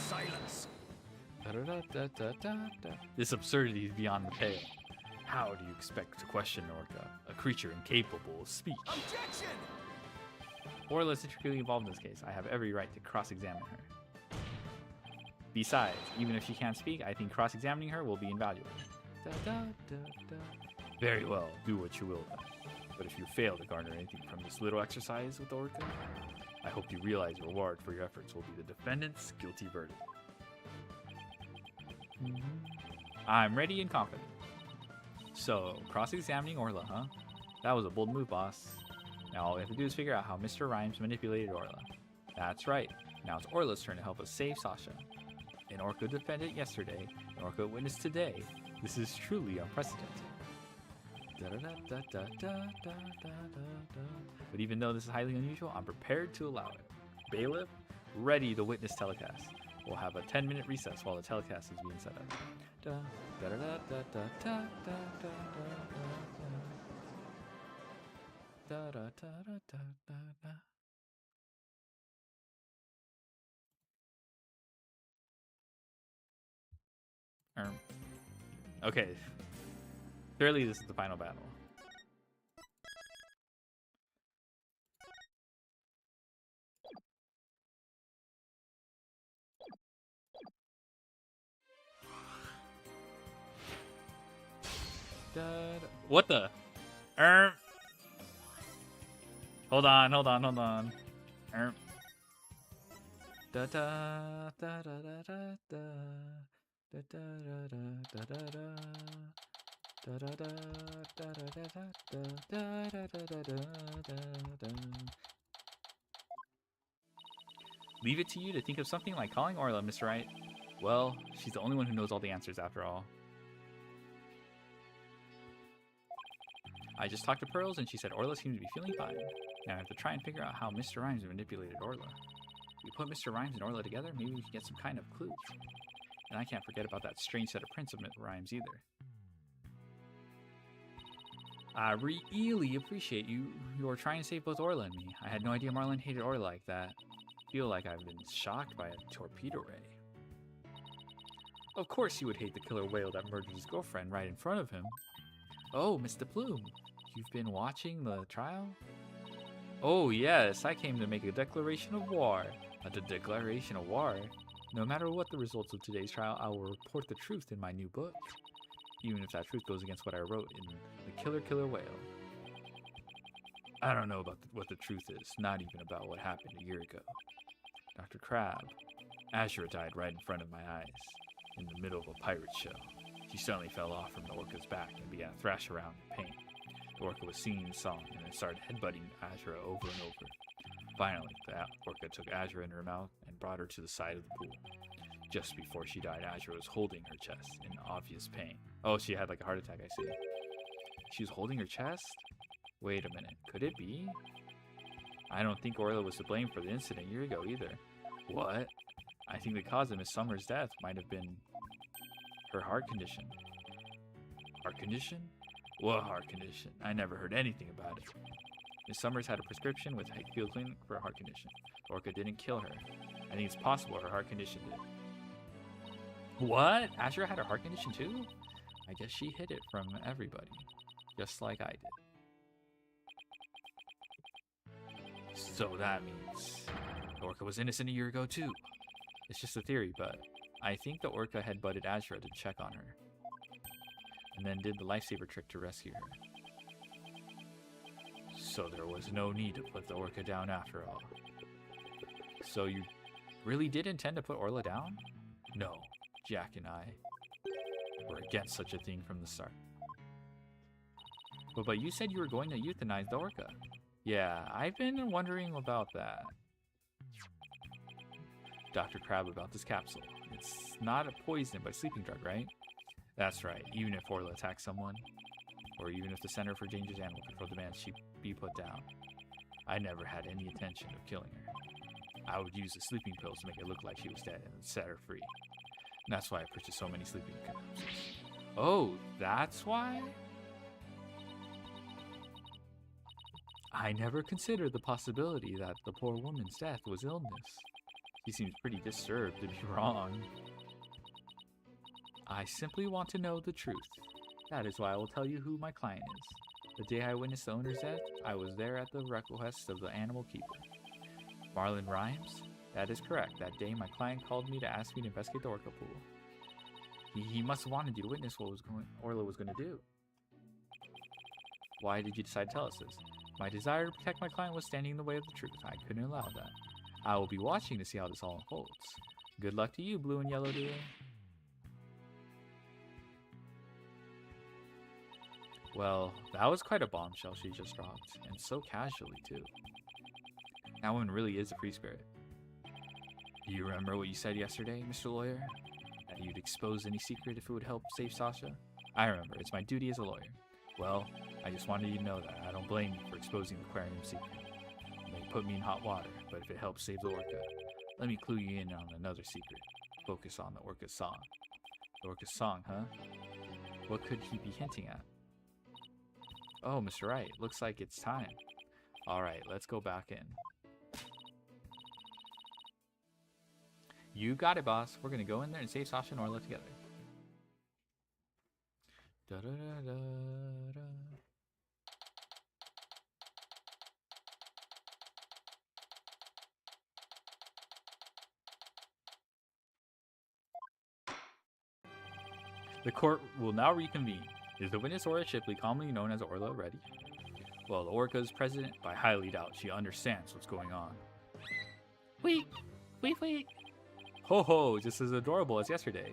Silence. This absurdity is beyond the pale. How do you expect to question an orca, a creature incapable of speech? Objection! Orla is intricately involved in this case. I have every right to cross-examine her. Besides, even if she can't speak, I think cross-examining her will be invaluable. Very well, do what you will then. But if you fail to garner anything from this little exercise with the orca, I hope you realize the reward for your efforts will be the defendant's guilty verdict. I'm ready and confident. So, cross-examining Orla, huh? That was a bold move, boss. Now all we have to do is figure out how Mr. Rhymes manipulated Orla. That's right. Now it's Orla's turn to help us save Sasha. An orca defendant yesterday, an orca witness today. This is truly unprecedented. But even though this is highly unusual, I'm prepared to allow it. Bailiff, ready to witness telecast. We'll have a 10-minute recess while the telecast is being set up. Okay. Clearly this is the final battle. What the? Hold on. Da da da da da da da da da da da da. Da da da da da da da da da da da da da. Leave it to you to think of something like calling Orla, Mr. Wright. Well, she's the only one who knows all the answers after all. I just talked to Pearls and she said Orla seems to be feeling fine. Now I have to try and figure out how Mr. Rhymes manipulated Orla. If we put Mr. Rhymes and Orla together, maybe we can get some kind of clue. And I can't forget about that strange set of prints of Rhymes either. I really appreciate you're trying to save both Orla and me. I had no idea Marlin hated Orla like that. I feel like I've been shocked by a torpedo ray. Of course he would hate the killer whale that murdered his girlfriend right in front of him. Oh, Mr. Plume, you've been watching the trial? Oh yes, I came to make a declaration of war. A declaration of war? No matter what the results of today's trial, I will report the truth in my new book. Even if that truth goes against what I wrote in The Killer Whale. I don't know about what the truth is, not even about what happened a year ago. Dr. Crab, Azure died right in front of my eyes, in the middle of a pirate show. She suddenly fell off from the orca's back and began to thrash around in pain. The orca was singing a song and then started headbutting Azure over and over. Finally, the orca took Azure in her mouth and brought her to the side of the pool. Just before she died, Azure was holding her chest in obvious pain. Oh, she had like a heart attack, I see. She was holding her chest? Wait a minute, could it be? I don't think Orla was to blame for the incident a year ago either. What? I think the cause of Miss Summers' death might have been her heart condition. Heart condition? What heart condition? I never heard anything about it. Miss Summers had a prescription with Hakefield Clinic for a heart condition. Orca didn't kill her. I think it's possible her heart condition did. What? Azure had a heart condition too? I guess she hid it from everybody. Just like I did. So that means the orca was innocent a year ago too. It's just a theory, but I think the orca had butted Azure to check on her. And then did the lifesaver trick to rescue her. So there was no need to put the orca down after all. So you really did intend to put Orla down? No, Jack and I were against such a thing from the start. But you said you were going to euthanize the orca. Yeah, I've been wondering about that. Dr. Crab about this capsule. It's not a poison but sleeping drug, right? That's right, even if Orla attacks someone, or even if the Center for Dangerous Animal Control demands she be put down. I never had any intention of killing her. I would use the sleeping pills to make it look like she was dead and set her free. And that's why I purchased so many sleeping capsules. Oh, that's why? I never considered the possibility that the poor woman's death was illness. She seems pretty disturbed to be wrong. I simply want to know the truth. That is why I will tell you who my client is. The day I witnessed the owner's death, I was there at the request of the animal keeper. Marlin Rhymes? That is correct. That day my client called me to ask me to investigate the orca pool. He must have wanted you to witness what Orla was going to do. Why did you decide to tell us this? My desire to protect my client was standing in the way of the truth. I couldn't allow that. I will be watching to see how this all unfolds. Good luck to you, Blue and Yellow Deer. Well, that was quite a bombshell she just dropped, and so casually too. That one really is a free spirit. Do you remember what you said yesterday, Mr. Lawyer? That you'd expose any secret if it would help save Sasha? I remember, it's my duty as a lawyer. Well, I just wanted you to know that I don't blame you for exposing the aquarium secret. It may put me in hot water, but if it helps save the orca, let me clue you in on another secret. Focus on the orca's song. The orca's song, huh? What could he be hinting at? Oh, Mr. Wright, looks like it's time. Alright, let's go back in. You got it, boss. We're gonna go in there and save Sasha and Orla together. Da da da da da. The court will now reconvene. Is the witness Orla Shipley, commonly known as Orla, ready? Well, the orca's president, but I highly doubt she understands what's going on. Wait. Ho ho, just as adorable as yesterday.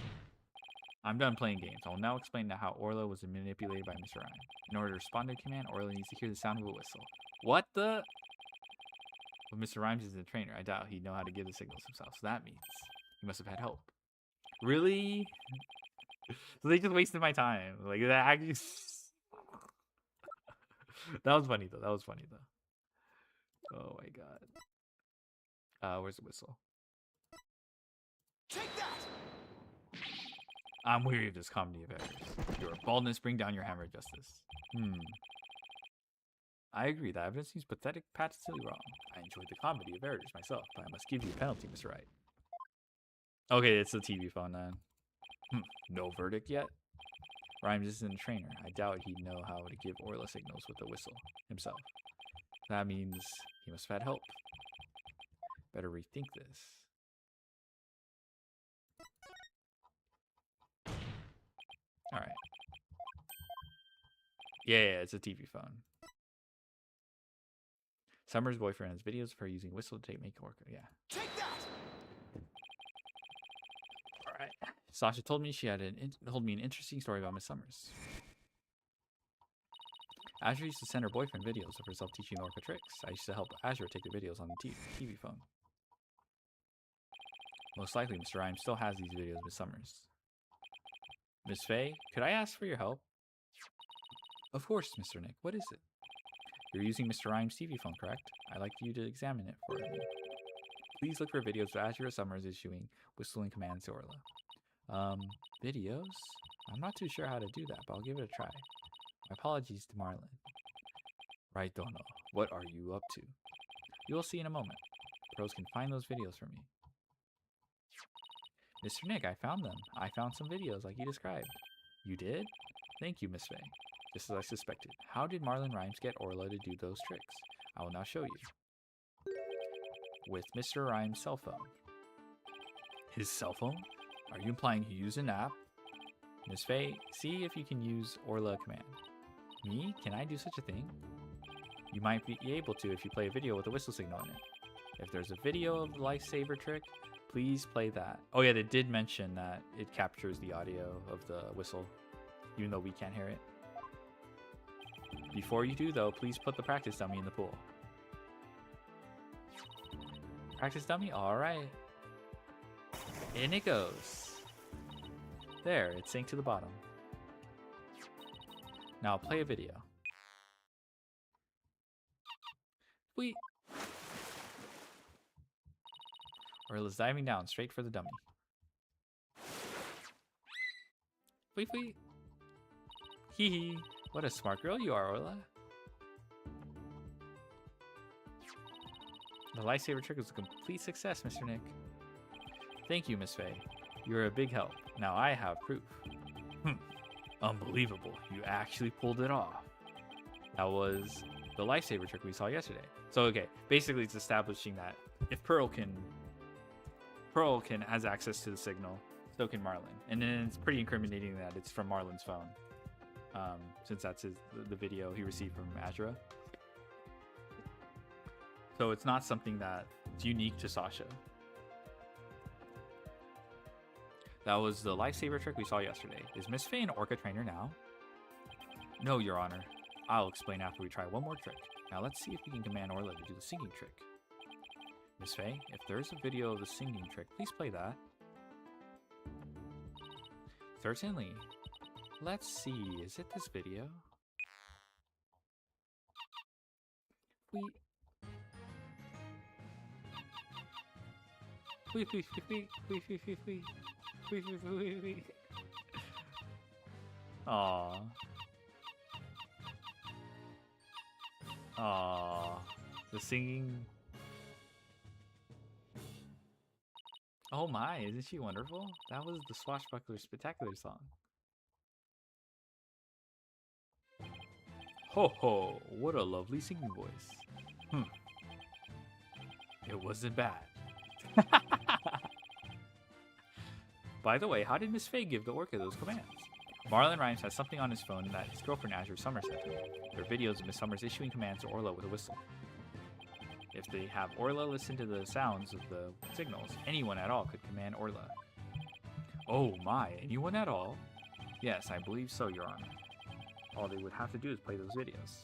I'm done playing games. I will now explain how Orla was manipulated by Mr. Rhyme. In order to respond to a command, Orla needs to hear the sound of a whistle. What the? But Mr. Rhymes is a trainer. I doubt he'd know how to give the signals himself. So that means he must have had help. Really? So they just wasted my time. Like that actually. That was funny though. That was funny though. Oh my god. Where's the whistle? Take that! I'm weary of this comedy of errors. Your baldness bring down your hammer of justice. I agree that evidence seems pathetic, patently wrong. I enjoyed the comedy of errors myself, but I must give you a penalty, Mr. Wright. Okay, it's the TV phone then. No verdict yet? Rhymes isn't a trainer. I doubt he'd know how to give Orla signals with a whistle himself. That means he must have had help. Better rethink this. Alright. Yeah, it's a TV phone. Summer's boyfriend has videos of her using whistle to make orca. Yeah. Take that! Alright. Sasha told me she had told me an interesting story about Miss Summers. Azure used to send her boyfriend videos of herself teaching orca tricks. I used to help Azure take the videos on the TV phone. Most likely, Mr. Rhymes still has these videos of Miss Summers. Miss Faye, could I ask for your help? Of course, Mr. Nick. What is it? You're using Mr. Rhymes' TV phone, correct? I'd like you to examine it for me. Please look for videos of Azure Summers issuing whistling commands to Orla. Videos? I'm not too sure how to do that, but I'll give it a try. My apologies to Marlin. Right, Dono. What are you up to? You will see in a moment. Pros can find those videos for me. Mr. Nick, I found them. I found some videos like you described. You did? Thank you, Miss Faye. Just as I suspected. How did Marlin Rhymes get Orla to do those tricks? I will now show you. With Mr. Rhymes' cell phone. His cell phone? Are you implying he used an app? Miss Faye, see if you can use Orla command. Me? Can I do such a thing? You might be able to if you play a video with a whistle signal in it. If there's a video of the lifesaver trick, please play that. Oh yeah, they did mention that it captures the audio of the whistle, even though we can't hear it. Before you do though, please put the practice dummy in the pool. Practice dummy? Alright. In it goes. There, it sank to the bottom. Now play a video. Wait. Orla's diving down straight for the dummy. Wait. Hee hee. What a smart girl you are, Orla. The lifesaver trick was a complete success, Mr. Nick. Thank you, Miss Faye. You're a big help. Now I have proof. Unbelievable. You actually pulled it off. That was the lifesaver trick we saw yesterday. So, okay. Basically, it's establishing that if Pearl has access to the signal, so can Marlin. And then it's pretty incriminating that it's from Marlin's phone. Since that's the video he received from Azura. So it's not something that's unique to Sasha. That was the lifesaver trick we saw yesterday. Is Miss Faye an orca trainer now? No, Your Honor. I'll explain after we try one more trick. Now let's see if we can command Orla to do the singing trick. Miss Faye, if there's a video of the singing trick, please play that. Certainly. Let's see, is it this video? Wait. Aww. The singing. Oh my, isn't she wonderful? That was the Swashbuckler Spectacular song. Ho ho, what a lovely singing voice. It wasn't bad. By the way, how did Miss Faye give the orca those commands? Marlin Rhymes has something on his phone that his girlfriend Azure Summers sent him. There are videos of Miss Summers issuing commands to Orla with a whistle. If they have Orla listen to the sounds of the signals, anyone at all could command Orla. Oh my, anyone at all? Yes, I believe so, Your Honor. All they would have to do is play those videos.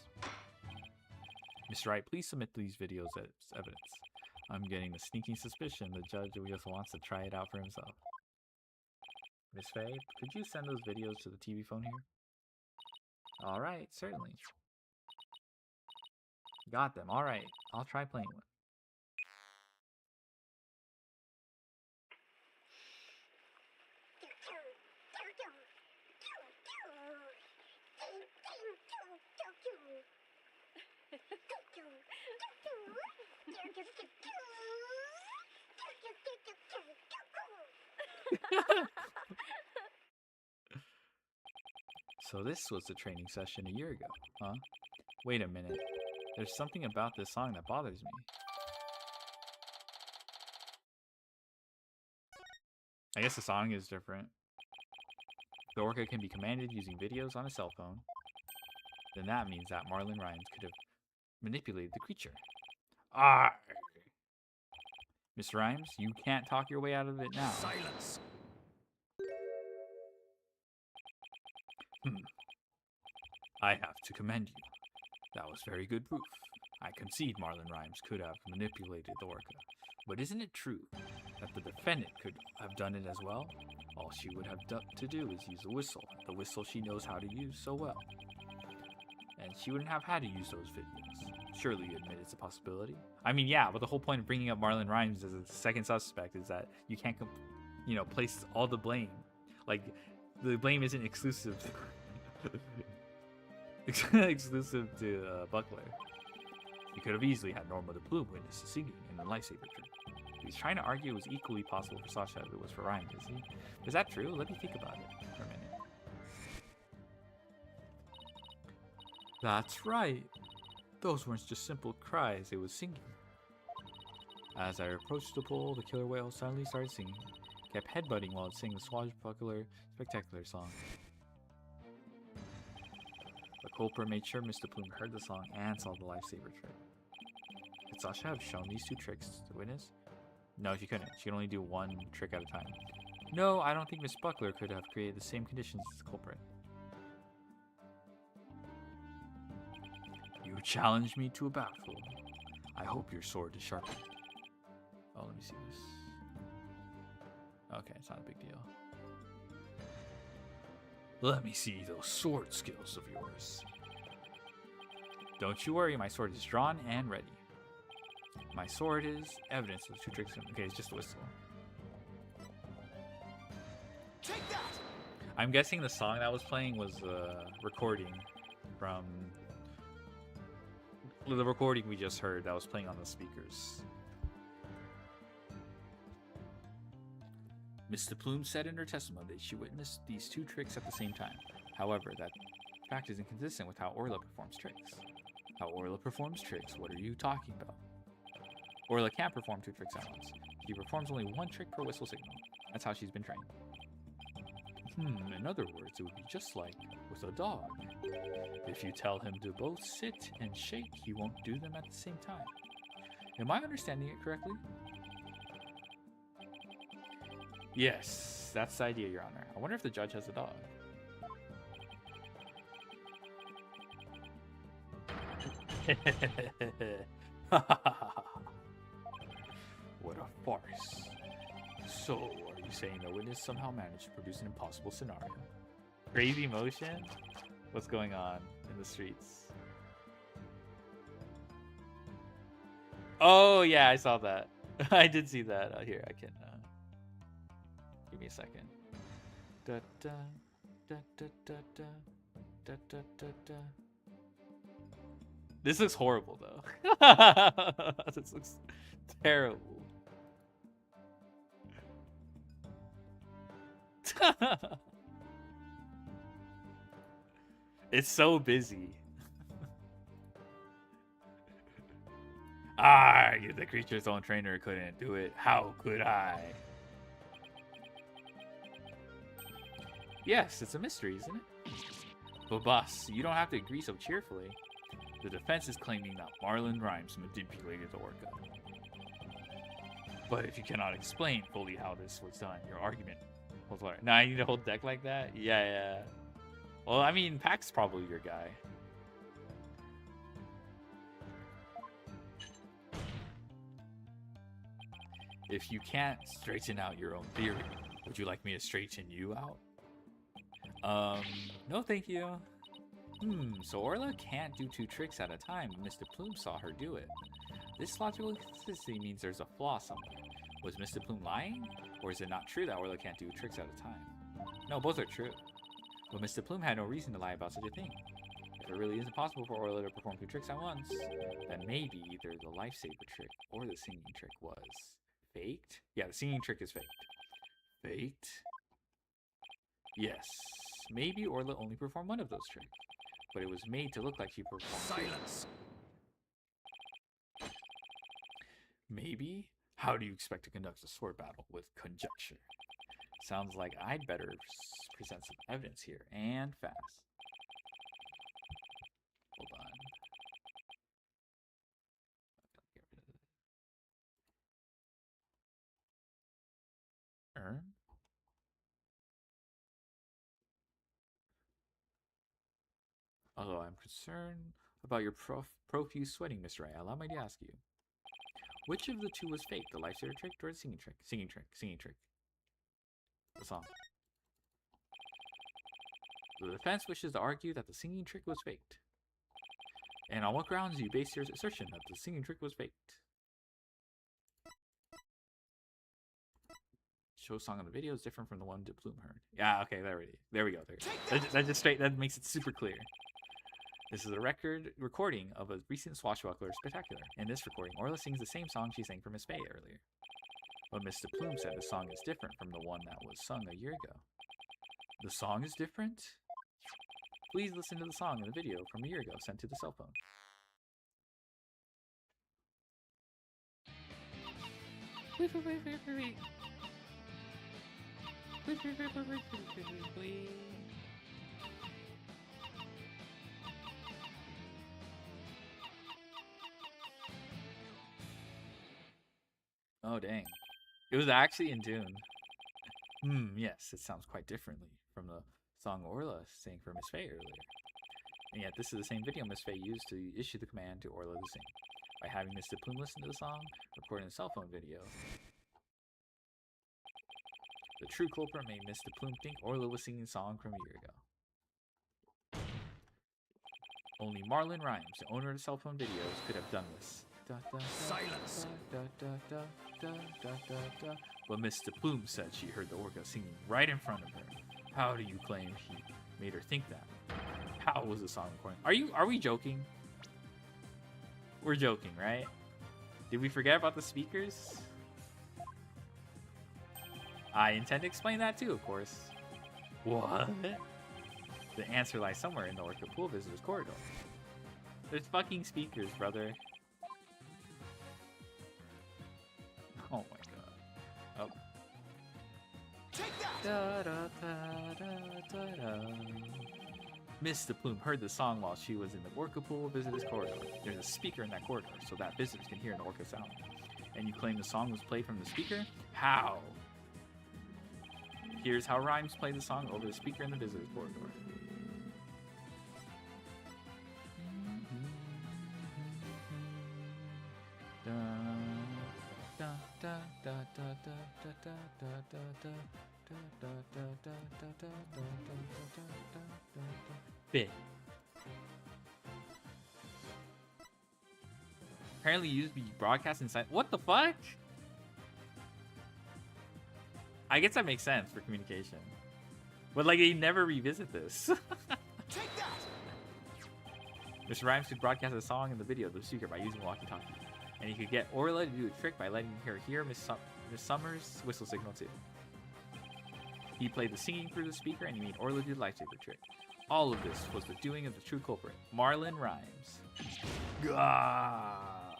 Mr. Wright, please submit these videos as evidence. I'm getting the sneaking suspicion the judge just wants to try it out for himself. Miss Faye, could you send those videos to the TV phone here? Alright, certainly. Got them, alright. I'll try playing one. So this was the training session a year ago, huh? Wait a minute. There's something about this song that bothers me. I guess the song is different. The orca can be commanded using videos on a cell phone. Then that means that Marlon Rhymes could have manipulated the creature. Ah! Mr. Rhymes, you can't talk your way out of it now. Silence. I have to commend you. That was very good proof. I concede Marlon Rhymes could have manipulated the orca. But isn't it true that the defendant could have done it as well? All she would have to do is use a whistle, the whistle she knows how to use so well. And she wouldn't have had to use those videos. Surely you admit it's a possibility? I mean, yeah, but the whole point of bringing up Marlon Rhymes as a second suspect is that you can't, place all the blame. Like, the blame isn't exclusive exclusive to Buckler. He could have easily had Norma the Plume witness the singing in the lifesaver trip. He's trying to argue it was equally possible for Sasha as it was for Rhymes, is he? Is that true? Let me think about it for a minute. That's right. Those weren't just simple cries, it was singing. As I approached the pool, the killer whale suddenly started singing, kept headbutting while it sang the swashbuckler spectacular song. The culprit made sure Mr. Plume heard the song and saw the lifesaver trick. Could Sasha have shown these two tricks to the witness? No, she couldn't. She could only do one trick at a time. No, I don't think Miss Buckler could have created the same conditions as the culprit. You challenged me to a battle. I hope your sword is sharpened. Oh, let me see this. Okay, it's not a big deal. Let me see those sword skills of yours. Don't you worry, my sword is drawn and ready. My sword is evidence of the two tricks. Okay, it's just a whistle. Take that. I'm guessing the song that was playing was a recording from the recording we just heard that was playing on the speakers. Mr. Plume said in her testimony that she witnessed these two tricks at the same time. However, that fact is inconsistent with how Orla performs tricks. How Orla performs tricks? What are you talking about? Orla can't perform two tricks at once. She performs only one trick per whistle signal. That's how she's been trained. In other words, it would be just like with a dog. If you tell him to both sit and shake, he won't do them at the same time. Am I understanding it correctly? Yes, that's the idea, Your Honor. I wonder if the judge has a dog. What a farce. So, are you saying the witness somehow managed to produce an impossible scenario? Crazy motion? What's going on in the streets? Oh, yeah, I saw that. I did see that. Oh, here, I can... give me a second. Da, da, da, da, da, da, da, da, da, da. This looks horrible, though. This looks terrible. It's so busy. The creature's own trainer couldn't do it. How could I? Yes, it's a mystery, isn't it? But boss, you don't have to agree so cheerfully. The defense is claiming that Marlon Rhymes manipulated the orca. But if you cannot explain fully how this was done, your argument Hold on. Now I need a whole deck like that? Yeah, yeah. Well, I mean, Pack's probably your guy. If you can't straighten out your own theory, would you like me to straighten you out? No thank you. So Orla can't do 2 tricks at a time. Mr. Plume saw her do it. This logical consistency means there's a flaw somewhere. Was Mr. Plume lying? Or is it not true that Orla can't do tricks at a time? No, both are true. But Mr. Plume had no reason to lie about such a thing. If it really isn't possible for Orla to perform 2 tricks at once, then maybe either the lifesaver trick or the singing trick was faked? Yeah, the singing trick is faked. Faked? Yes. Maybe Orla only performed one of those tricks, but it was made to look like she performed Silence. 2. Maybe? How do you expect to conduct a sword battle with conjecture? Sounds like I'd better present some evidence here, and fast. Hold on. Earn? Although I'm concerned about your profuse sweating, Mr. A, allow me to ask you. Which of the 2 was fake? The lifesaver trick or the singing trick? Singing trick. Singing trick. The song. The defense wishes to argue that the singing trick was faked. And on what grounds do you base your assertion that the singing trick was faked? Show song on the video is different from the one that Plume heard. Yeah, okay, there we go. That makes it super clear. This is a recording of a recent Swashbuckler Spectacular. In this recording, Orla sings the same song she sang for Miss Faye earlier. But Mr. Plume said the song is different from the one that was sung a year ago. The song is different? Please listen to the song in the video from a year ago sent to the cell phone. Oh, dang. It was actually in tune. Yes, it sounds quite differently from the song Orla sang for Miss Faye earlier. And yet this is the same video Miss Faye used to issue the command to Orla to sing. By having Mr. Plume listen to the song, recording a cell phone video, the true culprit made Mr. Plume think Orla was singing the song from a year ago. Only Marlon Rhymes, the owner of the cell phone videos, could have done this. Silence. But Mr. Plume said she heard the orca singing right in front of her. How do you claim he made her think that? How was the song recording? Are we joking? We're joking, right? Did we forget about the speakers? I intend to explain that too, of course. What? The answer lies somewhere in the Orca Pool Visitors Corridor. There's fucking speakers, brother. Oh my god. Oh. Take that. Da, da, da, da, da, da. Mr. Plume heard the song while she was in the Orca Pool Visitors Corridor. There's a speaker in that corridor so that visitors can hear an orca sound. And you claim the song was played from the speaker? How? Here's how Rhymes played the song over the speaker in the visitors corridor. Bit. Apparently used to be broadcast inside. What the fuck? I guess that makes sense for communication. But like they never revisit this. Take that. Mr. Rhymes could broadcast a song in the video of the speaker by using walkie-talkie. And he could get Orla to do a trick by letting her hear Miss Summers' whistle signal too. He played the singing through the speaker and he made Orla do the lightsaber trick. All of this was the doing of the true culprit, Marlon Rhymes. Gah!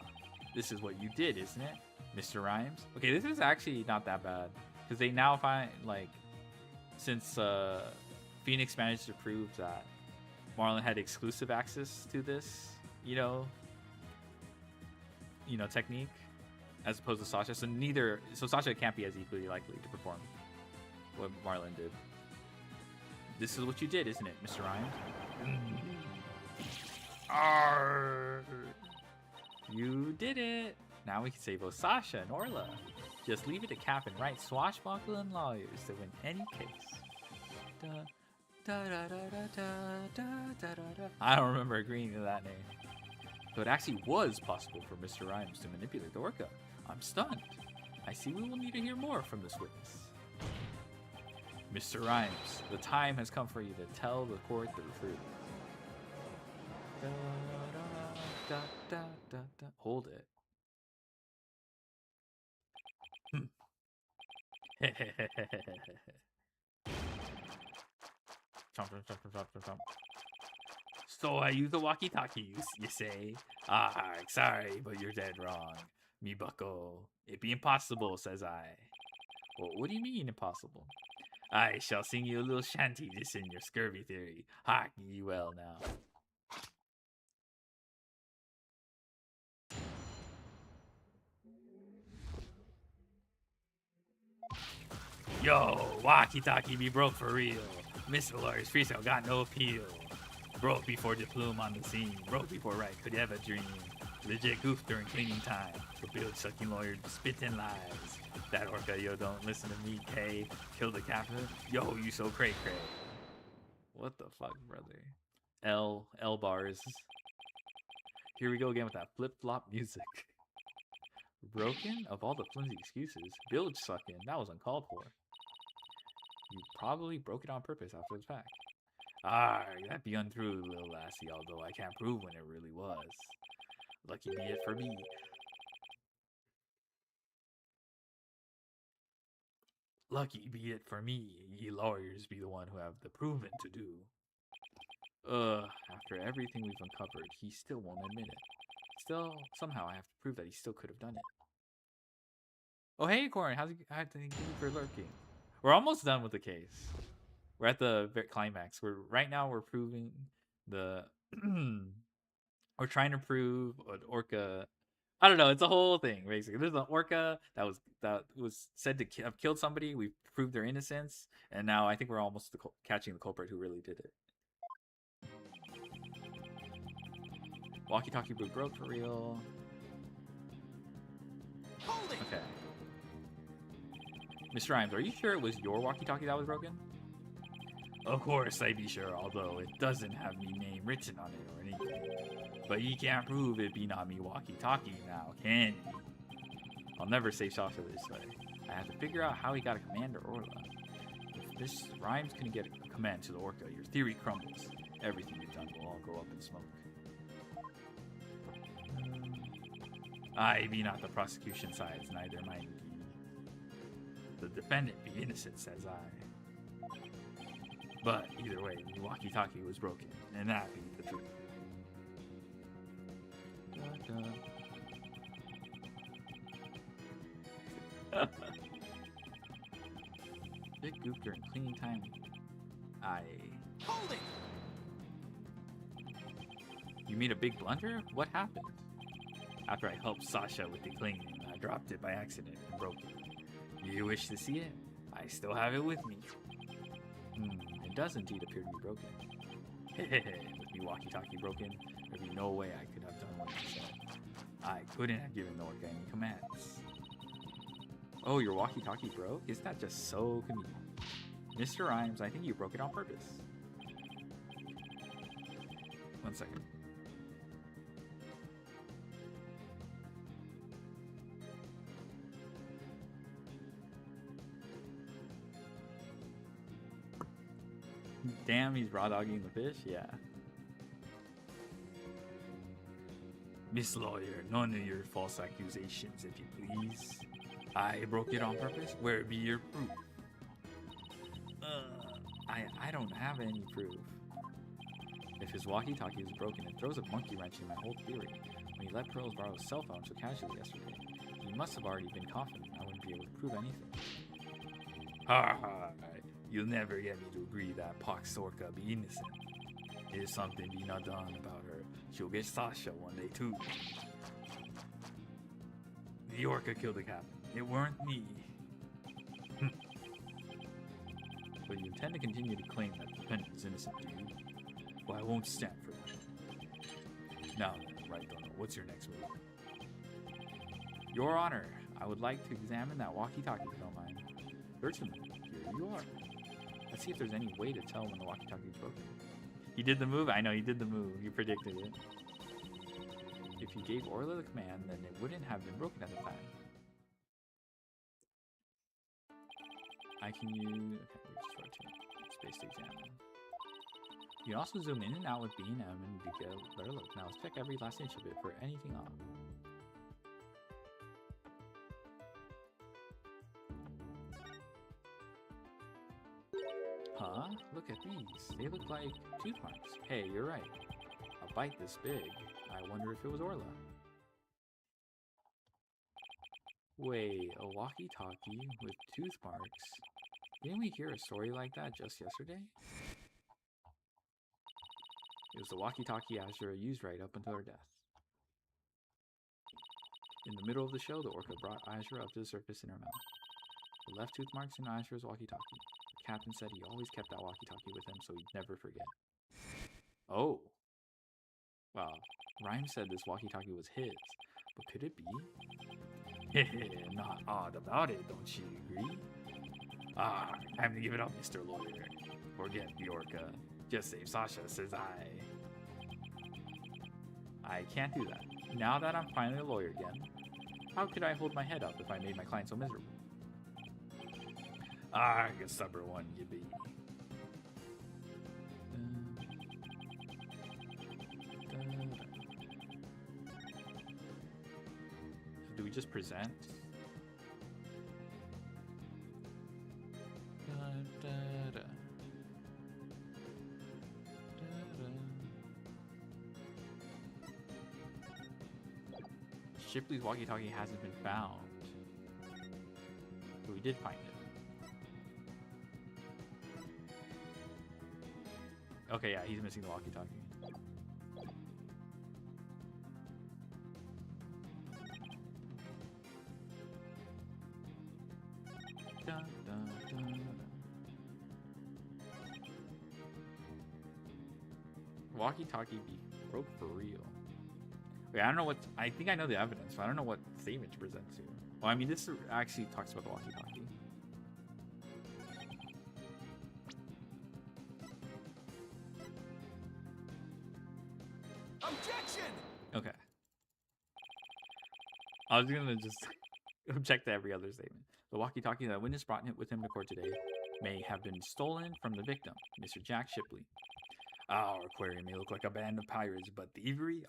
This is what you did, isn't it, Mr. Rhymes? Okay, this is actually not that bad. Because they now find, like, since Phoenix managed to prove that Marlon had exclusive access to this, you know, technique, as opposed to Sasha. So Sasha can't be as equally likely to perform what Marlin did. This is what you did, isn't it, Mr. Rhymes? Arr! You did it! Now we can save both Sasha and Orla. Just leave it to Cap and Wright swashbuckling lawyers to win any case. Da, da, da, da, da, da, da, da. I don't remember agreeing to that name. So it actually was possible for Mr. Rhymes to manipulate the Orca. I'm stunned. I see we will need to hear more from this witness. Mr. Rhymes, the time has come for you to tell the court the truth. Da, da, da, da, da. Hold it. Chomp. So I use the walkie-talkie, you say? Ah, sorry, but you're dead wrong. Me bucko. It be impossible, says I. Well, what do you mean impossible? I shall sing you a little shanty just in your scurvy theory. Hark ye well now. Yo, walkie-talkie be broke for real. Mr. Lawyer's freestyle got no appeal. Broke before the plume on the scene. Broke before Wright could ever dream. Legit goof during cleaning time. The build sucking lawyer spitting lies. That orca, yo, don't listen to me, K. Kill the captain. Yo, you so cray. What the fuck, brother? L bars. Here we go again with that flip-flop music. Broken? Of all the flimsy excuses, bilge sucking, that was uncalled for. You probably broke it on purpose after the fact. Ah, that be untrue, little lassie, although I can't prove when it really was. Lucky be it for me. Lucky be it for me, ye lawyers be the one who have the proving to do. After everything we've uncovered, he still won't admit it. Still, somehow I have to prove that he still could have done it. Oh, hey, Corin, how's it? Thank you for lurking. We're almost done with the case. We're at the climax. Right now we're proving the. We're trying to prove an orca. I don't know. It's a whole thing basically. There's an orca that was said to have killed somebody. We proved their innocence, and now I think we're almost catching the culprit who really did it. Walkie-talkie broke for real. Okay. Mr. Rhymes, are you sure it was your walkie-talkie that was broken? Of course I be sure, although it doesn't have me name written on it or anything. But ye can't prove it be not me walkie-talkie now, can ye? I'll never say Sasha this way. I have to figure out how he got a command to Orla. If this Rhymes couldn't get a command to the Orca, your theory crumbles. Everything you've done will all go up in smoke. I be not the prosecution sides, neither mine be. The defendant be innocent, says I. But either way, the walkie-talkie was broken, and that be the truth. Big goop during cleaning time. Hold it! You made a big blunder? What happened? After I helped Sasha with the cleaning, I dropped it by accident and broke it. You wish to see it? I still have it with me. It does indeed appear to be broken. With me walkie-talkie broken, there'd be no way I could have done what you said. I couldn't have given the orca any commands. Oh, your walkie-talkie broke? Isn't that just so convenient? Mr. Rhymes, I think you broke it on purpose. 1 second. Damn, he's raw dogging the fish? Yeah. Miss Lawyer, none of your false accusations, if you please. I broke it on purpose? Where be your proof? I don't have any proof. If his walkie-talkie was broken, it throws a monkey wrench in my whole theory. When he let Pearls borrow his cell phone so casually yesterday, he must have already been confident I wouldn't be able to prove anything. Ha ha! You'll never get me to agree that Pox Orca be innocent. If something be not done about her, she'll get Sasha one day too. The orca killed the captain. It weren't me. But you intend to continue to claim that the defendant is innocent, do you? Well, I won't stand for that. Now then, right, Donald, what's your next move? Your Honor, I would like to examine that walkie-talkie if you don't mind. Certainly, here you are. Let's see if there's any way to tell when the walkie-talkie is broken. He did the move? I know, he did the move. You predicted it. If you gave Orla the command, then it wouldn't have been broken at the time. I can use... Okay, we just rotate space to examine. You can also zoom in and out with B and M and get a better look. Now let's check every last inch of it for anything off. Huh? Look at these. They look like tooth marks. Hey, you're right. A bite this big. I wonder if it was Orla. Wait, a walkie-talkie with tooth marks? Didn't we hear a story like that just yesterday? It was the walkie-talkie Azura used right up until her death. In the middle of the show, the orca brought Azura up to the surface in her mouth. The left tooth marks in Azura's walkie-talkie. The captain said he always kept that walkie-talkie with him so he'd never forget. Oh. Well, Rhyme said this walkie-talkie was his, but could it be? Hehe, not odd about it, don't you agree? Ah, time to give it up, Mr. Lawyer. Forget the orca. Just save Sasha, says I. I can't do that. Now that I'm finally a lawyer again, how could I hold my head up if I made my client so miserable? Ah, a stubborn one you be. Do we just present? Shipley's walkie-talkie hasn't been found. But we did find it. Okay, yeah, he's missing the walkie-talkie. Dun, dun, dun. Walkie-talkie be broke for real. Wait, I don't know what... I think I know the evidence, but I don't know what statement to present to. Well, I mean, this actually talks about the walkie-talkie. Objection! Okay. I was gonna just object to every other statement. The walkie-talkie that witness brought with him to court today may have been stolen from the victim, Mr. Jack Shipley. Our aquarium may look like a band of pirates, but thievery?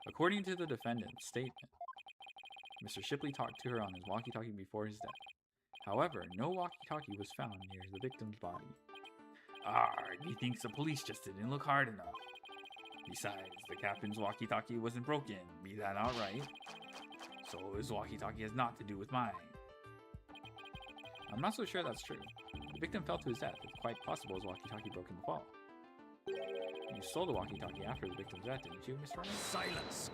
According to the defendant's statement, Mr. Shipley talked to her on his walkie-talkie before his death. However, no walkie-talkie was found near the victim's body. He thinks the police just didn't look hard enough. Besides, the captain's walkie-talkie wasn't broken, be that outright. So his walkie-talkie has naught to do with mine. I'm not so sure that's true. The victim fell to his death. It's quite possible his walkie-talkie broke in the fall. You stole the walkie-talkie after the victim's death, didn't you, Mr. Ryan? Silence!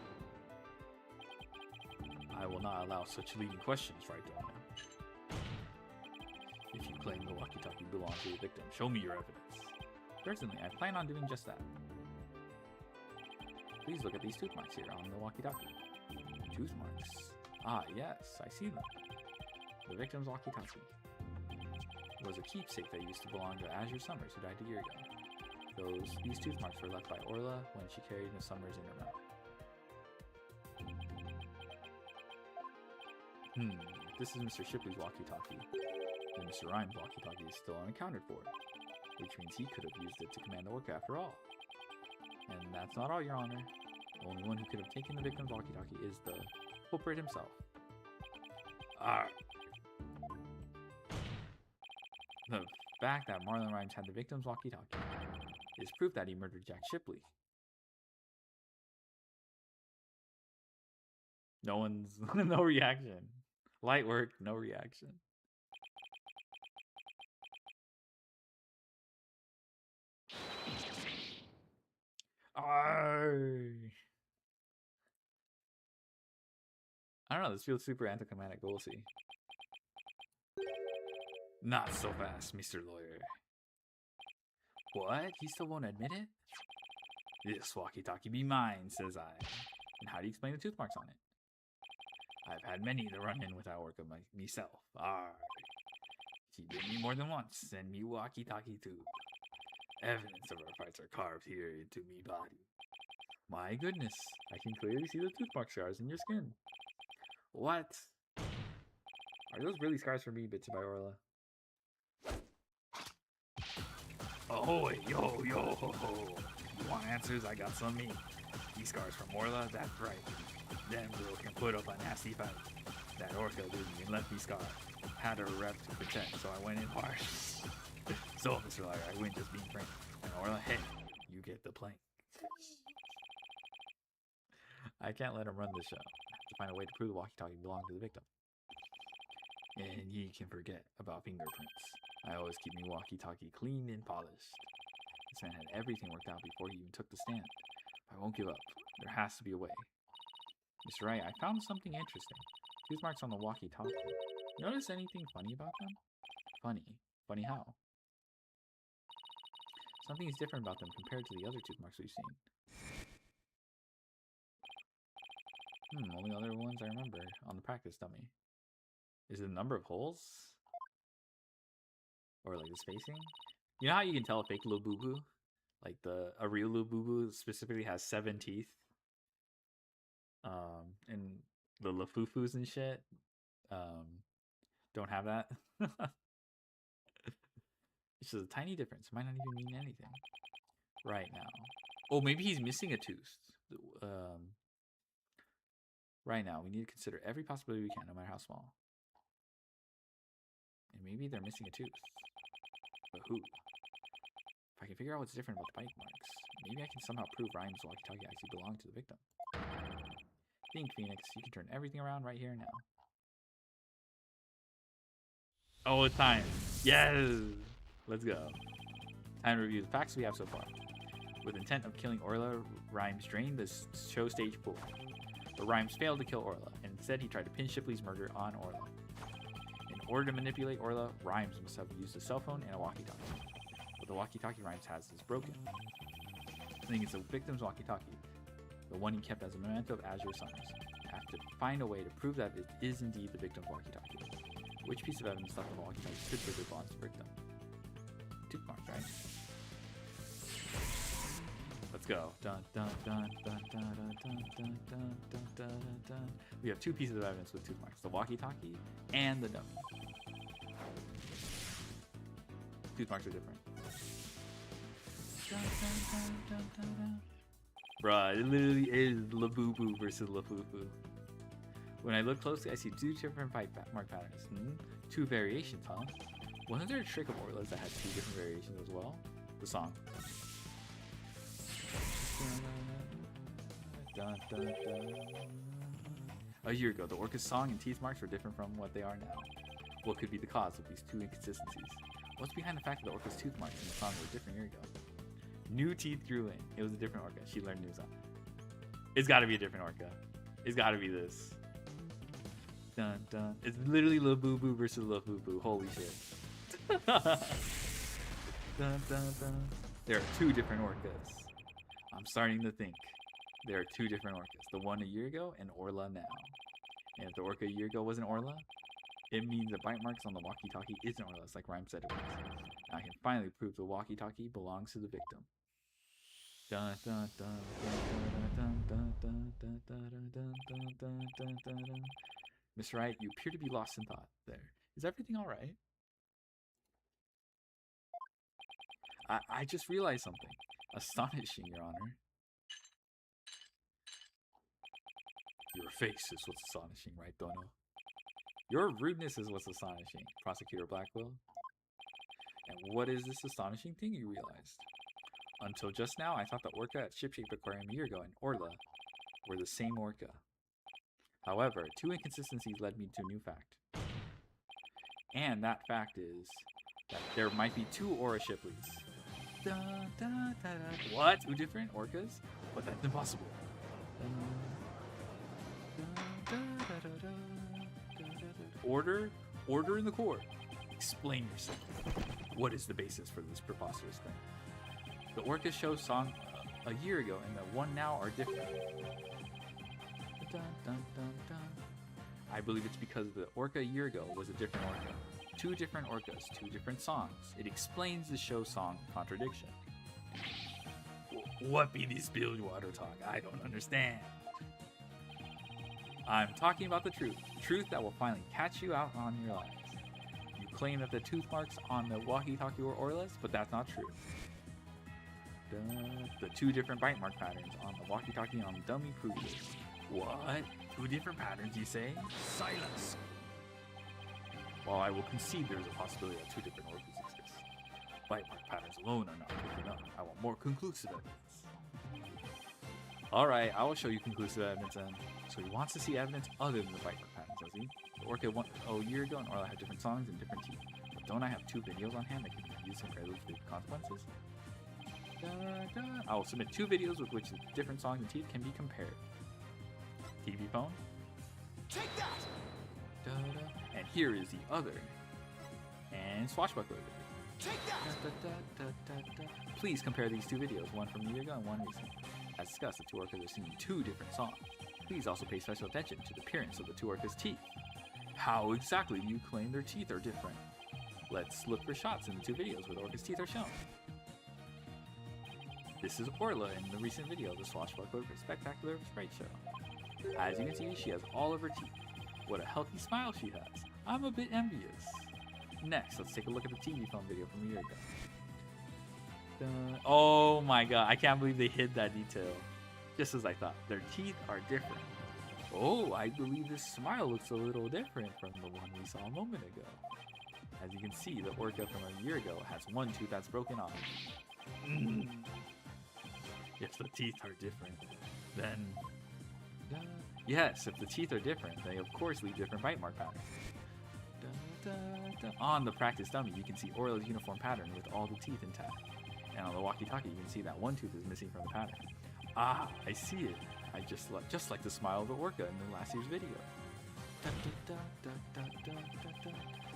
I will not allow such leading questions, right, Donald? If you claim the walkie-talkie belonged to the victim, show me your evidence. Certainly, I plan on doing just that. Please look at these tooth marks here on the walkie-talkie. Tooth marks? Ah, yes, I see them. The victim's walkie-talkie was a keepsake that used to belong to Azure Summers, who died a year ago. These tooth marks were left by Orla when she carried Miss Summers in her mouth. This is Mr. Shipley's walkie-talkie. And Mr. Rhymes' walkie-talkie is still unaccounted for, which means he could have used it to command the orca after all. And that's not all, Your Honor. The only one who could have taken the victim's walkie-talkie is the culprit himself. The fact that Marlon Rhymes had the victim's walkie-talkie is proof that he murdered Jack Shipley. No one's... no reaction. Light work, no reaction. I don't know, this feels super anticlimactic, but we'll see. Not so fast, Mr. Lawyer. What? He still won't admit it? This walkie-talkie be mine, says I. And how do you explain the tooth marks on it? I've had many to run in without work of myself. She bit me more than once, and me walkie-talkie too. Evidence of our fights are carved here into me body. My goodness, I can clearly see the tooth mark scars in your skin. What? Are those really scars for me, bitched by Orla? Oh, yo, yo, ho, ho. You want answers? I got some meat. These scars from Orla, that's right. Them girl can put up a nasty fight. That orca did me and left me scarred. Had a rep to protect, so I went in hard. So, Mr. Liar, I win just being frank. And Orla, hey, you get the plank. I can't let him run this show. I have to find a way to prove the walkie-talkie belonged to the victim. And ye can forget about fingerprints. I always keep me walkie-talkie clean and polished. This man had everything worked out before he even took the stand. I won't give up. There has to be a way. Mr. Wright, I found something interesting. Tooth marks on the walkie-talkie. Notice anything funny about them? Funny? Funny how? Something is different about them compared to the other tooth marks we've seen. Only other ones I remember on the practice dummy. Is it the number of holes? Or like the spacing? You know how you can tell a fake little boo-boo? Like a real little boo-boo specifically has 7 teeth. And the lafufus and shit don't have that. It's just a tiny difference. It might not even mean anything right now. Oh, maybe he's missing a tooth. Right now, we need to consider every possibility we can, no matter how small. And maybe they're missing a tooth. But who? If I can figure out what's different about the bite marks, maybe I can somehow prove Rhymes' walkie-talkie actually belonged to the victim. Think, Phoenix. You can turn everything around right here and now. Oh, it's time. Yes! Let's go. Time to review the facts we have so far. With intent of killing Orla, Rhymes drained the show stage pool. But Rhymes failed to kill Orla, and instead he tried to pin Shipley's murder on Orla. In order to manipulate Orla, Rhymes must have used a cell phone and a walkie-talkie. But the walkie-talkie Rhymes has is broken. I think it's the victim's walkie-talkie, the one he kept as a memento of Azure Summers. I have to find a way to prove that it is indeed the victim's walkie-talkie. Which piece of evidence left on the walkie-talkie could prove it belongs to the victim? Tooth marks, right? Let's go. Dun, dun, dun, dun, dun, dun, dun, dun, dun, dun, dun, dun. We have 2 pieces of evidence with tooth marks: the walkie-talkie and the dummy. Tooth marks are different. Dun, dun, dun, dun, dun, dun. Bruh, it literally is Labubu versus Lafufu. When I look closely, I see 2 different bite mark patterns. 2 variations, huh? Wasn't there a trick of Orla's that had 2 different variations as well? The song. Dun, dun, dun. A year ago, the orca's song and teeth marks were different from what they are now. What could be the cause of these 2 inconsistencies? What's behind the fact that the orca's tooth marks in the song were different a year ago? New teeth grew in. It was a different orca. She learned new song. It's gotta be a different orca. It's gotta be this. Dun dun. It's literally Lil Boo Boo versus Lil Boo Boo. Holy shit. Dun dun dun. There are 2 different orcas. I'm starting to think there are 2 different orcas. The one a year ago and Orla now. And if the orca a year ago wasn't Orla, it means the bite marks on the walkie-talkie isn't Orla's, like Rhyme said it was. Now I can finally prove the walkie-talkie belongs to the victim. Dun dun dun dun dun dun dun dun dun dun dun dun dun dun. Miss Wright, you appear to be lost in thought there. Is everything alright? I just realized something. Astonishing, Your Honor. Your face is what's astonishing, right, Dono? Your rudeness is what's astonishing, Prosecutor Blackwell. And what is this astonishing thing you realized? Until just now, I thought the orca at Shipshape Aquarium a year ago and Orla were the same orca. However, 2 inconsistencies led me to a new fact. And that fact is that there might be 2 Aura Shipleys. Dun, dun, dun, dun. What? 2 different orcas? But that's impossible. Order in the court. Explain yourself. What is the basis for this preposterous claim? The Orca show song a year ago and the one now are different. Dun, dun, dun, dun. I believe it's because the Orca a year ago was a different Orca. Two different Orcas, two different songs. It explains the show song contradiction. What be this Bilgewater talk? I don't understand. I'm talking about the truth. Truth that will finally catch you out on your lives. You claim that the tooth marks on the walkie-talkie were Orla's, but that's not true. The two different bite mark patterns on the walkie-talkie on dummy prove this. What? Two different patterns, you say? Silence. While I will concede there is a possibility that two different Orcas exist, bite mark patterns alone are not proof enough. I want more conclusive evidence. Alright, I will show you conclusive evidence then. So he wants to see evidence other than the bite mark patterns, does he? The Orca a year ago and Orla have different songs and different teeth. But don't I have two videos on hand that can be used to compare those with consequences? I will submit two videos with which the different songs and teeth can be compared. TV phone. Take that. And here is the other. And swashbuckler. Take that. Please compare these two videos, one from a year ago and one recent. As discussed, the two Orcas are singing two different songs. Please also pay special attention to the appearance of the two Orcas' teeth. How exactly do you claim their teeth are different? Let's look for shots in the two videos where the Orca's teeth are shown. This is Orla in the recent video of the Swashbuckler Spectacular Sprite Show. As you can see, she has all of her teeth. What a healthy smile she has. I'm a bit envious. Next, let's take a look at the TV phone video from a year ago. Oh my god, I can't believe they hid that detail. Just as I thought, their teeth are different. Oh, I believe this smile looks a little different from the one we saw a moment ago. As you can see, the Orca from a year ago has one tooth that's broken off. If the teeth are different, then... Yes, if the teeth are different, they of course leave different bite mark patterns. On the practice dummy, you can see Orla's uniform pattern with all the teeth intact. And on the walkie-talkie, you can see that one tooth is missing from the pattern. Ah, I see it. I just like the smile of the Orca in the last year's video.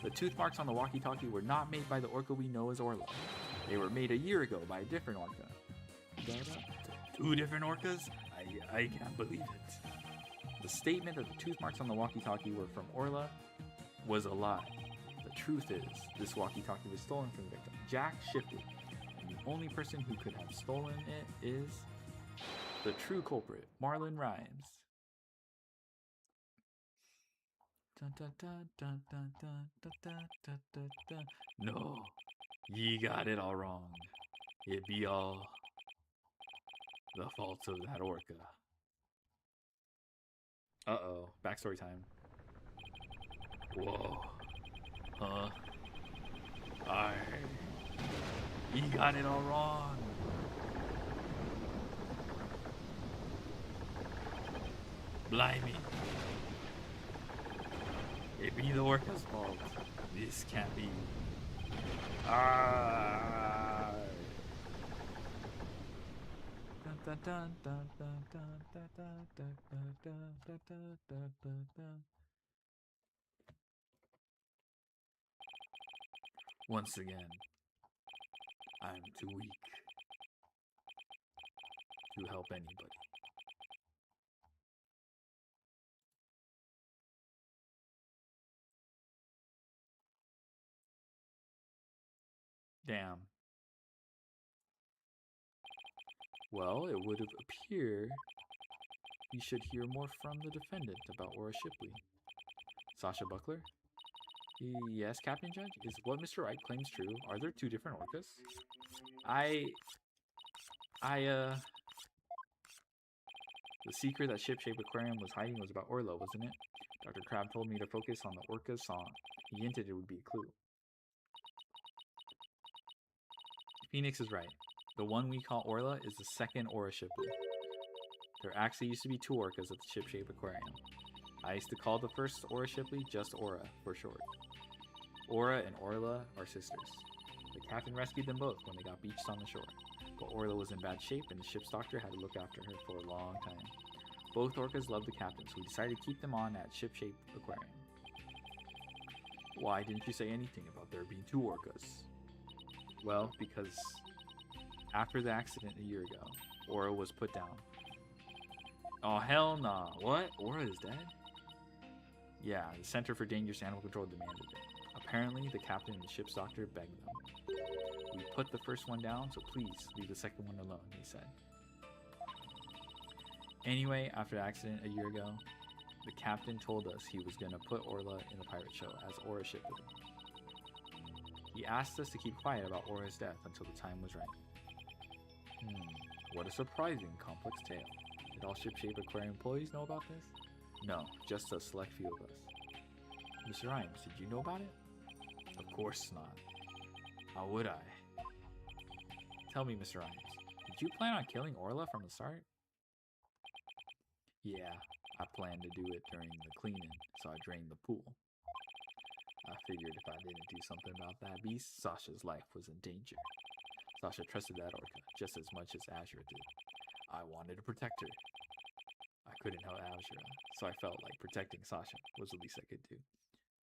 The tooth marks on the walkie-talkie were not made by the Orca we know as Orla. They were made a year ago by a different Orca. Two different Orcas? I can't believe it. The statement that the tooth marks on the walkie-talkie were from Orla was a lie. The truth is, this walkie-talkie was stolen from the victim. Jack shipped it, and the only person who could have stolen it is the true culprit, Marlon Rhymes. No, ye got it all wrong. It be all the fault of that Orca. Uh-oh, backstory time. Whoa. Huh? He got it all wrong. Blimey. It be the Orca's fault. This can't be. Once again, I'm too weak to help anybody. Damn. Well, it would appear we should hear more from the defendant about Aura Shipley. Sasha Buckler? Yes, Captain Judge? Is what Mr. Wright claims true? Are there two different Orcas? The secret that Ship-Shape Aquarium was hiding was about Orla, wasn't it? Dr. Crab told me to focus on the Orca's song. He hinted it would be a clue. Phoenix is right. The one we call Orla is the second Aura Shipley. There actually used to be two Orcas at the Ship-Shape Aquarium. I used to call the first Aura Shipley just Aura, for short. Aura and Orla are sisters. The captain rescued them both when they got beached on the shore. But Orla was in bad shape and the ship's doctor had to look after her for a long time. Both Orcas loved the captain, so we decided to keep them on at Ship-Shape Aquarium. Why didn't you say anything about there being 2 orcas? Well, because after the accident a year ago, Aura was put down. Oh, hell nah. What? Aura is dead? Yeah, the Center for Dangerous Animal Control demanded it. Apparently, the captain and the ship's doctor begged them. We put the first one down, so please leave the second one alone, he said. Anyway, after the accident a year ago, the captain told us he was going to put Orla in the pirate show as Aura ship with him. He asked us to keep quiet about Aura's death until the time was right. What a surprising, complex tale. Did all ship-shape aquarium employees know about this? No, just a select few of us. Mr. Rhymes, did you know about it? Of course not. How would I? Tell me, Mr. Rhymes, did you plan on killing Orla from the start? Yeah, I planned to do it during the cleaning, so I drained the pool. I figured if I didn't do something about that beast, Sasha's life was in danger. Sasha trusted that orca just as much as Azure did. I wanted to protect her. I couldn't help Azure, so I felt like protecting Sasha was the least I could do.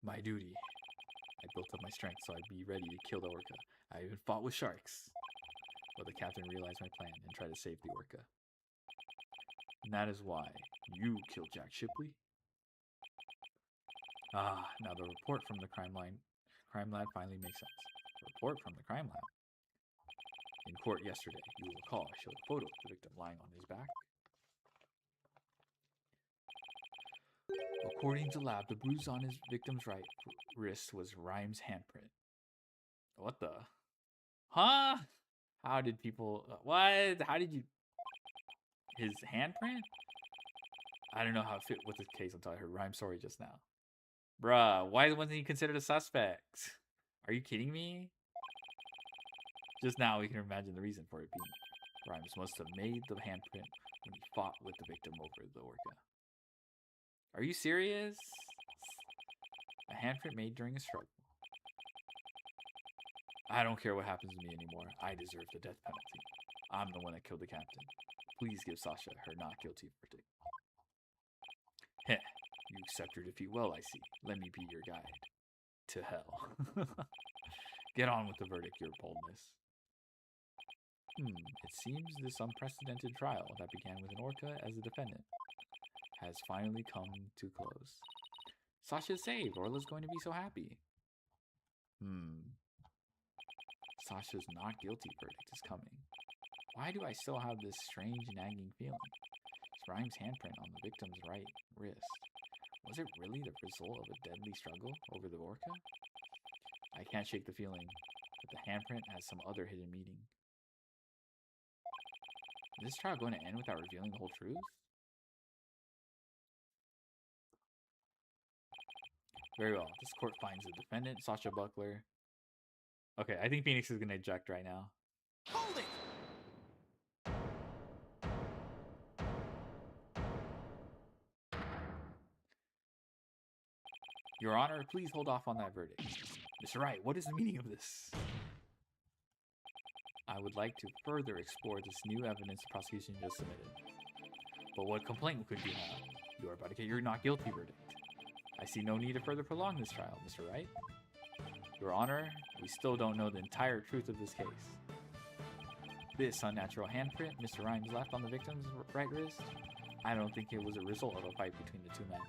My duty. I built up my strength so I'd be ready to kill the orca. I even fought with sharks. But the captain realized my plan and tried to save the orca. And that is why you killed Jack Shipley? Ah, now the report from the crime lab finally makes sense. Report from the crime lab. In court yesterday, you will recall I showed a photo of the victim lying on his back. According to lab, the bruise on his victim's right wrist was Rhymes' handprint. What the? Huh? How did people... What? How did you... His handprint? I don't know how it fit with the case until I heard Rhymes' story just now. Bruh, why wasn't he considered a suspect? Are you kidding me? Just now we can imagine the reason for it being. Rhymes must have made the handprint when he fought with the victim over the orca. Are you serious? A handprint made during a struggle. I don't care what happens to me anymore. I deserve the death penalty. I'm the one that killed the captain. Please give Sasha her not guilty verdict. Heh, you accept your defeat well, I see. Let me be your guide. To hell. Get on with the verdict, your boldness. It seems this unprecedented trial that began with an orca as a defendant has finally come to close. Sasha's saved. Orla's going to be so happy. Sasha's not guilty verdict is coming. Why do I still have this strange nagging feeling? It's Rhymes' handprint on the victim's right wrist. Was it really the result of a deadly struggle over the orca? I can't shake the feeling that the handprint has some other hidden meaning. Is this trial going to end without revealing the whole truth? Very well. This court finds the defendant, Sasha Buckler. Okay, I think Phoenix is going to eject right now. Hold it! Your Honor, please hold off on that verdict. Mr. Wright, what is the meaning of this? I would like to further explore this new evidence the prosecution just submitted. But what complaint could you have? You are about to get your not guilty verdict. I see no need to further prolong this trial, Mr. Wright. Your Honor, we still don't know the entire truth of this case. This unnatural handprint Mr. Rhymes left on the victim's right wrist, I don't think it was a result of a fight between the two men.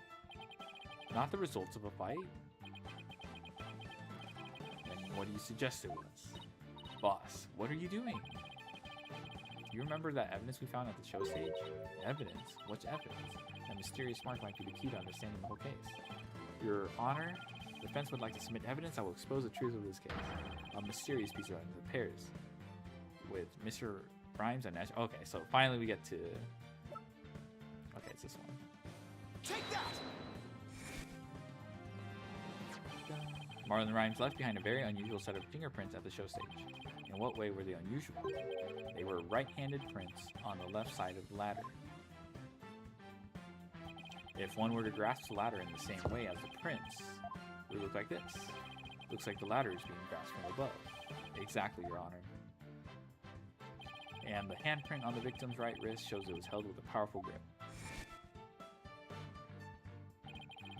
Not the results of a fight? Then what do you suggest it was? Boss, what are you doing? Do you remember that evidence we found at the show stage? Evidence? What's evidence? That mysterious mark might be the key to understanding the whole case. Your Honor, the defense would like to submit evidence that will expose the truth of this case. A mysterious piece of evidence that pairs with Mr. Rhymes and Nash. Okay, so finally we get to... Okay, it's this one. Take that! Marlon Rhymes left behind a very unusual set of fingerprints at the show stage. In what way were they unusual? They were right-handed prints on the left side of the ladder. If one were to grasp the ladder in the same way as the prints, it would look like this. Looks like the ladder is being grasped from above. Exactly, Your Honor. And the handprint on the victim's right wrist shows it was held with a powerful grip.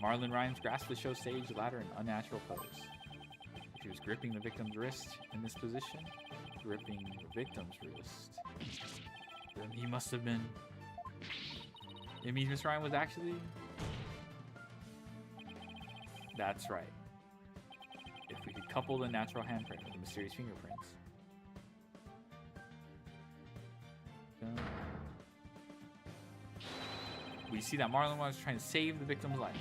Marlon Rhymes grasped the show stage ladder in unnatural pose. If he was gripping the victim's wrist in this position, gripping the victim's wrist, then he must have been... It means Miss Ryan was actually... That's right. If we could couple the natural handprint with the mysterious fingerprints... We see that Marlon was trying to save the victim's life.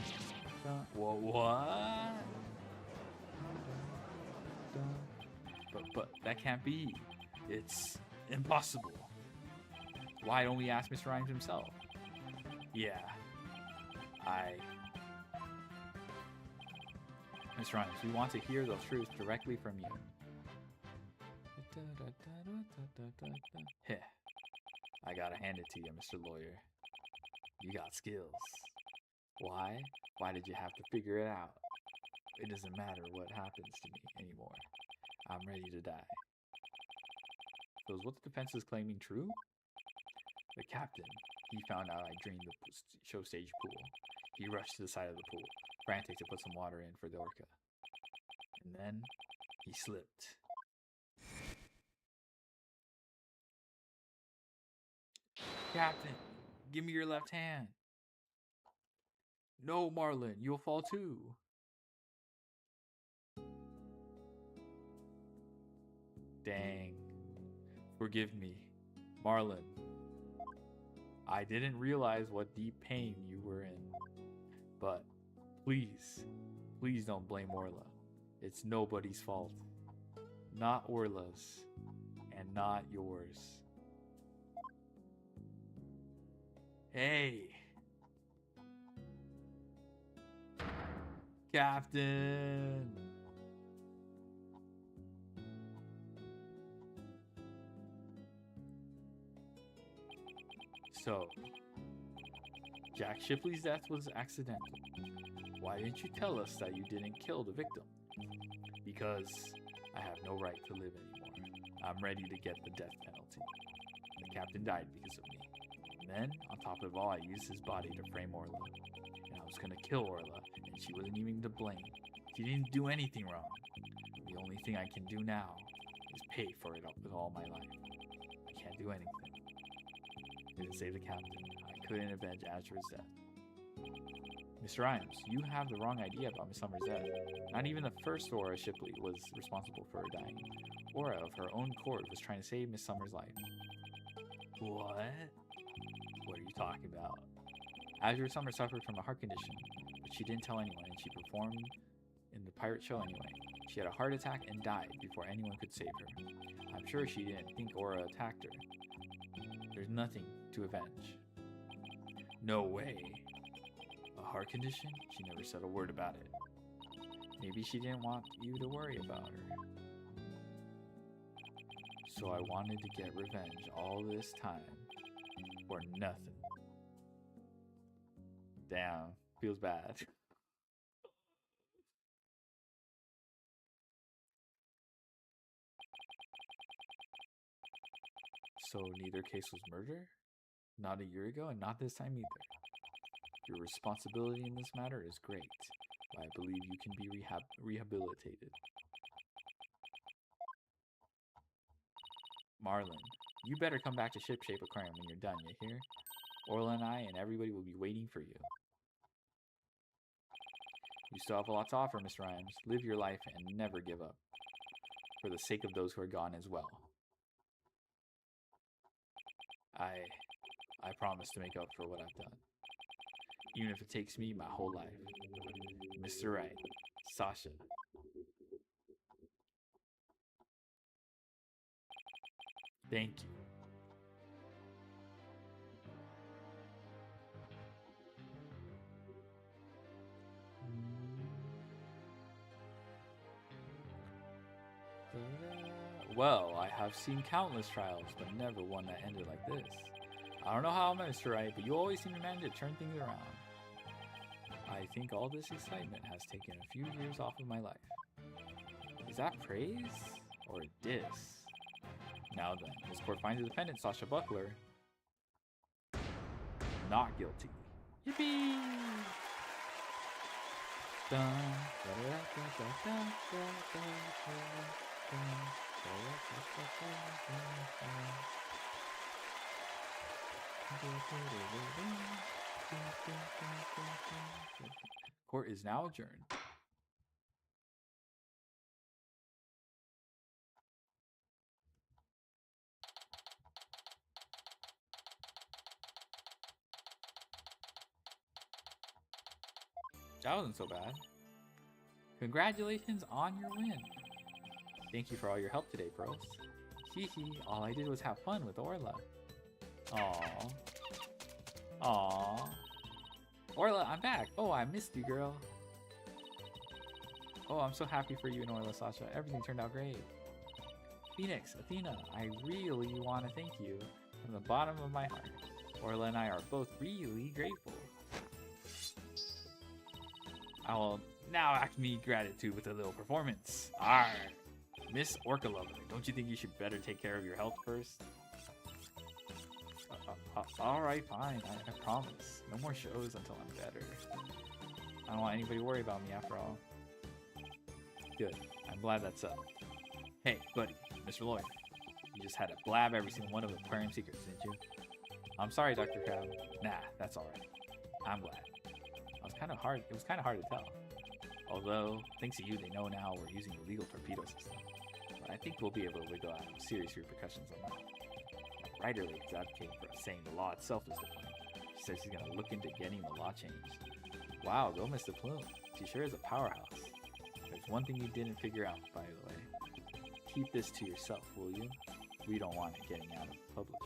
Whoa, what? But that can't be. It's impossible. Why don't we ask Mr. Rhymes himself? Yeah. Mr. Rhymes, we want to hear those truths directly from you. Heh. I gotta hand it to you, Mr. Lawyer. You got skills. Why? Why did you have to figure it out? It doesn't matter what happens to me anymore. I'm ready to die. So is what the defense is claiming true? The captain, he found out I drained the show stage pool. He rushed to the side of the pool, frantic to put some water in for the orca. And then he slipped. Captain, give me your left hand. No, Marlon, you'll fall too. Dang. Forgive me, Marlon. I didn't realize what deep pain you were in. But please, please don't blame Orla. It's nobody's fault. Not Orla's, and not yours. Hey! Captain! So, Jack Shipley's death was accidental. Why didn't you tell us that you didn't kill the victim? Because I have no right to live anymore. I'm ready to get the death penalty. The captain died because of me. And then, on top of it all, I used his body to frame Orla. And I was gonna kill Orla, and she wasn't even to blame. She didn't do anything wrong. The only thing I can do now is pay for it with all my life. I can't do anything. Didn't save the captain. I couldn't avenge Azra's death. Mr. Rhymes, you have the wrong idea about Miss Summer's death. Not even the first Aura Shipley was responsible for her dying. Aura, of her own accord, was trying to save Miss Summer's life. What? What are you talking about? Azra Summer suffered from a heart condition, but she didn't tell anyone, and she performed in the pirate show anyway. She had a heart attack and died before anyone could save her. I'm sure she didn't think Aura attacked her. There's nothing to avenge. No way. A heart condition? She never said a word about it. Maybe she didn't want you to worry about her. So I wanted to get revenge all this time for nothing. Damn, feels bad. So neither case was murder? Not a year ago, and not this time either. Your responsibility in this matter is great, but I believe you can be rehabilitated. Marlon, you better come back to Shipshape Aquarium when you're done, you hear? Orla and I and everybody will be waiting for you. You still have a lot to offer, Mr. Rhymes. Live your life and never give up. For the sake of those who are gone as well. I promise to make up for what I've done. Even if it takes me my whole life. Mr. Right, Sasha. Thank you. Well, I have seen countless trials, but never one that ended like this. I don't know how, Mr. Right, but you always seem to manage to turn things around. I think all this excitement has taken a few years off of my life. Is that praise or a diss? Now then, this court finds the defendant, Sasha Buckler, not guilty. Yippee! Court is now adjourned. That wasn't so bad. Congratulations on your win. Thank you for all your help today, Pearls. Hee hee, all I did was have fun with Orla. Aww. Aww. Orla, I'm back. Oh, I missed you, girl. Oh, I'm so happy for you and Orla, Sasha. Everything turned out great. Phoenix, Athena, I really want to thank you from the bottom of my heart. Orla and I are both really grateful. I will now act me gratitude with a little performance. Arr! Miss Orca Lover, don't you think you should better take care of your health first? Alright, fine. I promise. No more shows until I'm better. I don't want anybody to worry about me after all. Good. I'm glad that's up. Hey, buddy, Mr. Lawyer. You just had to blab every single one of the aquarium secrets, didn't you? I'm sorry, Dr. Crab. Nah, that's alright. I'm glad. It was kind of hard to tell. Although, thanks to you, they know now we're using a legal torpedo system. But I think we'll be able to wiggle out serious repercussions on that. Ryder Lake is advocating for us, saying the law itself is defiant. She says she's going to look into getting the law changed. Wow, go Mr. Plume. She sure is a powerhouse. There's one thing you didn't figure out, by the way. Keep this to yourself, will you? We don't want it getting out of public.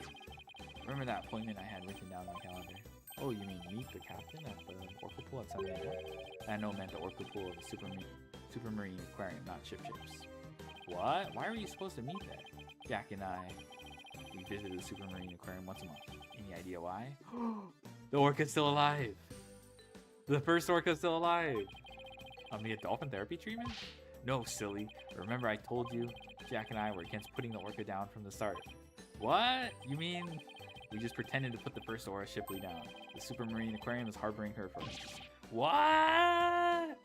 Remember that appointment I had written down on my calendar? Oh, you mean meet the captain at the Orca Pool at 7 a.m.? I know meant the Orca Pool of the Supermarine Aquarium, not ship ships. What? Why were you supposed to meet there? Jack and I, we visited the Supermarine Aquarium once a month. Any idea why? The orca's still alive! The first orca's still alive! I'm gonna get dolphin therapy treatment? No, silly. Remember I told you Jack and I were against putting the orca down from the start. What? You mean we just pretended to put the first Aura Shipley down? The Supermarine Aquarium is harboring her first. What?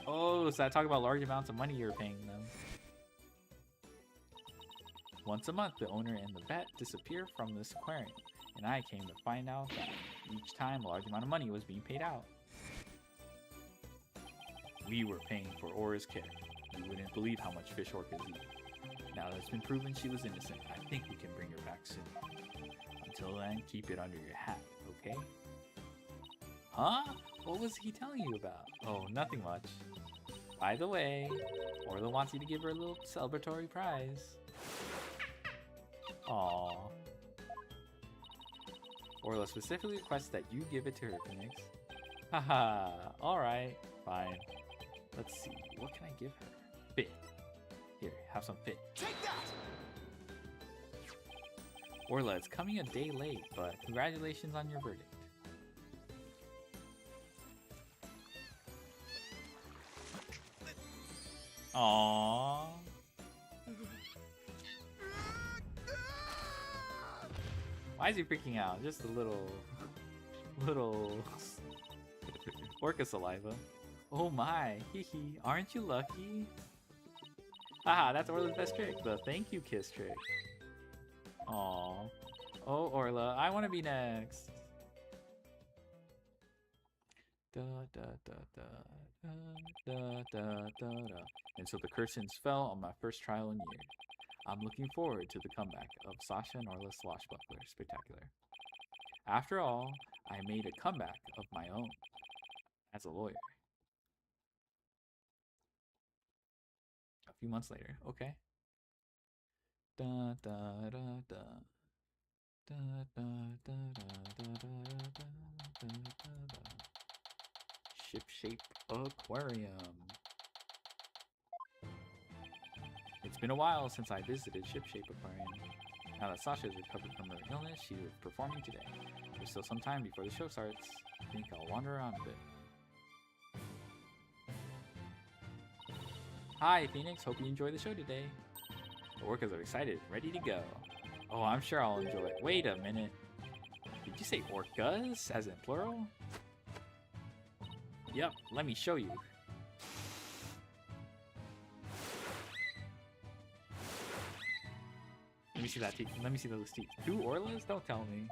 Oh, so I talk about large amounts of money you're paying them. Once a month, the owner and the vet disappear from this aquarium, and I came to find out that each time a large amount of money was being paid out. We were paying for Aura's care. You wouldn't believe how much fish orcas eat. Now that it's been proven she was innocent, I think we can bring her back soon. Until then, keep it under your hat, okay? Huh? What was he telling you about? Oh, nothing much. By the way, Orla wants you to give her a little celebratory prize. Aww. Orla specifically requests that you give it to her, Phoenix. Haha, alright, fine. Let's see, what can I give her? Fit. Here, have some fit. Take that! Orla, it's coming a day late, but congratulations on your verdict. Aww. Why is he freaking out? Just a little orca saliva. Oh my, hee hee, aren't you lucky? Haha, that's Orla's best trick, the thank you kiss trick. Aww. Oh, Orla, I want to be next. Da, da, da, da, da, da, da, da, da. And so the curtains fell on my first trial in years. I'm looking forward to the comeback of Sasha and Orla's Swashbuckler Spectacular. After all, I made a comeback of my own as a lawyer. A few months later, okay. Da da da da. Da da da da da da da da. Ship-shape aquarium. It's been a while since I visited Ship-shape Aquarium. Now that Sasha has recovered from her illness, she is performing today. There's still some time before the show starts. I think I'll wander around a bit. Hi, Phoenix. Hope you enjoy the show today. The orcas are excited, ready to go. Oh, I'm sure I'll enjoy it. Wait a minute. Did you say orcas, as in plural? Yep, let me show you. Let me see that teeth. Let me see those teeth. 2 Orlas? Don't tell me.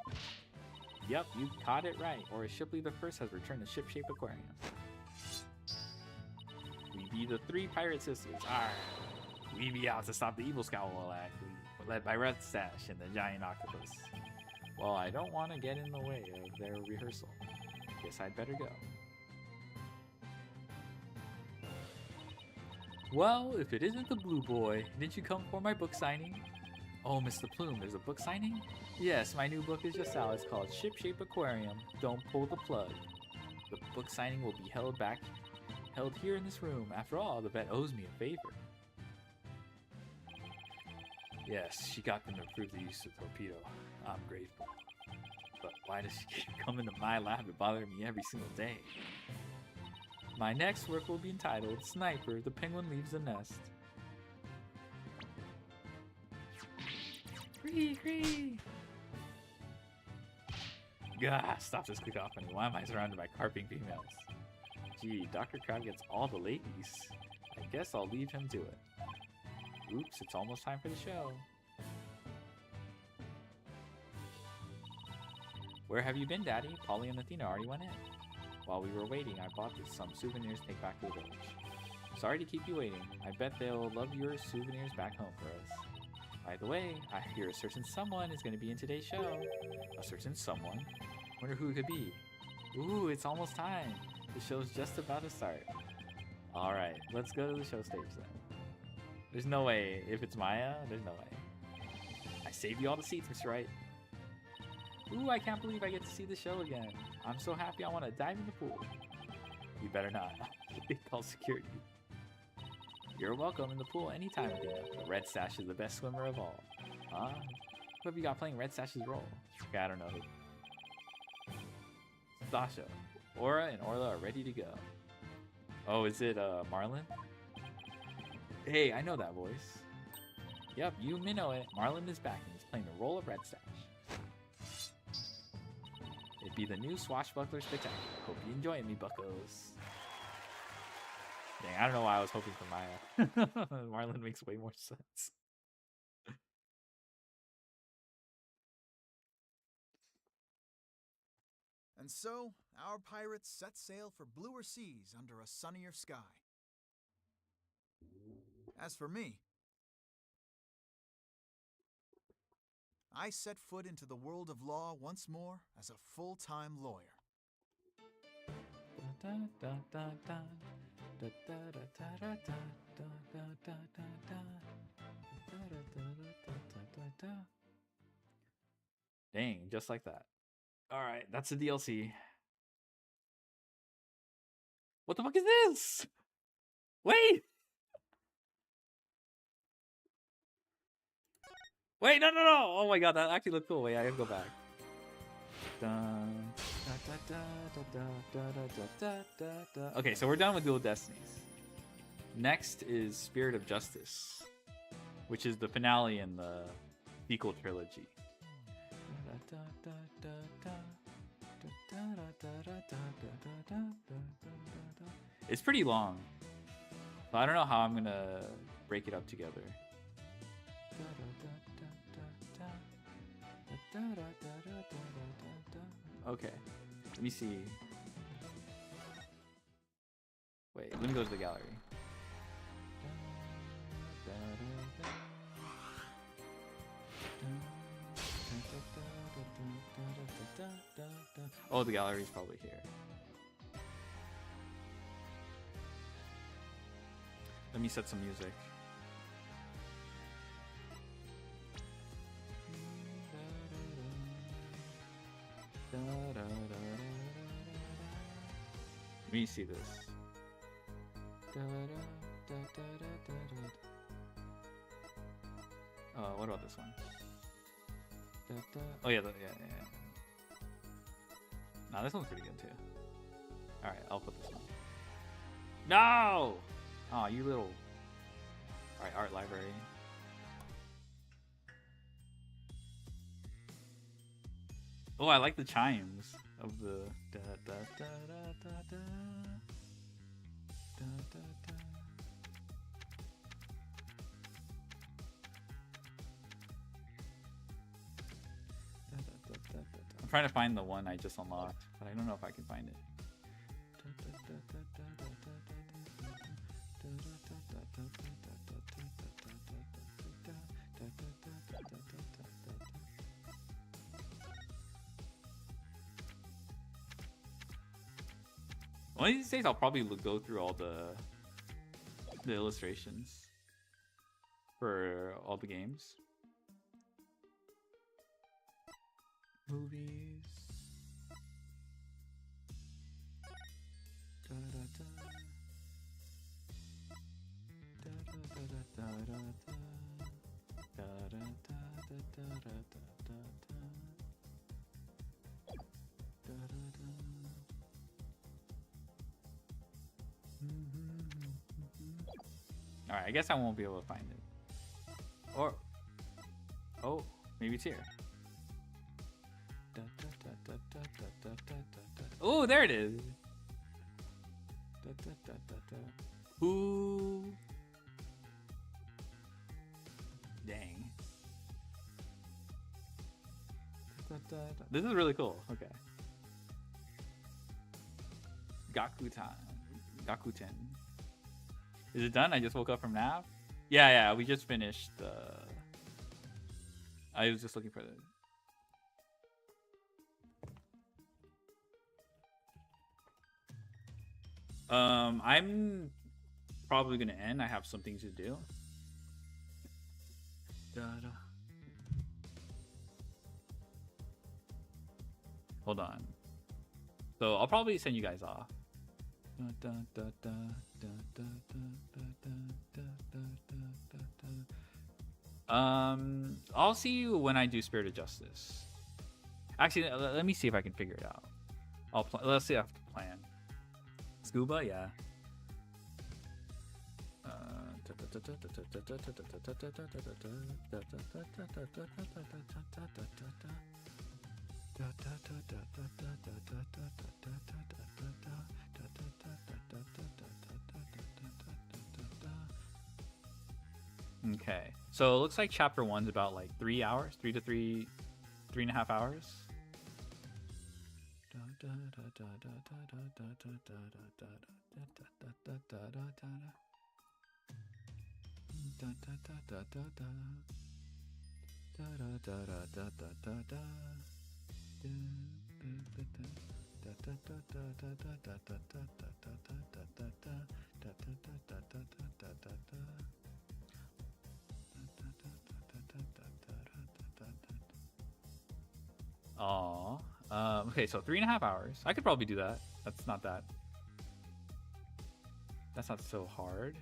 Yep, you caught it right. Or Shipley the First has returned to Ship-Shape Aquarium. We be the 3 pirate sisters. Arr. We be out to stop the evil Scowl Act, led by Red Stash and the giant octopus. Well, I don't want to get in the way of their rehearsal. Guess I'd better go. Well, if it isn't the Blue Boy, didn't you come for my book signing? Oh, Mr. Plume, there's a book signing? Yes, my new book is just out. It's called Ship-Shape Aquarium. Don't pull the plug. The book signing will be held here in this room. After all, the vet owes me a favor. Yes, she got them to approve the use of the torpedo. I'm grateful. But why does she keep coming to my lab and bothering me every single day? My next work will be entitled Sniper, the Penguin Leaves the Nest. Cree! Gah, stop this cacophony. Why am I surrounded by carping females? Gee, Dr. Crab gets all the ladies. I guess I'll leave him to it. Oops, it's almost time for the show. Where have you been, Daddy? Polly and Athena already went in. While we were waiting, I bought some souvenirs to take back to the village. Sorry to keep you waiting. I bet they'll love your souvenirs back home for us. By the way, I hear a certain someone is going to be in today's show. A certain someone? Wonder who it could be. Ooh, it's almost time. The show's just about to start. Alright, let's go to the show stage then. There's no way. If it's Maya, there's no way. I saved you all the seats, Mr. Wright. Ooh, I can't believe I get to see the show again. I'm so happy I want to dive in the pool. You better not. They call security. You're welcome in the pool anytime, Athena. But Red Sash is the best swimmer of all. Huh? Who have you got playing Red Sash's role? Okay, I don't know who. Sasha, Aura, and Orla are ready to go. Oh, is it Marlin? Hey, I know that voice. Yep, you minnow it. Marlin is back and he's playing the role of Red Sash. It'd be the new Swashbuckler Spectacular. Hope you enjoy it, me buckos. Dang, I don't know why I was hoping for Maya. Marlin makes way more sense. And so, our pirates set sail for bluer seas under a sunnier sky. As for me, I set foot into the world of law once more as a full-time lawyer. Dang, just like that. Alright, that's the DLC. What the fuck is this? Wait! Wait, no! Oh my god, that actually looked cool. Wait, I gotta go back. Okay, so we're done with Dual Destinies. Next is Spirit of Justice, which is the finale in the sequel trilogy. It's pretty long, so I don't know how I'm gonna break it up together. Okay, let me see. Wait, let me go to the gallery. Oh, the gallery is probably here. Let me set some music. Let me see this. What about this one? Oh yeah, yeah. Nah, this one's pretty good too. All right, I'll put this one. No! Oh, you little. All right, art library. Oh, I like the chimes. of the da da da da da da da da da. I'm trying to find the one I just unlocked, but I don't know if I can find it. One of these days, I'll probably go through all the illustrations for all the games. Movies. Da, da, da. Da, da, da, da, da, da. Da, da, da, da, da, da, da, da. Da, da, da. Alright, I guess I won't be able to find it. Or, oh, maybe it's here. Oh, there it is. Ooh. Dang. This is really cool. Okay. Gakuten. Is it done? I just woke up from nap. Yeah, we just finished. I was just looking for the. I'm probably gonna end. I have some things to do. Hold on. So I'll probably send you guys off. I'll see you when I do Spirit of Justice. Actually, let me see if I can figure it out. Let's see if I have to plan. Scuba, yeah. Okay, so it looks like chapter 1's about like 3 hours, 3.5 hours. Aww. Okay, so 3.5 hours. I could probably do that. That's not so hard.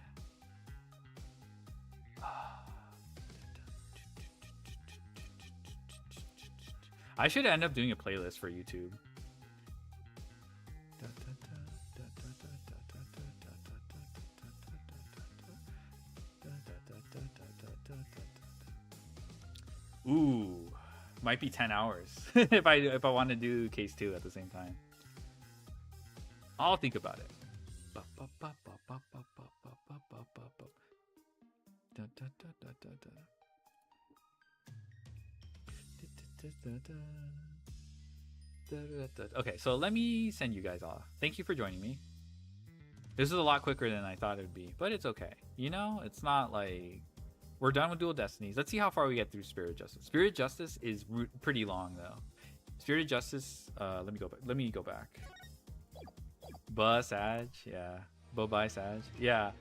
I should end up doing a playlist for YouTube. Ooh, might be 10 hours if I want to do case 2 at the same time. I'll think about it. Okay, so let me send you guys off. Thank you for joining me. This is a lot quicker than I thought it would be, but it's okay. You know, it's not like we're done with Dual Destinies. Let's see how far we get through Spirit of Justice. Spirit of Justice is pretty long though. Spirit of Justice. Let me go back. Sag, yeah. Bye Sag, yeah.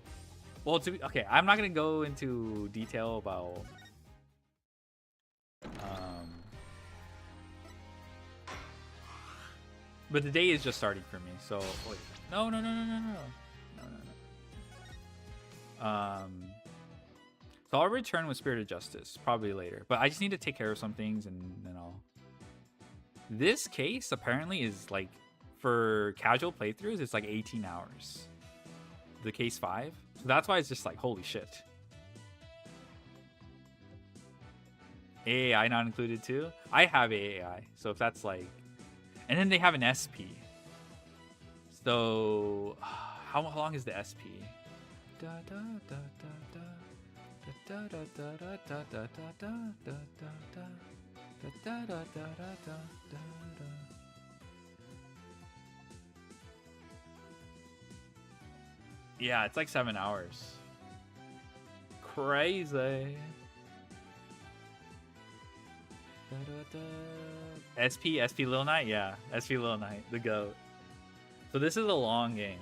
Well, okay, I'm not gonna go into detail about but the day is just starting for me, so wait. No. So I'll return with Spirit of Justice probably later, but I just need to take care of some things and then I'll. This case apparently is like for casual playthroughs, it's like 18 hours. The case 5, so that's why it's just like holy shit. AAI not included too. I have AAI, so if that's like. And then they have an SP. So how long is the SP? Yeah, it's like 7 hours. Crazy. SP Lil Knight, yeah, SP Lil Knight, the GOAT. So this is a long game.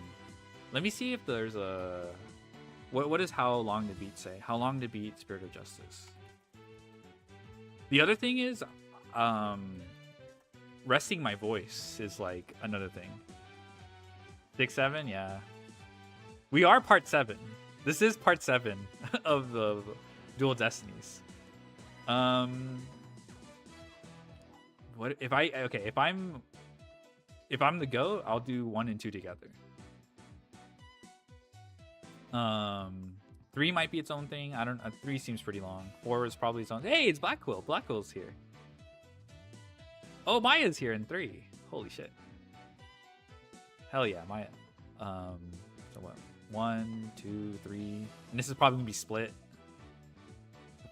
Let me see if there's a what does how long to beat say? How long to beat Spirit of Justice? The other thing is, resting my voice is like another thing. 6-7, yeah. We are part 7. This is part 7 of the Dual Destinies. What if if I'm the GOAT, I'll do 1 and 2 together. 3 might be its own thing. I don't. 3 seems pretty long. 4 is probably its own. Hey, it's Black Quill. Black Quill's here. Oh, Maya's here in 3. Holy shit. Hell yeah, Maya. So what? 1, 2, 3, and this is probably gonna be split.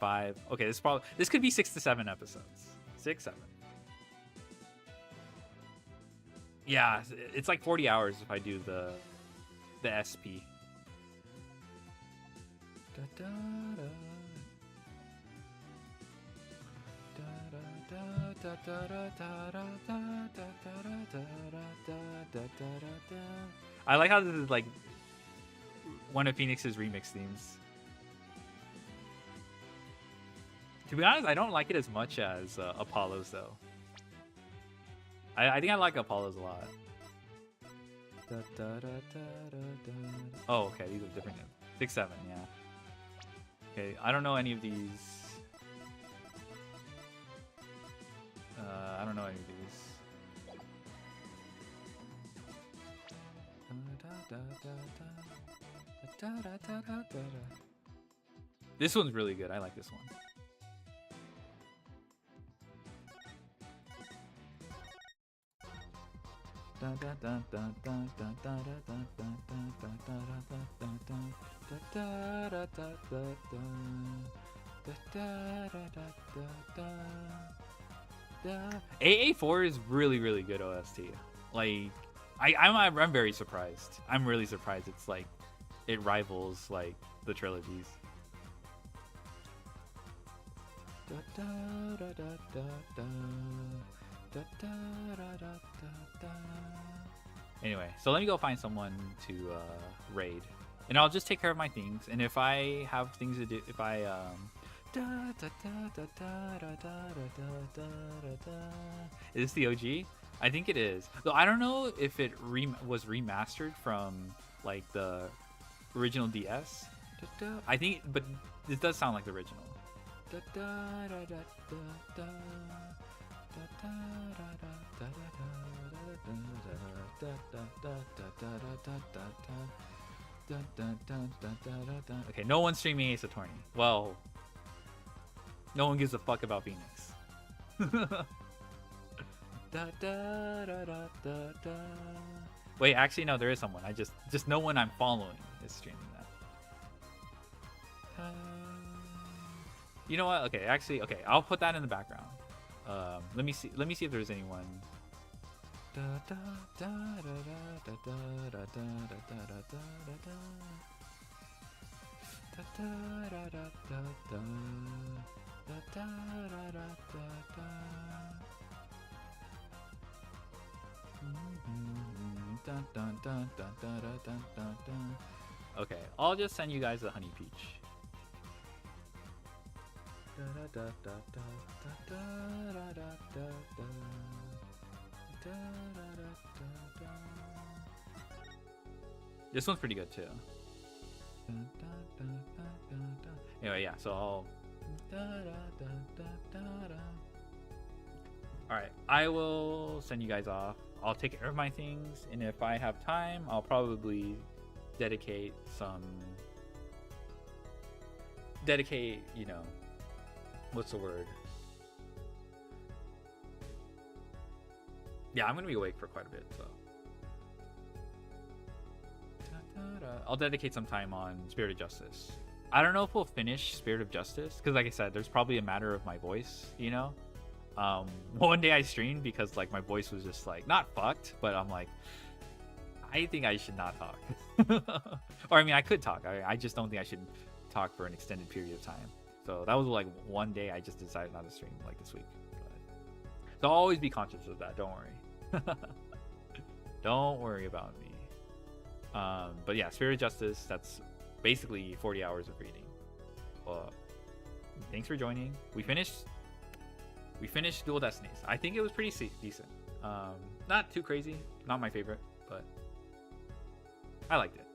5. Okay, this could be 6 to 7 episodes. 6, 7. Yeah, it's like 40 hours if I do the SP. I like how this is like one of Phoenix's remix themes. To be honest, I don't like it as much as Apollo's though. I think I like Apollo's a lot. Oh, okay, these are different. 6, 7, yeah. Okay, I don't know any of these. I don't know any of these. This one's really good. I like this one. AA4 is really good OST. Like I'm very surprised. I'm really surprised it's like it rivals like the trilogies. Anyway, so let me go find someone to raid, and I'll just take care of my things. And if I have things to do, if I is this the OG? I think it is. Though I don't know if it was remastered from like the original DS. I think, but this does sound like the original. Okay, no one's streaming Ace Attorney. Well, no one gives a fuck about Phoenix. Wait, actually no, there is someone. I just no one I'm following is streaming that. You know what? Okay, actually, okay, I'll put that in the background. Let me see if there's anyone. Okay, I'll just send you guys a honey peach. This one's pretty good too. Anyway, yeah, so I'll Alright, I will send you guys off. I'll take care of my things, and if I have time, I'll probably dedicate, you know, what's the word? Yeah, I'm gonna be awake for quite a bit, so. I'll dedicate some time on Spirit of Justice. I don't know if we'll finish Spirit of Justice, because like I said, there's probably a matter of my voice, you know? One day I streamed because like my voice was just like, not fucked, but I'm like, I think I should not talk. Or I mean, I could talk. I just don't think I should talk for an extended period of time. So that was like one day I just decided not to stream like this week. So I'll always be conscious of that. Don't worry. Don't worry about me. But yeah, Spirit of Justice, that's basically 40 hours of reading. Well, thanks for joining. We finished Dual Destinies. I think it was pretty decent. Not too crazy. Not my favorite, but I liked it.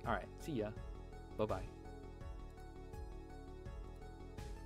All right. See ya. Bye-bye.